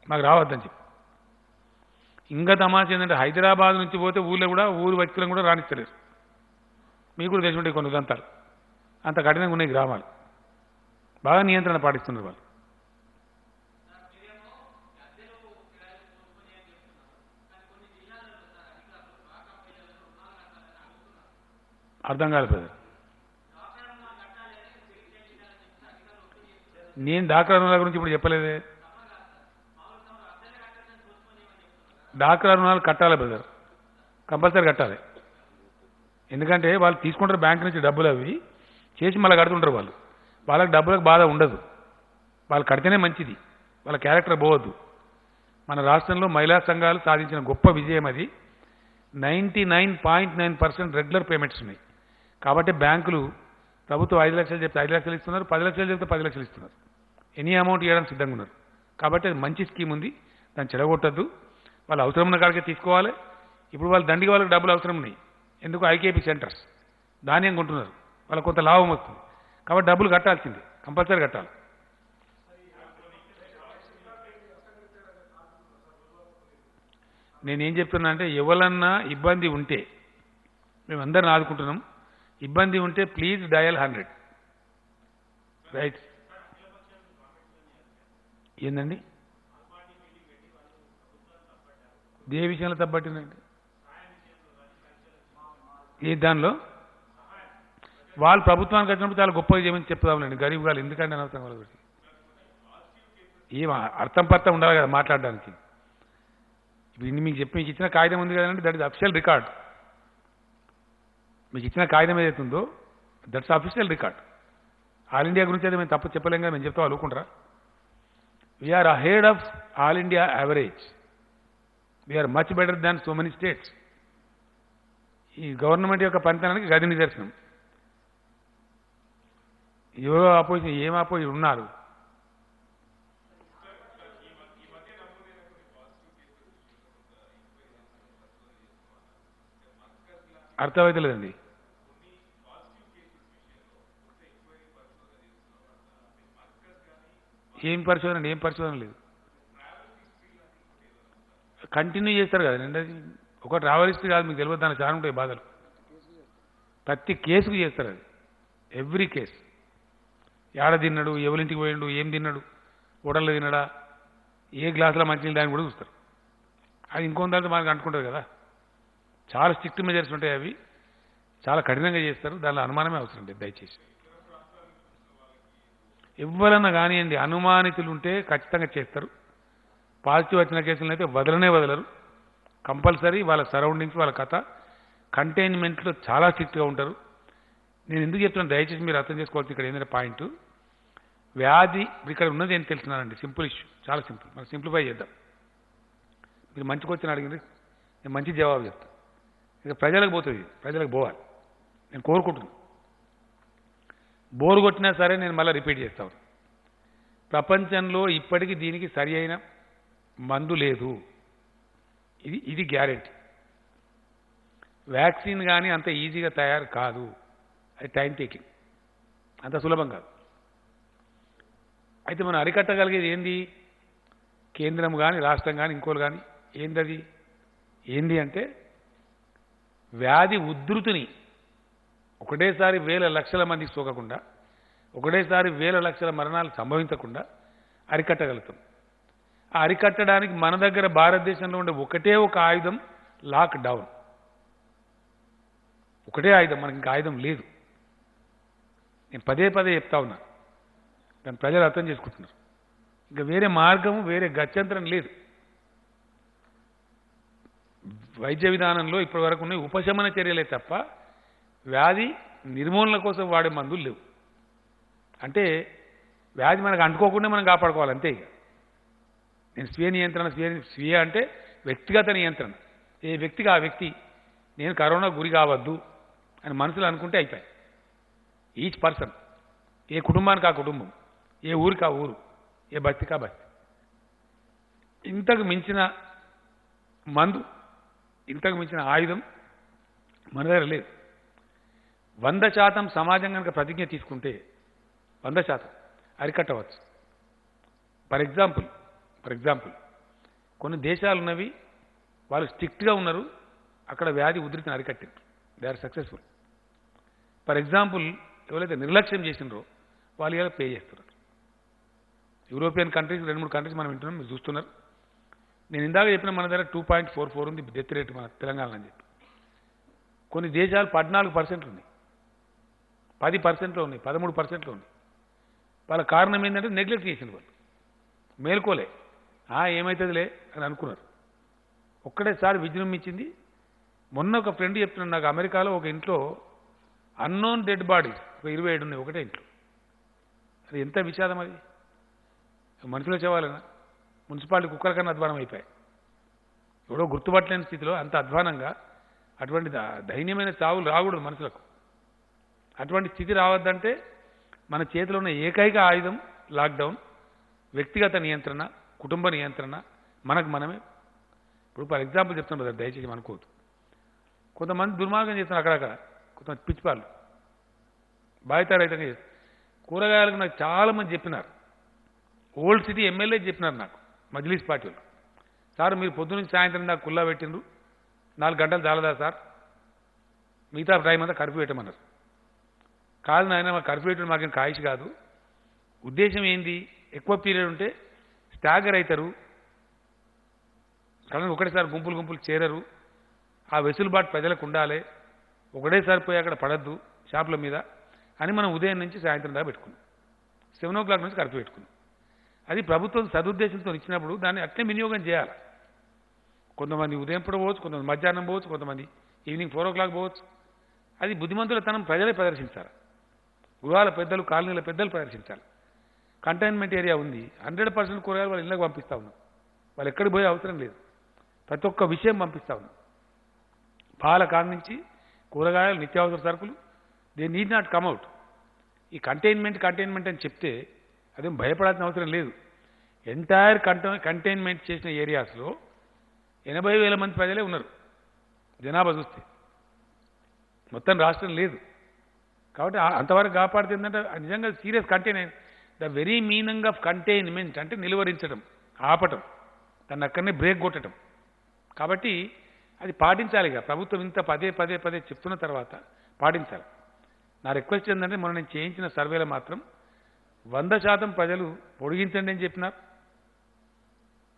Speaker 1: మాకు రావద్దని చెప్పి. ఇంకా తమాషా ఏంటంటే హైదరాబాద్ నుంచి పోతే ఊళ్ళో కూడా ఊరు వ్యక్తులను కూడా రాణిస్తలేరు. మీకు కూడా తెలిసి ఉంటాయి కొన్ని ఉదంతాలు. అంత కఠినంగా ఉన్నాయి గ్రామాలు. బాగా నియంత్రణ పాటిస్తున్నారు వాళ్ళు. అర్థం కాదు ప్రజలు. నేను డాక్రా రుణాల గురించి ఇప్పుడు చెప్పలేదే. డాక్రా రుణాలు కట్టాలి బ్రదర్, కంపల్సరీ కట్టాలి. ఎందుకంటే వాళ్ళు తీసుకుంటారు బ్యాంక్ నుంచి డబ్బులు, అవి చేసి మళ్ళీ కడుతుంటారు వాళ్ళు. వాళ్ళకి డబ్బులకు బాధ ఉండదు, వాళ్ళు కడితేనే మంచిది, వాళ్ళ క్యారెక్టర్ పోవద్దు. మన రాష్ట్రంలో మహిళా సంఘాలు సాధించిన గొప్ప విజయం అది. 99.9% రెగ్యులర్ పేమెంట్స్ ఉన్నాయి. కాబట్టి బ్యాంకులు ప్రభుత్వం 5 లక్షలు చెప్తే 5 లక్షలు ఇస్తున్నారు, 10 లక్షలు చెప్తే 10 లక్షలు ఇస్తున్నారు. ఎనీ అమౌంట్ ఇవ్వడానికి సిద్ధంగా ఉన్నారు. కాబట్టి అది మంచి స్కీమ్ ఉంది, దాన్ని చెడగొట్టద్దు. వాళ్ళు అవసరం ఉన్న కాడికే తీసుకోవాలి. ఇప్పుడు వాళ్ళు దండిగా వాళ్ళకి డబ్బులు అవసరం ఉన్నాయి. ఎందుకు? ఐకేపీ సెంటర్స్ ధాన్యం కొంటున్నారు, వాళ్ళకి కొంత లాభం వస్తుంది. కాబట్టి డబ్బులు కట్టాల్సిందే, కంపల్సరీ కట్టాలి. నేనేం చెప్తున్నా అంటే ఎవరన్నా ఇబ్బంది ఉంటే, మేమందరిని ఆదుకుంటున్నాం, ఇబ్బంది ఉంటే ప్లీజ్ డయల్ 100. రైట్. ఏందండి ఏ విషయంలో తప్పట్టిందండి? ఏ దానిలో? వాళ్ళు ప్రభుత్వానికి వచ్చినప్పుడు చాలా గొప్పగా చేయమని చెప్తామండి. గరీబ్ గారు ఎందుకంటే అనవసరం వాళ్ళ గురించి ఏం అర్థం పర్థం ఉండాలి కదా మాట్లాడడానికి. ఇప్పుడు ఇన్ని మీకు ఇచ్చిన కాగితం ఉంది కదండి, దట్ ఇస్ అఫిషియల్ రికార్డ్. మీకు ఇచ్చిన కాగితం ఏదైతుందో that's official record. All India గురించి అయితే మేము తప్పు చెప్పలేం కదా, మేము చెప్తా అనుకుంటారా? We're ahead of all India average. We're much better than so many states. ఈ గవర్నమెంట్ యొక్క పనితనానికి గది నిదర్శనం. ఎవరో ఆపోజిషన్ ఏం ఆపోజిషన్ ఉన్నారు? అర్థమైతలేదండి. ఏం పరిశోధన లేదు. కంటిన్యూ చేస్తారు కదండి. అది ఒక ట్రావెల్ హిస్టరీ కాదు, మీకు తెలియదు. దాని చాలా ఉంటాయి బాధలు. ప్రతి కేసుకు చేస్తారు అది, ఎవ్రీ కేసు. ఏడ తిన్నాడు, ఎవరింటికి పోయిండు, ఏం తిన్నాడు, హోటల్లో తిన్నాడా, ఏ గ్లాసులో మంచినీళ్ళు దాన్ని కూడా చూస్తారు. అది ఇంకొంత మనకు అంటుకుంటుంది కదా. చాలా స్ట్రిక్ట్ మెజర్స్ ఉంటాయి, అవి చాలా కఠినంగా చేస్తారు. దానిలో అనుమానమే అవసరం లేదు దయచేసి. ఎవరన్నా కానివ్వండి, అనుమానితులు ఉంటే ఖచ్చితంగా చేస్తారు. పాజిటివ్ వచ్చిన కేసులను అయితే వదలరు. కంపల్సరీ వాళ్ళ సరౌండింగ్స్, వాళ్ళ కథ కంటైన్మెంట్లో చాలా స్ట్రిక్ట్గా ఉంటారు. నేను ఎందుకు చెప్తున్నాను దయచేసి మీరు అర్థం చేసుకోవాల్సి ఇక్కడ ఏంటంటే పాయింట్, వ్యాధి ఇక్కడ ఉన్నది ఏం తెలుసున్నానండి. సింపుల్ ఇష్యూ, చాలా సింపుల్. మనం సింప్లిఫై చేద్దాం. మీరు మంచి క్వశ్చన్ అడిగింది, నేను మంచి జవాబు చెప్తాను. ఇక ప్రజలకు పోతుంది, ప్రజలకు పోవాలి నేను కోరుకుంటున్నాను. బోరు కొట్టినా సరే నేను మళ్ళీ రిపీట్ చేస్తాను. ప్రపంచంలో ఇప్పటికీ దీనికి సరి అయిన మందు లేదు. ఇది గ్యారెంటీ. వ్యాక్సిన్ కానీ అంత ఈజీగా తయారు కాదు, అది టైం టేకింగ్, అంత సులభం కాదు. అయితే మనం అరికట్టగలిగేది ఏంది? కేంద్రం కానీ రాష్ట్రం కానీ ఇంకోలు కానీ ఏంది అంటే వ్యాధి ఉధృతిని ఒకటేసారి వేల లక్షల మందికి సోకకుండా, ఒకటేసారి వేల లక్షల మరణాలు సంభవించకుండా అరికట్టగలుగుతాం. ఆ అరికట్టడానికి మన దగ్గర భారతదేశంలో ఉండే ఒకటే ఒక ఆయుధం లాక్డౌన్. ఒకటే ఆయుధం, మనకి ఇంకా ఆయుధం లేదు. నేను పదే చెప్తా ఉన్నా, కానీ ప్రజలు అర్థం చేసుకుంటున్నారు. ఇంకా వేరే మార్గం, వేరే గత్యంతరం లేదు. వైద్య విధానంలో ఇప్పటి వరకు ఉన్న ఉపశమన చర్యలే తప్ప వ్యాధి నిర్మూలన కోసం వాడే మందులు లేవు. అంటే వ్యాధి మనకు అంటుకోకుండా మనం కాపాడుకోవాలి అంతే. ఇక నేను స్వీయ నియంత్రణ, స్వీయ అంటే వ్యక్తిగత నియంత్రణ. ఏ వ్యక్తికి ఆ వ్యక్తి నేను కరోనా గురి కావద్దు అని మనసులో అనుకుంటే అయిపోయాయి. ఈచ్ పర్సన్, ఏ కుటుంబానికి ఆ కుటుంబం, ఏ ఊరికి ఆ ఊరు, ఏ బస్తికి ఆ బస్తి. ఇంతకు మించిన మందు, ఇంతకు మించిన ఆయుధం మన దగ్గర లేదు. 100% సమాజం కనుక ప్రతిజ్ఞ తీసుకుంటే 100% అరికట్టవచ్చు. ఫర్ ఎగ్జాంపుల్ కొన్ని దేశాలు ఉన్నవి, వాళ్ళు స్ట్రిక్ట్గా ఉన్నారు, అక్కడ వ్యాధి ఉధృతిని అరికట్టారు, they are successful. For example ఎవరైతే నిర్లక్ష్యం చేసినారో వాళ్ళు ఇలా పే చేస్తున్నారు. యూరోపియన్ కంట్రీస్ 2-3 కంట్రీస్ మనం వింటున్నాం, మీరు చూస్తున్నారు. నేను ఇందాక చెప్పిన మన దగ్గర 2.44 ఉంది డెత్ రేట్ మన తెలంగాణలో అని చెప్పి. కొన్ని దేశాలు 14% ఉన్నాయి, 10%లో ఉన్నాయి, 13%లో ఉన్నాయి. వాళ్ళ కారణం ఏంటంటే నెగ్లెక్ట్ చేసింది, వాళ్ళు మేల్కోలే, ఏమవుతుందిలే అని అనుకున్నారు. ఒక్కడేసారి విజృంభించింది. మొన్న ఒక ఫ్రెండ్ చెప్తున్నాడు నాకు, అమెరికాలో ఒక ఇంట్లో అన్నోన్ డెడ్ బాడీస్ ఒక 27 ఉన్నాయి ఒకటే ఇంట్లో. అది ఎంత విషాదం! అది మనుషులు చేవాలన్నా మున్సిపాలిటీ కుక్కల కన్నా అధ్వానం అయిపోయాయి. ఎవడో గుర్తుపట్టలేని స్థితిలో అంత అధ్వానంగా అటువంటి దైన్యమైన చావులు రాకూడదు మనుషులకు. అటువంటి స్థితి రావద్దంటే మన చేతిలో ఉన్న ఏకైక ఆయుధం లాక్డౌన్, వ్యక్తిగత నియంత్రణ, కుటుంబ నియంత్రణ, మనకు మనమే. ఇప్పుడు ఫర్ ఎగ్జాంపుల్ చెప్తున్నాం కదా, దయచేసి అనుకోవద్దు. కొంతమంది దుర్మార్గం చేస్తున్నారు అక్కడక్కడ, కొంతమంది పిచ్చిపాళ్ళు బాధితారహితంగా చేస్తారు. కూరగాయలకు నాకు చాలామంది చెప్పినారు, ఓల్డ్ సిటీ ఎమ్మెల్యే చెప్పినారు నాకు, మజ్లీస్ పార్టీ వాళ్ళు, సార్ మీరు పొద్దునుంచి సాయంత్రం దాకా కుల్లా పెట్టిండ్రు, 4 గంటలు చాలదా సార్, మిగతా టైం అంతా కర్ఫ్యూ పెట్టమన్నారు. కాదు నాయన, మా కర్ఫ్యూ పెట్టడం మాకేం కాయిష్ కాదు. ఉద్దేశం ఏంది? ఎక్కువ పీరియడ్ ఉంటే స్టాగర్ అవుతారు, సడన్గా ఒకటేసారి గుంపులు చేరరు, ఆ వెసులుబాటు ప్రజలకు ఉండాలి, ఒకటేసారి పోయి అక్కడ పడద్దు షాపుల మీద అని మనం ఉదయం నుంచి సాయంత్రం దాకా పెట్టుకున్నాం. 7 o'clock నుంచి కర్ఫ్యూ పెట్టుకున్నాం. అది ప్రభుత్వం సదుద్దేశంతో ఇచ్చినప్పుడు దాన్ని అట్లే వినియోగం చేయాలి. కొంతమంది ఉదయం పూట పోవచ్చు, కొంతమంది మధ్యాహ్నం పోవచ్చు, కొంతమంది ఈవినింగ్ 4 o'clock పోవచ్చు. అది బుద్ధిమంతులతనం ప్రజలే ప్రదర్శించాలి. గృహాల పెద్దలు, కాలనీల పెద్దలు ప్రదర్శించాలి. కంటైన్మెంట్ ఏరియా ఉంది, 100% కూరగాయలు వాళ్ళ ఇళ్ళకి పంపిస్తూ ఉన్నాం. వాళ్ళు ఎక్కడికి పోయే అవసరం లేదు, ప్రతి ఒక్క విషయం పంపిస్తూ ఉన్నాం. పాల కాడ నుంచి కూరగాయలు, నిత్యావసర సరుకులు, దే నీడ్ నాట్ కమ్అవుట్. ఈ కంటైన్మెంట్ అని చెప్తే అదేం భయపడాల్సిన అవసరం లేదు. ఎంటైర్ కంటైన్మెంట్ చేసిన ఏరియాస్లో 80,000 మంది ప్రజలే ఉన్నారు జనాభా చూస్తే, మొత్తం రాష్ట్రం లేదు. కాబట్టి అంతవరకు కాపాడితే ఏంటంటే నిజంగా serious containment. The very meaning of containment అంటే నిలువరించడం, ఆపటం, దాన్ని అక్కడనే బ్రేక్ కొట్టడం. కాబట్టి అది పాటించాలి. ఇక ప్రభుత్వం ఇంత పదే చెప్తున్న తర్వాత పాటించాలి. నా రిక్వెస్ట్ ఏంటంటే మొన్న నేను చేయించిన సర్వేలో మాత్రం 100% ప్రజలు పొడిగించండి అని చెప్పినారు,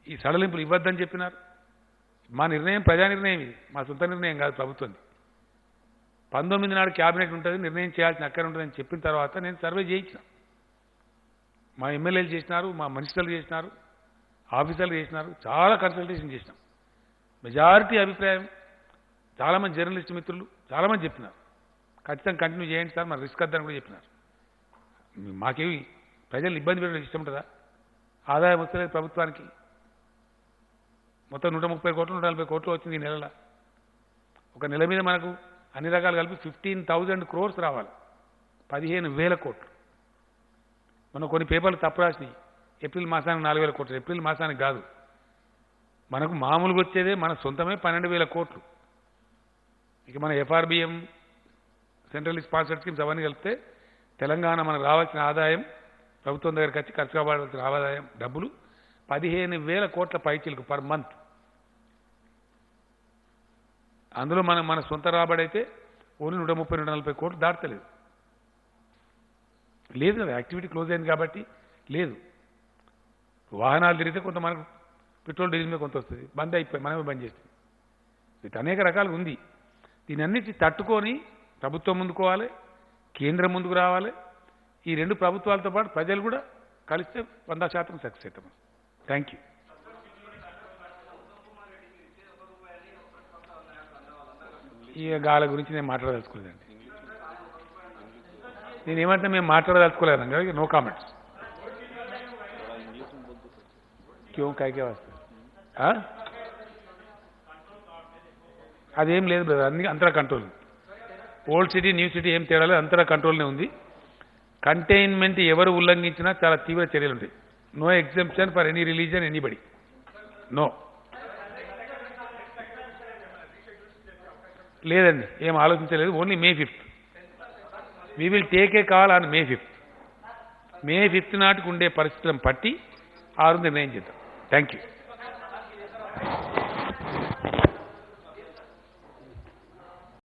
Speaker 1: ఈ సడలింపులు ఇవ్వద్దని చెప్పినారు. మా నిర్ణయం ప్రజా నిర్ణయం, ఇది మా సొంత నిర్ణయం కాదు ప్రభుత్వంది. 19 నాడు క్యాబినెట్ ఉంటుంది, నిర్ణయం చేయాల్సిన అక్కడ ఉంటుందని చెప్పిన తర్వాత నేను సర్వే చేయించిన. మా ఎమ్మెల్యేలు చేసినారు, మా మినిస్టర్లు చేసినారు, ఆఫీసర్లు చేసినారు, చాలా కన్సల్టేషన్ చేసినాం. మెజారిటీ అభిప్రాయం, చాలామంది జర్నలిస్ట్ మిత్రులు చాలామంది చెప్పినారు, ఖచ్చితంగా కంటిన్యూ చేయండి సార్, మరి రిస్క్ వద్దని కూడా చెప్పినారు. మాకేమి ప్రజలు ఇబ్బంది పెట్టడం ఇష్టం ఉంటుందా? ఆదాయం వస్తలేదు ప్రభుత్వానికి, మొత్తం 130 కోట్లు 140 కోట్లు వచ్చింది ఈ నెలలో. ఒక నెల మీద మనకు అన్ని రకాలు కలిపి 15,000 crores రావాలి, 15,000 కోట్లు. మనం కొన్ని పేపర్లు తప్పు రాసినాయి, ఏప్రిల్ మాసానికి 4,000 కోట్లు, ఏప్రిల్ మాసానికి కాదు. మనకు మామూలుగా వచ్చేదే మన సొంతమే 12,000 కోట్లు. ఇక మన ఎఫ్ఆర్బిఎం, సెంట్రల్ స్పాన్సర్డ్ స్కీమ్స్ అవన్నీ కలిపితే తెలంగాణ మనకు రావాల్సిన ఆదాయం, ప్రభుత్వం దగ్గరికి వచ్చి ఖర్చు కావాల్సిన ఆదాయం డబ్బులు 15,000 కోట్ల పైచీలకు పర్ మంత్. అందులో మన సొంత రాబడి అయితే ఓన్లీ 130-140 కోట్లు దాటలేదు. లేదు కదా, యాక్టివిటీ క్లోజ్ అయింది కాబట్టి లేదు. వాహనాలు తిరిగితే కొంత మనకు పెట్రోల్ డీజిల్ మీద కొంత వస్తుంది, బంద్ అయిపోయి మనమే బంద్ చేస్తుంది. ఇది అనేక రకాలుగా ఉంది. దీని అన్నిటి తట్టుకొని ప్రభుత్వం ముందుకోవాలి, కేంద్రం ముందుకు రావాలి. ఈ రెండు ప్రభుత్వాలతో పాటు ప్రజలు కూడా కలిస్తే 100% సక్సెస్ అవుతాం. Thank you. ఈ గాల గురించి నేను మాట్లాడదలుచుకోలేదండి. నేనేమంటే మేము మాట్లాడదలుచుకోలేదండి, నో కామెంట్స్. క్యూ కాయకే వస్తుంది అదేం లేదు బ్రదర్, అన్ని అంతరా control. Old city new city ఏం తేడా లేదు, అంతరా కంట్రోల్నే ఉంది. కంటైన్మెంట్ ఎవరు ఉల్లంఘించినా చాలా తీవ్ర చర్యలు ఉంటాయి. No exemption for any religion anybody, no. లేదండి, ఏం ఆలోచించలేదు. Only May 5th we will take a call on May 5th. May 5th నాటికి ఉండే పరిస్థితులను పట్టి నిర్ణయం చేద్దాం. Thank you.